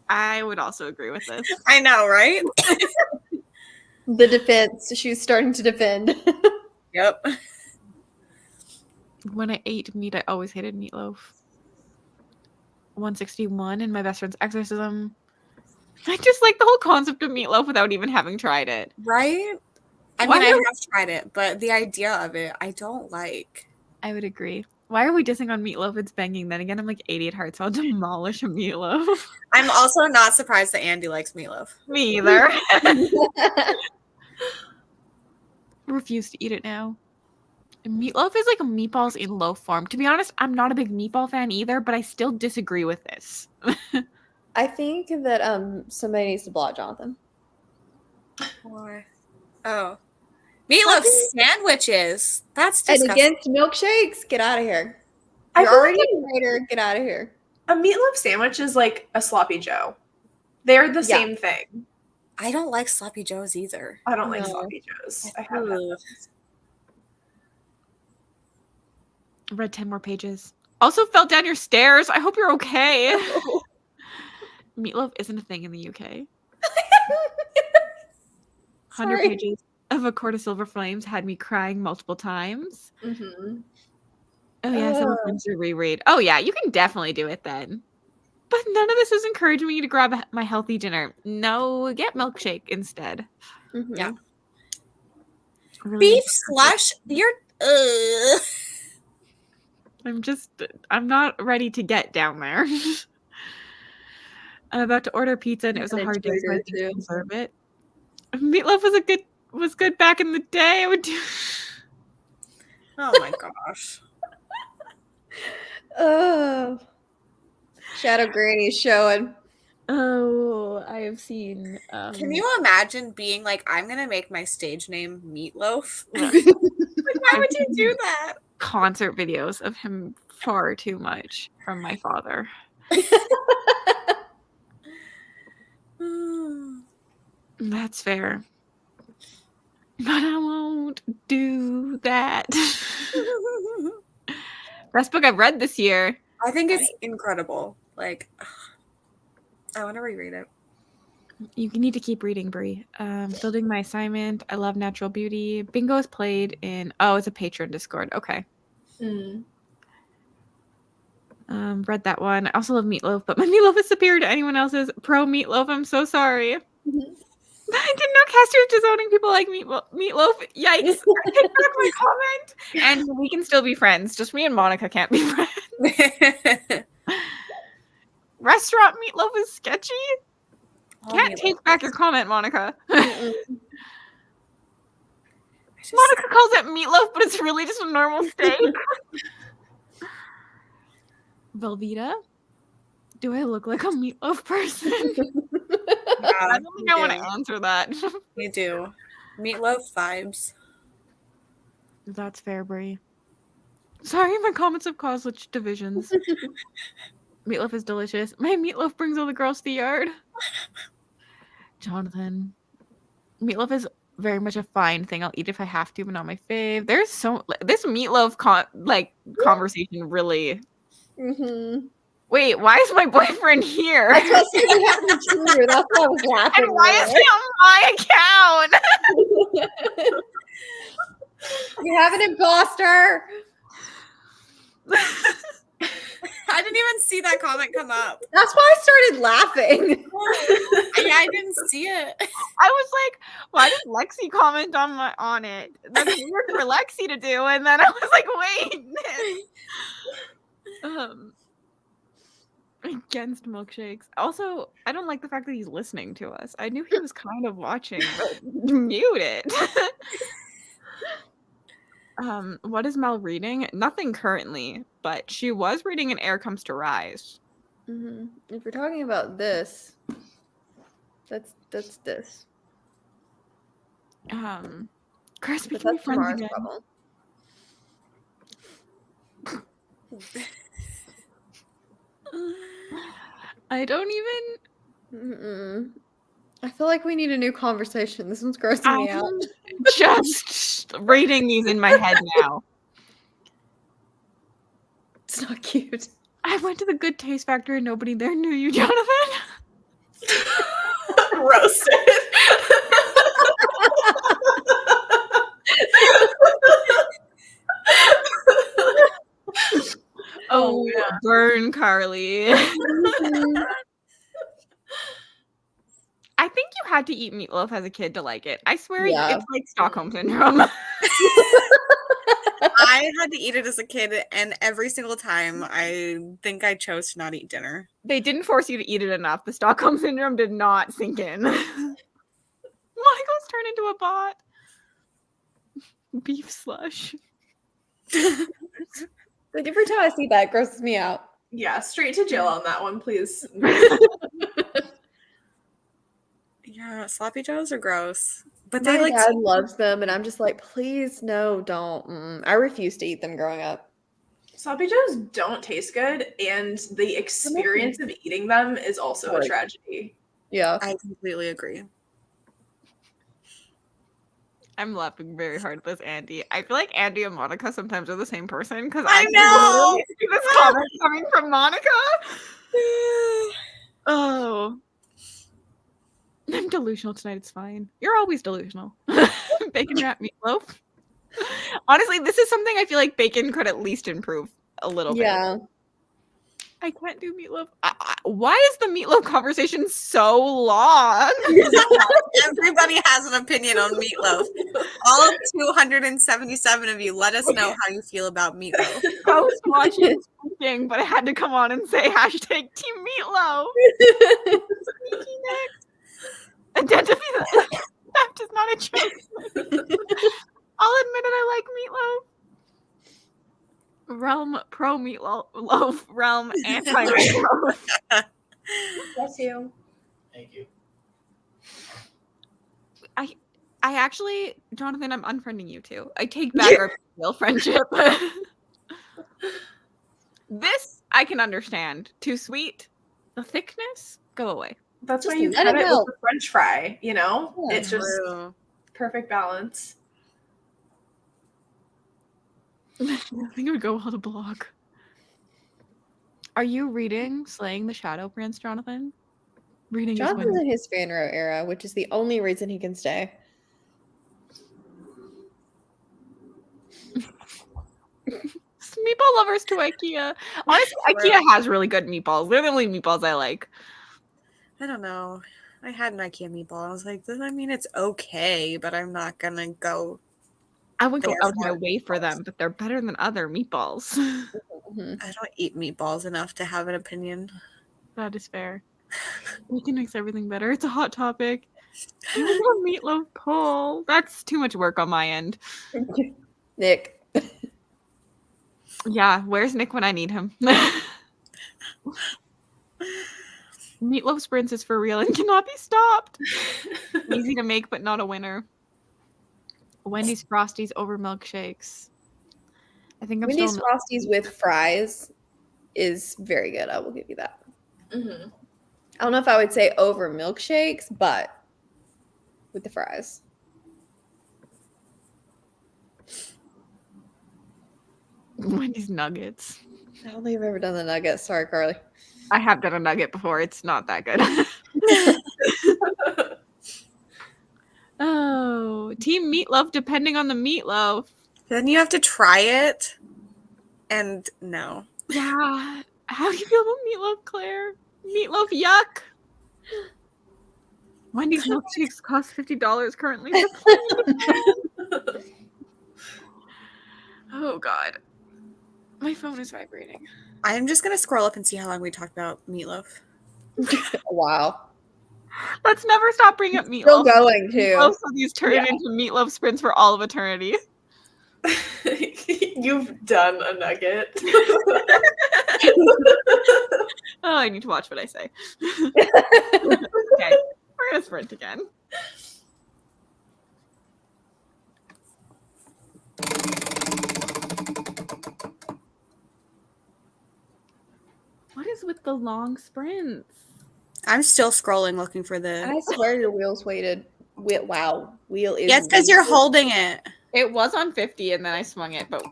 I would also agree with this. I know, right? The defense. She's starting to defend. Yep. When I ate meat, I always hated meatloaf. 161 in my best friend's exorcism. I just like the whole concept of meatloaf without even having tried it. Right? I Why mean, I are- have tried it, but the idea of it, I don't like. I would agree. Why are we dissing on meatloaf? It's banging. Then again, I'm like 80 at heart, so I'll demolish a meatloaf. I'm also not surprised that Andy likes meatloaf. Me either. Refuse to eat it now. Meatloaf is like meatballs in loaf form. To be honest, I'm not a big meatball fan either, but I still disagree with this. I think that somebody needs to block Jonathan. Why? Oh. Meatloaf sandwiches. That's And disgusting. against milkshakes, get out of here. I You're feel already like a traitor. Get out of here. a meatloaf sandwich is like a sloppy Joe. They're the Yeah. same thing. I don't like sloppy joes either. I don't like No. sloppy Joes. I have that. Ugh. Read 10 more pages. Also fell down your stairs. I hope you're okay. Meatloaf isn't a thing in the UK. 100 Sorry. pages of A Court of Silver Flames had me crying multiple times. Mm-hmm. Oh yeah, Silver Flames to reread. Oh yeah, you can definitely do it then. But none of this is encouraging me to grab my healthy dinner. No, get milkshake instead. Mm-hmm. Yeah. Really Beef slush? You're. I'm not ready to get down there. I'm about to order pizza and it was a An hard day, so I intruder, think I too. deserve it. Meatloaf was good back in the day. I would do. Oh my gosh. Oh. Shadow Granny's showing. Oh, I have seen. Can you imagine being like, I'm going to make my stage name Meatloaf? Yeah. Like, why would you do that? concert videos of him far too much from my father? That's fair. But I won't do that. Best book I've read this year. I think it's incredible. Like, I want to reread it. You need to keep reading, Brie. Still doing my assignment. I love natural beauty. Bingo is played in. Oh, it's a patron Discord. Okay. Read that one. I also love meatloaf, but my meatloaf is superior to anyone else's. Pro meatloaf. I'm so sorry. I didn't know Caster was disowning people like meatloaf. Yikes! I take back my comment. And we can still be friends. Just me and Monica can't be friends. Restaurant meatloaf is sketchy. Can't take back your comment, Monica. Monica calls it meatloaf, but it's really just a normal steak. Velveeta, do I look like a meatloaf person? I don't think I want to answer that. You do. Meatloaf vibes. That's fair, Brie. Sorry, my comments have caused such divisions. Meatloaf is delicious. My meatloaf brings all the girls to the yard. Jonathan. Meatloaf is very much a fine thing. I'll eat if I have to, but not my fave. There's this meatloaf conversation really. Wait, why is my boyfriend here? I just said we have an intruder. That's why I was laughing. And why is he on my account? You have an imposter. I didn't even see that comment come up. That's why I started laughing. I didn't see it. I was like, why did Lexi comment on it? That's weird for Lexi to do. And then I was like, wait. Against milkshakes. Also, I don't like the fact that he's listening to us. I knew he was kind of watching, but mute it. What is Mel reading? Nothing currently, but she was reading An Air Comes to Rise. If we're talking about this, that's this. Chris, we But can be that's friends tomorrow's again. problem. I don't even. I feel like we need a new conversation. This one's grossing me out. Just reading these in my head now. It's not cute. I went to the Good Taste Factory and nobody there knew you, Jonathan. Roasted. Oh, burn, Carly. I think you had to eat meatloaf as a kid to like it. I swear it's like Stockholm Syndrome. I had to eat it as a kid, and every single time I think I chose to not eat dinner. They didn't force you to eat it enough. The Stockholm Syndrome did not sink in. Monica's turned into a bot. Beef slush. Like every time I see that, it grosses me out. Yeah, straight to jail on that one, please. Yeah, sloppy joes are gross. But My they dad loves them, and I'm just like, please, no, don't. I refuse to eat them growing up. Sloppy joes don't taste good, and the experience of eating them is also a tragedy. Yeah. I completely agree. I'm laughing very hard at this, Andy. I feel like Andy and Monica sometimes are the same person because I know see this comment coming from Monica. Oh, I'm delusional tonight. It's fine. You're always delusional. Bacon wrap meatloaf. Honestly, this is something I feel like bacon could at least improve a little bit. Yeah. I can't do meatloaf. Why is the meatloaf conversation so long? Everybody has an opinion on meatloaf. All 277 of you, let us know how you feel about meatloaf. I was watching speaking, but I had to come on and say hashtag Team Meatloaf. Identify that is not a joke. I'll admit it, I like meatloaf. Realm pro meatloaf, realm anti meatloaf. Bless you. Thank you. I actually, Jonathan, I'm unfriending you too. I take back our real friendship. This I can understand. Too sweet. The thickness, go away. That's Just why you let cut it it melt. with a French fry, you know? Yeah. It's just perfect balance. I think it would go well to blog. Are you reading Slaying the Shadow Prince, Jonathan? Reading Jonathan's in his fan row era, which is the only reason he can stay. Meatball lovers to IKEA. Honestly, IKEA has really good meatballs. They're the only meatballs I like. I don't know. I had an IKEA meatball. I was like, does that mean it's okay? But I'm not gonna go. I wouldn't go out of my way for them, but they're better than other meatballs. I don't eat meatballs enough to have an opinion. That is fair. Bacon makes everything better. It's a hot topic. A meatloaf poll. That's too much work on my end. Nick. Yeah, where's Nick when I need him? Meatloaf sprints is for real and cannot be stopped. Easy to make, but not a winner. Wendy's Frosties over milkshakes. I think I'm Wendy's still Frosties with fries is very good. I will give you that. Mm-hmm. I don't know if I would say over milkshakes, but with the fries. Wendy's nuggets. I don't think I've ever done the nuggets. Sorry, Carly. I have done a nugget before. It's not that good. Oh, Team Meatloaf depending on the meatloaf. Then you have to try it. And no. Yeah. How do you feel about meatloaf, Claire? Meatloaf yuck. Wendy's milkshakes cost $50 currently. Oh God. My phone is vibrating. I'm just gonna scroll up and see how long we talked about meatloaf. Wow. Let's never stop bringing up meatloaf. Still going too. So these turn into meatloaf sprints for all of eternity. You've done a nugget. Oh, I need to watch what I say. Okay, we're gonna sprint again. What is with the long sprints? I'm still scrolling looking for the. I swear your wheel's weighted. Wow, wheel is. Yeah, it's because you're weighted. holding it. It was on 50 and then I swung it, but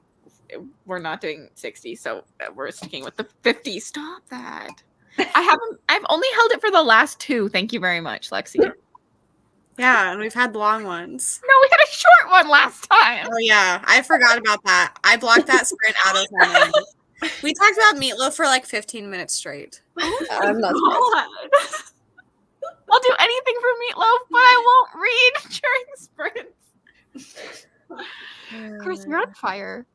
we're not doing 60, so we're sticking with the 50. Stop that. I've only held it for the last 2. Thank you very much, Lexi. Yeah, and we've had long ones. No, we had a short one last time. Oh yeah, I forgot about that. I blocked that sprint out of my mind. We talked about meatloaf for like 15 minutes straight. I'm not surprised. I'll do anything for meatloaf, but I won't read during sprints. Chris, you're on fire.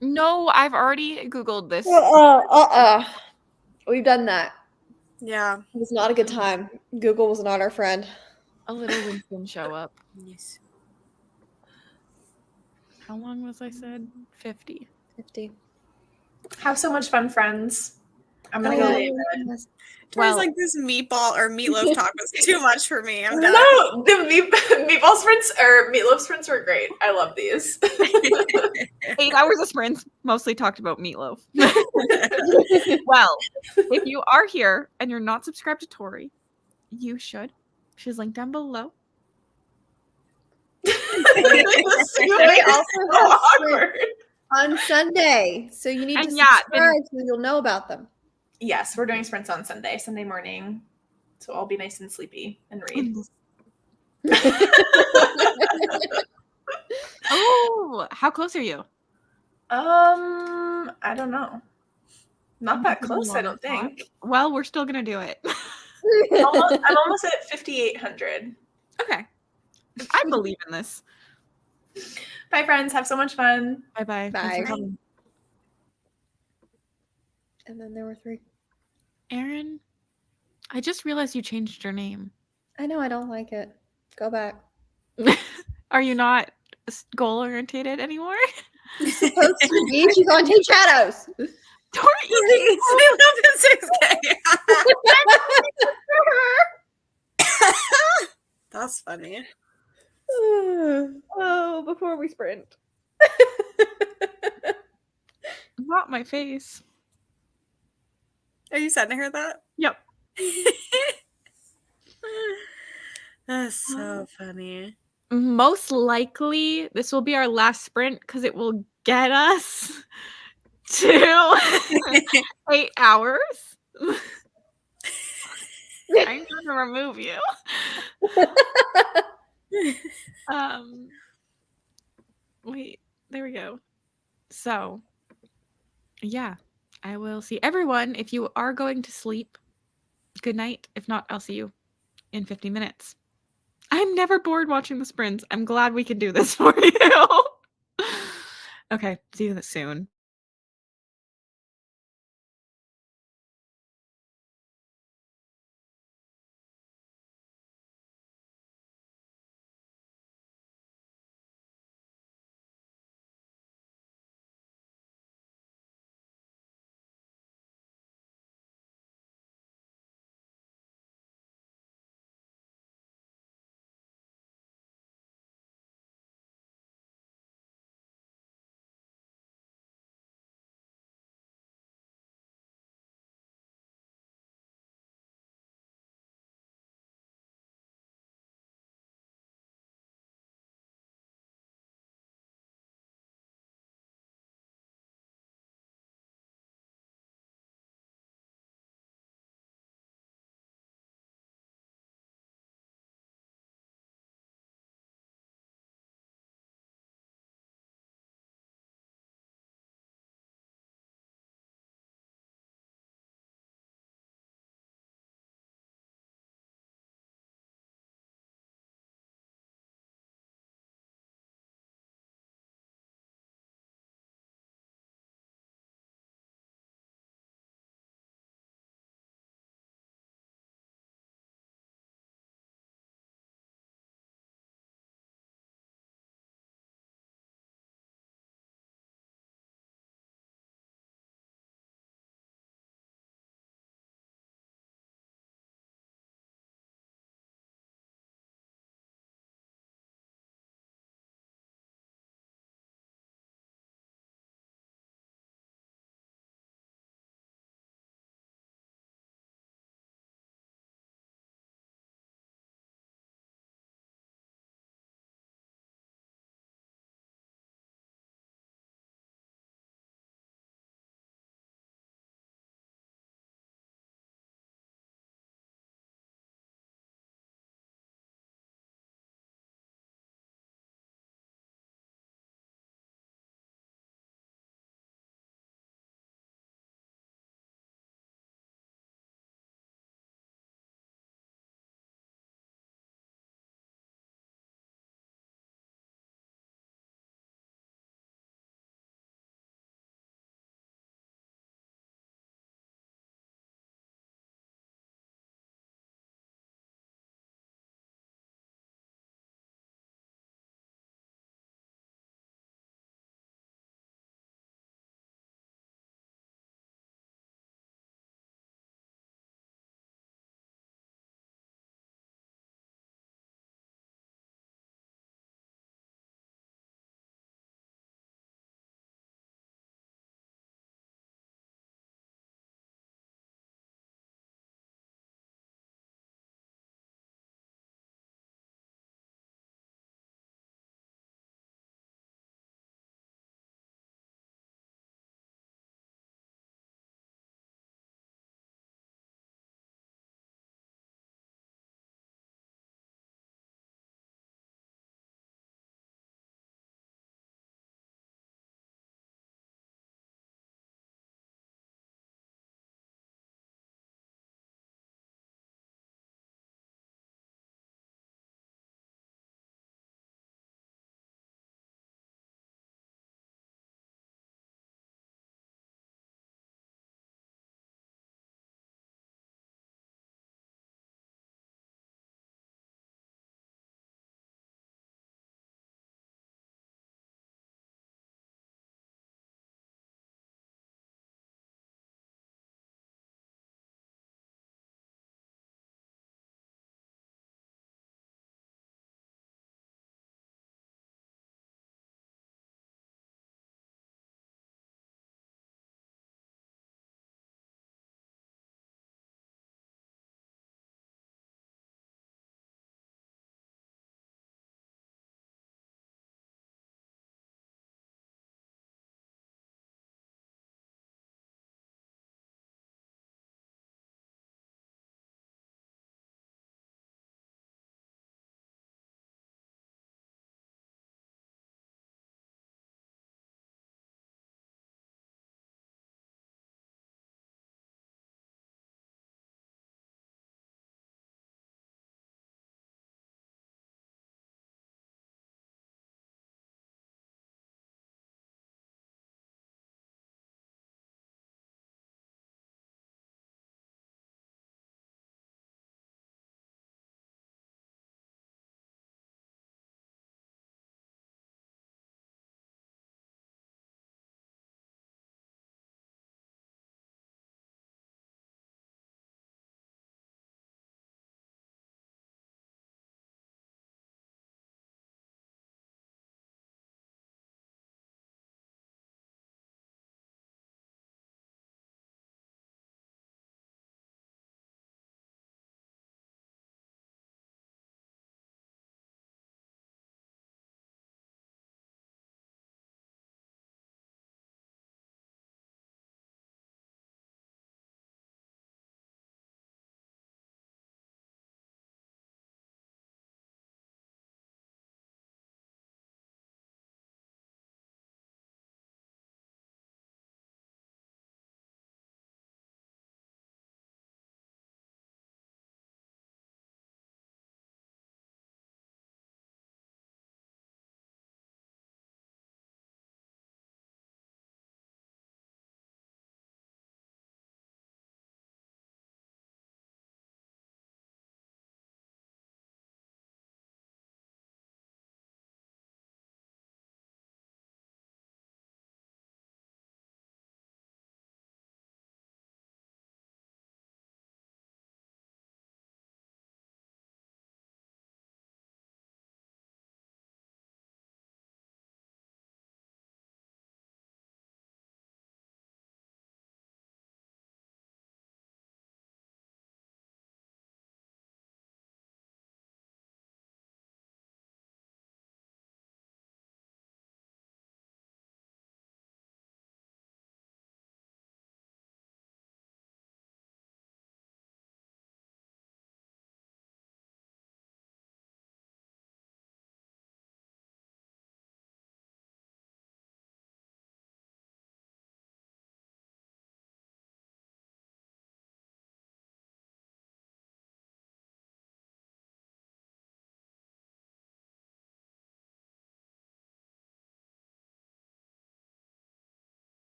No, I've already Googled this. We've done that. Yeah. It was not a good time. Google was not our friend. A little Winston show up. Yes. How long was I said? 50. 50. Have so much fun, friends. I'm gonna go lay in bed. Tori's like, this meatball or meatloaf talk was too much for me. I'm done. No, the meatball sprints or meatloaf sprints were great. I love these. 8 hours of sprints, mostly talked about meatloaf. Well, if you are here and you're not subscribed to Tori, you should. She's linked down below. They also have sprints on Sunday, so you need to subscribe so you'll know about them. Yes, we're doing sprints on Sunday morning. So I'll be nice and sleepy and read. Oh, how close are you? I don't know. Not that close, I don't think. Well, we're still gonna do it. I'm almost at 5,800. Okay. I believe in this. Bye, friends. Have so much fun. Bye-bye. Bye. Bye. And then there were 3. Aaron, I just realized you changed your name. I know, I don't like it. Go back. Are you not goal-orientated anymore? You're supposed to be. She's on Team Shadows. Tori, I love it 6K. That's funny. Oh, before we sprint. Not my face. Are you sending her that? Yep. That's so funny. Most likely, this will be our last sprint because it will get us to 8 hours. I'm gonna remove you. Wait, there we go. So, yeah, I will see everyone. If you are going to sleep, good night. If not, I'll see you in 50 minutes. I'm never bored watching the sprints. I'm glad we can do this for you. Okay, see you soon.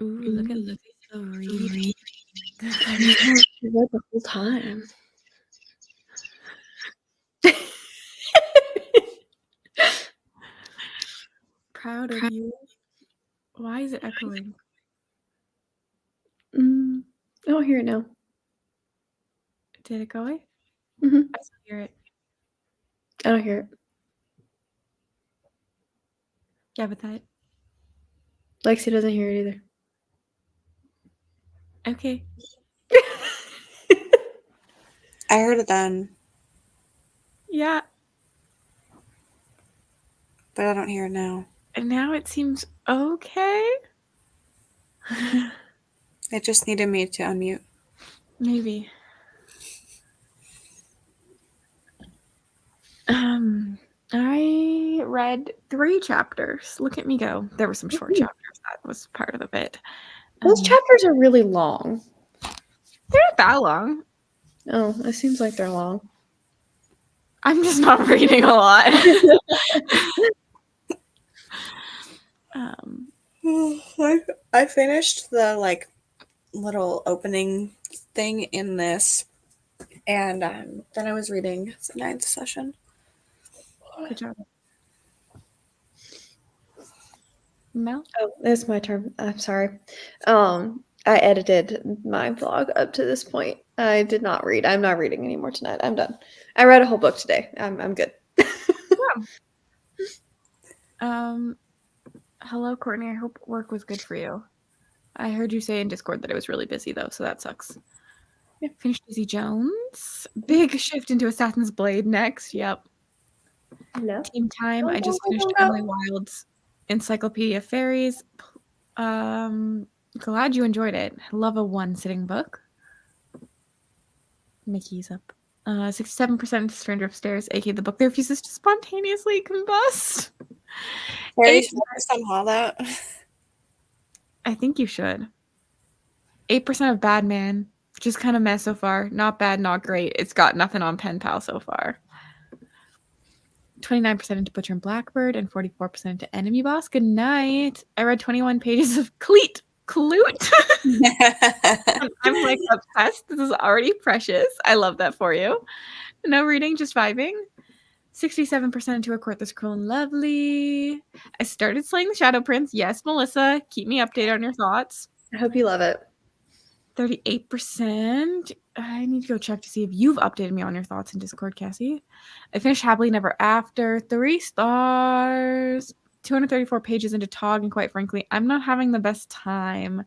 Ooh, look at the read. I read the whole time. Proud of you. Why is it echoing? I don't hear it now. Did it go away? Mm-hmm. I still hear it. I don't hear it. Yeah, but that. Lexi doesn't hear it either. Okay. I heard it then, Yeah. but I don't hear it now. And now it seems okay. It just needed me to unmute. Maybe. I read 3 chapters. Look at me go. There were some short chapters. That was part of the bit. Those chapters are really long. They're not that long. Oh, it seems like they're long. I'm just not reading a lot. I finished the little opening thing in this, and then I was reading the 9th session. Good job. Mel? Oh, it's my turn. I'm sorry. I edited my vlog up to this point. I did not read. I'm not reading anymore tonight. I'm done. I read a whole book today. I'm good. Hello, Courtney. I hope work was good for you. I heard you say in Discord that it was really busy, though, so that sucks. Yeah. Finished Daisy Jones. Big shift into Assassin's Blade next. Yep. Hello. Team time. I just finished Emily Wilde's Encyclopedia of Fairies. Glad you enjoyed it. I love a one-sitting book. Mickey's up. 67% Stranger Upstairs, aka the book that refuses to spontaneously combust. Very focused on all that. I think you should. 8% of Bad Man, which is kind of meh so far. Not bad, not great. It's got nothing on Pen Pal so far. 29% into Butcher and Blackbird and 44% into Enemy Boss. Good night. I read 21 pages of Clute. I'm like obsessed. This is already precious. I love that for you. No reading, just vibing. 67% into A Court That's Cruel and Lovely. I started Slaying the Shadow Prince. Yes, Melissa. Keep me updated on your thoughts. I hope you love it. 38%. I need to go check to see if you've updated me on your thoughts in Discord, Cassie. I finished Happily Never After. 3 stars. 234 pages into Tog, and quite frankly, I'm not having the best time.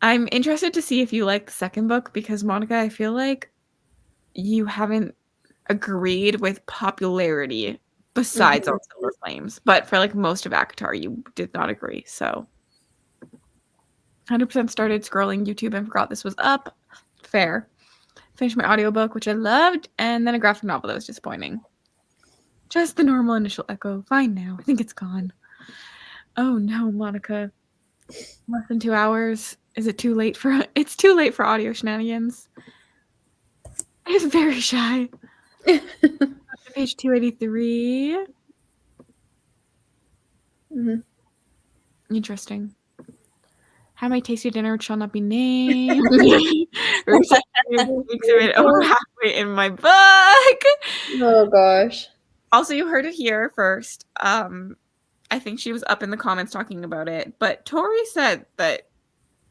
I'm interested to see if you like the second book, because Monica, I feel like you haven't agreed with popularity besides on Silver Flames, but for like most of ACOTAR, you did not agree. So 100% started scrolling YouTube and forgot this was up. Fair. Finished my audiobook, which I loved, and then a graphic novel that was disappointing. Just the normal initial echo. Fine now. I think it's gone. Oh no, Monica. Less than 2 hours. Is it too late for... It's too late for audio shenanigans. It's very shy. Page 283. Interesting. How my tasty dinner shall not be named. Over halfway in my book. Oh gosh. Also, you heard it here first. I think she was up in the comments talking about it, but Tori said that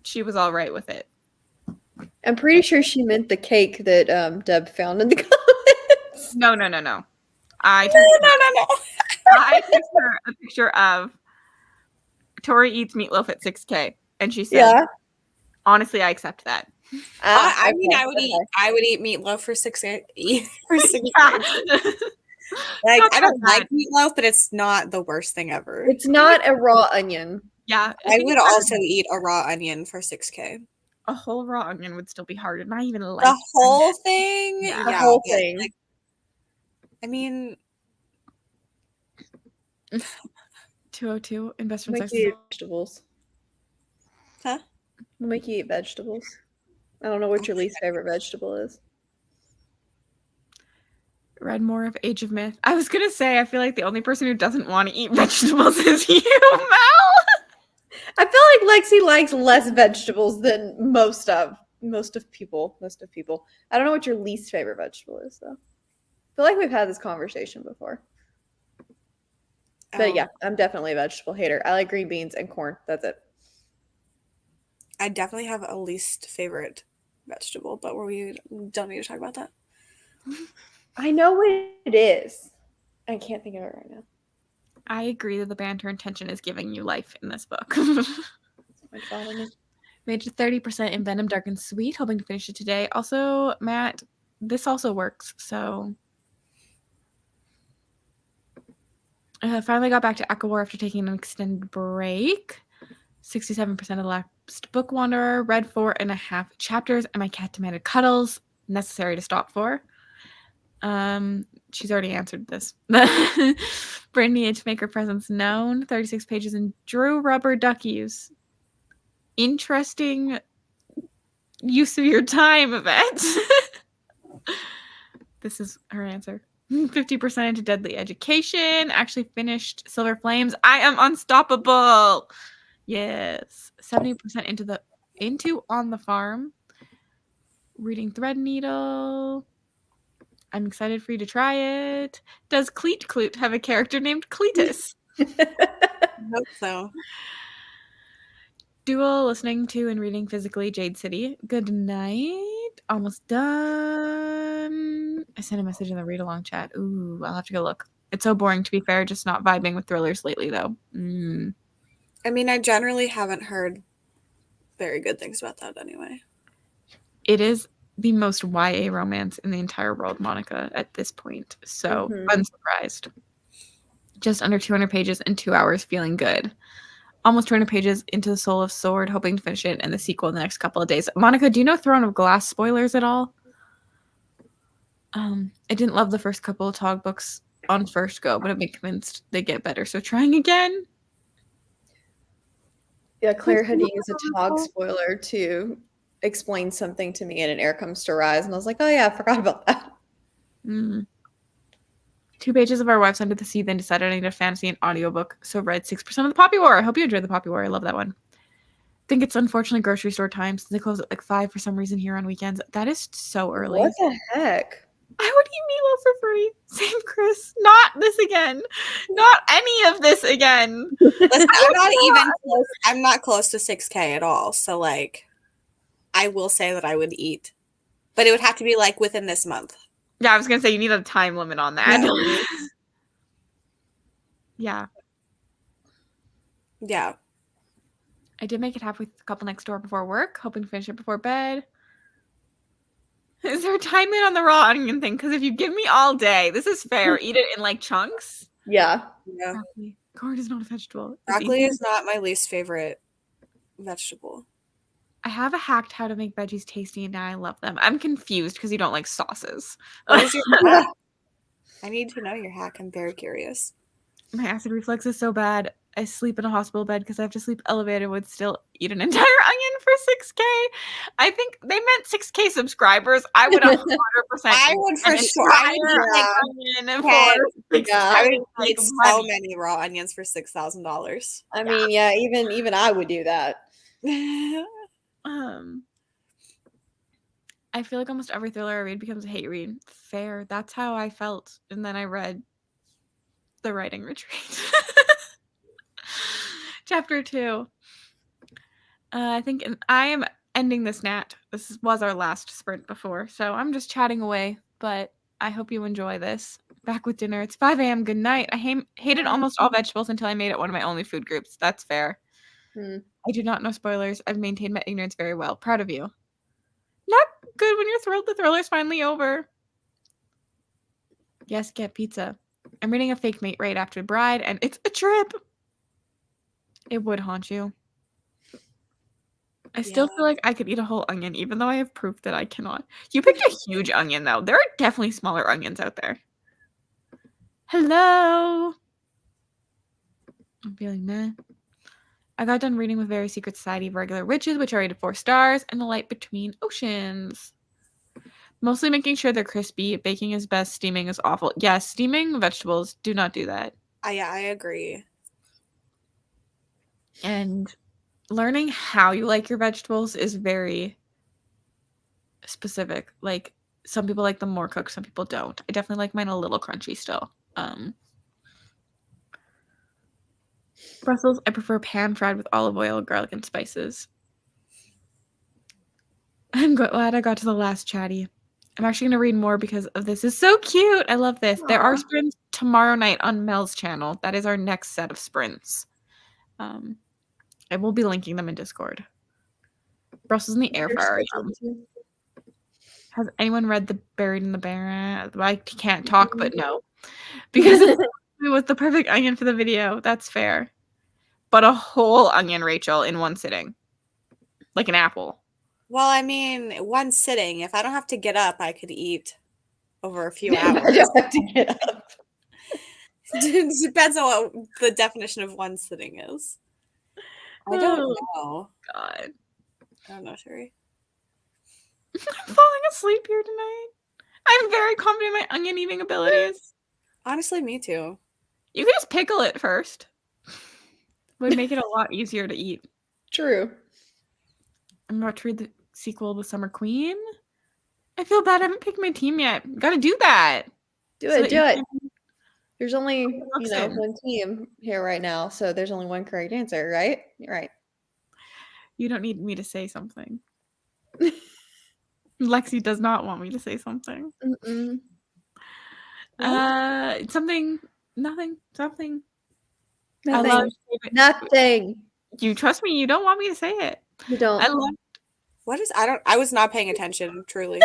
she was all right with it. I'm pretty sure she meant the cake that Deb found in the comments. No. I took her a picture of Tori eats meatloaf at 6K, and she said, Yeah. Honestly, I accept that. I mean, I would eat meatloaf for 6K. Like, I don't like meatloaf, but it's not the worst thing ever. It's not a raw onion. Yeah. I would also eat a raw onion for 6K. A whole raw onion would still be hard, and I even like the whole thing. Yeah. The whole thing. Like, I mean, 202 in Best We'll Friends. make you eat vegetables. Huh? We'll make you eat vegetables. I don't know what your least favorite vegetable is. Read more of Age of Myth. I was gonna say, I feel like the only person who doesn't want to eat vegetables is you, Mel. I feel like Lexi likes less vegetables than most of people. I don't know what your least favorite vegetable is, though. I feel like we've had this conversation before. But yeah, I'm definitely a vegetable hater. I like green beans and corn. That's it. I definitely have a least favorite vegetable, but we don't need to talk about that. I know what it is. I can't think of it right now. I agree that the banter and tension is giving you life in this book. Major 30% in Venom, Dark and Sweet. Hoping to finish it today. Also, Matt, this also works, so... finally got back to Echo War after taking an extended break. 67% of the last book wanderer. Read 4.5 chapters, and my cat demanded cuddles. Necessary to stop for. She's already answered this. Brittany needed to make her presence known. 36 pages and drew rubber duckies. Interesting use of your time, Yvette. This is her answer. 50% into Deadly Education. Actually finished Silver Flames. I am unstoppable. Yes. 70% into On the Farm. Reading Threadneedle. I'm excited for you to try it. Does Cleat Clute have a character named Cletus? I hope so. Dual listening to and reading physically Jade City. Good night. Almost done. I sent a message in the read along chat. Ooh, I'll have to go look. It's so boring, to be fair. Just not vibing with thrillers lately, though. I mean, I generally haven't heard very good things about that anyway. It is the most YA romance in the entire world, Monica, at this point. So, unsurprised. Just under 200 pages in 2 hours, feeling good. Almost 200 pages into The Soul of Sword, hoping to finish it and the sequel in the next couple of days. Monica, do you know Throne of Glass spoilers at all? I didn't love the first couple of Tog books on first go, but I've been convinced they get better. So trying again. Yeah, Claire had to use a Tog spoiler to explain something to me, and an air comes to rise, and I was like, oh yeah, I forgot about that. 2 pages of Our Wives Under the Sea, then decided I need a fantasy and audiobook, so read 6% of the Poppy War. I hope you enjoyed the Poppy War. I love that one. Think it's unfortunately grocery store time since they close at like 5 for some reason here on weekends. That is so early. What the heck? I would eat meatloaf for free. Same, Chris. Not this again. Not any of this again. Listen, I'm not close to 6K at all. So like, I will say that I would eat, but it would have to be like within this month. Yeah, I was gonna say you need a time limit on that. Yeah. Yeah. I did make it halfway through the couple next door before work, hoping to finish it before bed. Is there a time limit on the raw onion thing? Because if you give me all day, this is fair. Eat it in like chunks. Yeah. Broccoli. Corn is not a vegetable. Broccoli is not my least favorite vegetable. I have a hacked how to make veggies tasty, and now I love them. I'm confused because you don't like sauces. What is your hack? I need to know your hack. I'm very curious. My acid reflux is so bad. I sleep in a hospital bed because I have to sleep elevated. Would still eat an entire onion for 6K. I think they meant 6K subscribers. I would 100%. I would for sure. I would eat so many raw onions for $6,000. I mean, yeah, even I would do that. I feel like almost every thriller I read becomes a hate read. Fair. That's how I felt. And then I read The Writing Retreat. Chapter 2. I think I am ending this Nat. This was our last sprint before, so I'm just chatting away, but I hope you enjoy this. Back with dinner. It's 5 a.m. Good night. I hated almost all vegetables until I made it one of my only food groups. That's fair. I do not know spoilers. I've maintained my ignorance very well. Proud of you. Not good when you're thrilled the thriller's finally over. Yes, get pizza. I'm reading a fake mate right after Bride, and it's a trip. It would haunt you. I still feel like I could eat a whole onion, even though I have proof that I cannot. You picked a huge onion, though. There are definitely smaller onions out there. Hello. I'm feeling meh. I got done reading with Very Secret Society of Regular Witches, which are rated 4 stars, and The Light Between Oceans. Mostly making sure they're crispy. Baking is best. Steaming is awful. Yeah, steaming vegetables, do not do that. Yeah, I agree. And learning how you like your vegetables is very specific. Like some people like them more cooked, some people don't. I definitely like mine a little crunchy still. Brussels, I prefer pan fried with olive oil, garlic, and spices. I'm glad I got to the last chatty. I'm actually going to read more because of this. It's so cute. I love this. There are sprints tomorrow night on Mel's channel. That is our next set of sprints. I will be linking them in Discord. Brussels in the air fryer. Has anyone read The Buried in the Barren? I can't talk, but no. Because it was the perfect onion for the video. That's fair. But a whole onion, Rachel, in one sitting. Like an apple. Well, I mean, one sitting. If I don't have to get up, I could eat over a few hours. I don't have to get up. It depends on what the definition of one sitting is. I don't know. God. I don't know, Sherry. I'm falling asleep here tonight. I'm very confident in my onion eating abilities. Honestly, me too. You can just pickle it first. Would make it a lot easier to eat. True. I'm about to read the sequel, The Summer Queen. I feel bad I haven't picked my team yet. Gotta do that. Do it. There's only, one team here right now, so there's only one correct answer, right? You're right. You don't need me to say something. Lexi does not want me to say something. Mm-mm. Nothing. Nothing. You trust me, you don't want me to say it. You don't. I was not paying attention, truly.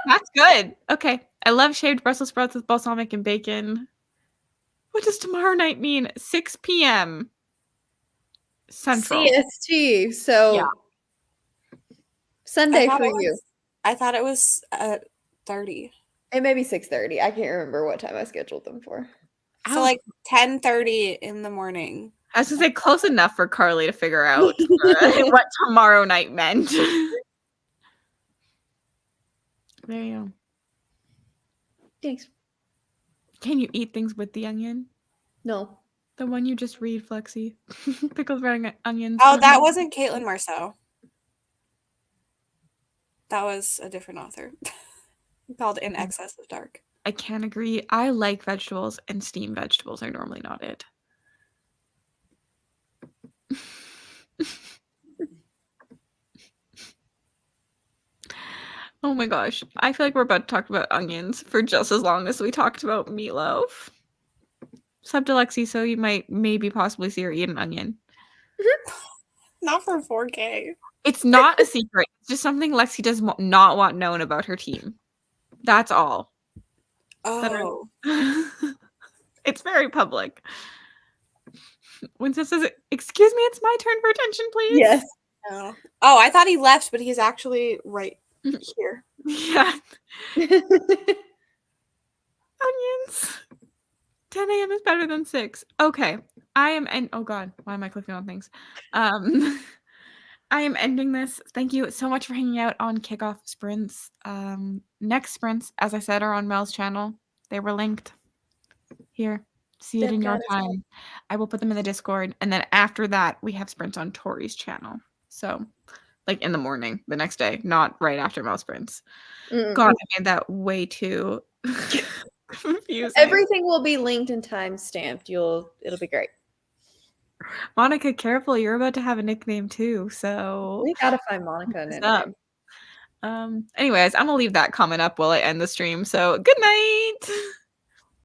That's good. Okay. I love shaved Brussels sprouts with balsamic and bacon. What does tomorrow night mean? 6 p.m. Central. CST. So yeah. Sunday for you. I thought it was 30. It may be 6:30. I can't remember what time I scheduled them for. So like 10:30 in the morning. I was going to say close enough for Carly to figure out what tomorrow night meant. There you go. Thanks. Can you eat things with the onion? No. The one you just read, Flexi. Pickles, red onions. Oh, that wasn't Caitlin Marceau. That was a different author. Called In Excess of Dark. I can't agree. I like vegetables, and steamed vegetables are normally not it. Oh my gosh. I feel like we're about to talk about onions for just as long as we talked about meatloaf. Sub to Lexi, so you might possibly see her eat an onion. Not for 4K. It's not a secret. It's just something Lexi does not want known about her team. That's all. Oh. It's very public. Winston says, "Excuse me, it's my turn for attention, please." Yes. Oh, I thought he left, but he's actually right here. Yeah. Onions. 10 a.m. is better than 6. Okay. Oh God, why am I clicking on things? I am ending this. Thank you so much for hanging out on Kickoff Sprints. Next sprints, as I said, are on Mel's channel. They were linked here. See it in your time. I will put them in the Discord. And then after that, we have sprints on Tori's channel. So, like in the morning, the next day, not right after Mel sprints. God, I made that way too confusing. Everything will be linked and time stamped. It'll be great. Monica, careful. You're about to have a nickname too. So we gotta find Monica a nickname. Anyways, I'm gonna leave that comment up while I end the stream. So good night.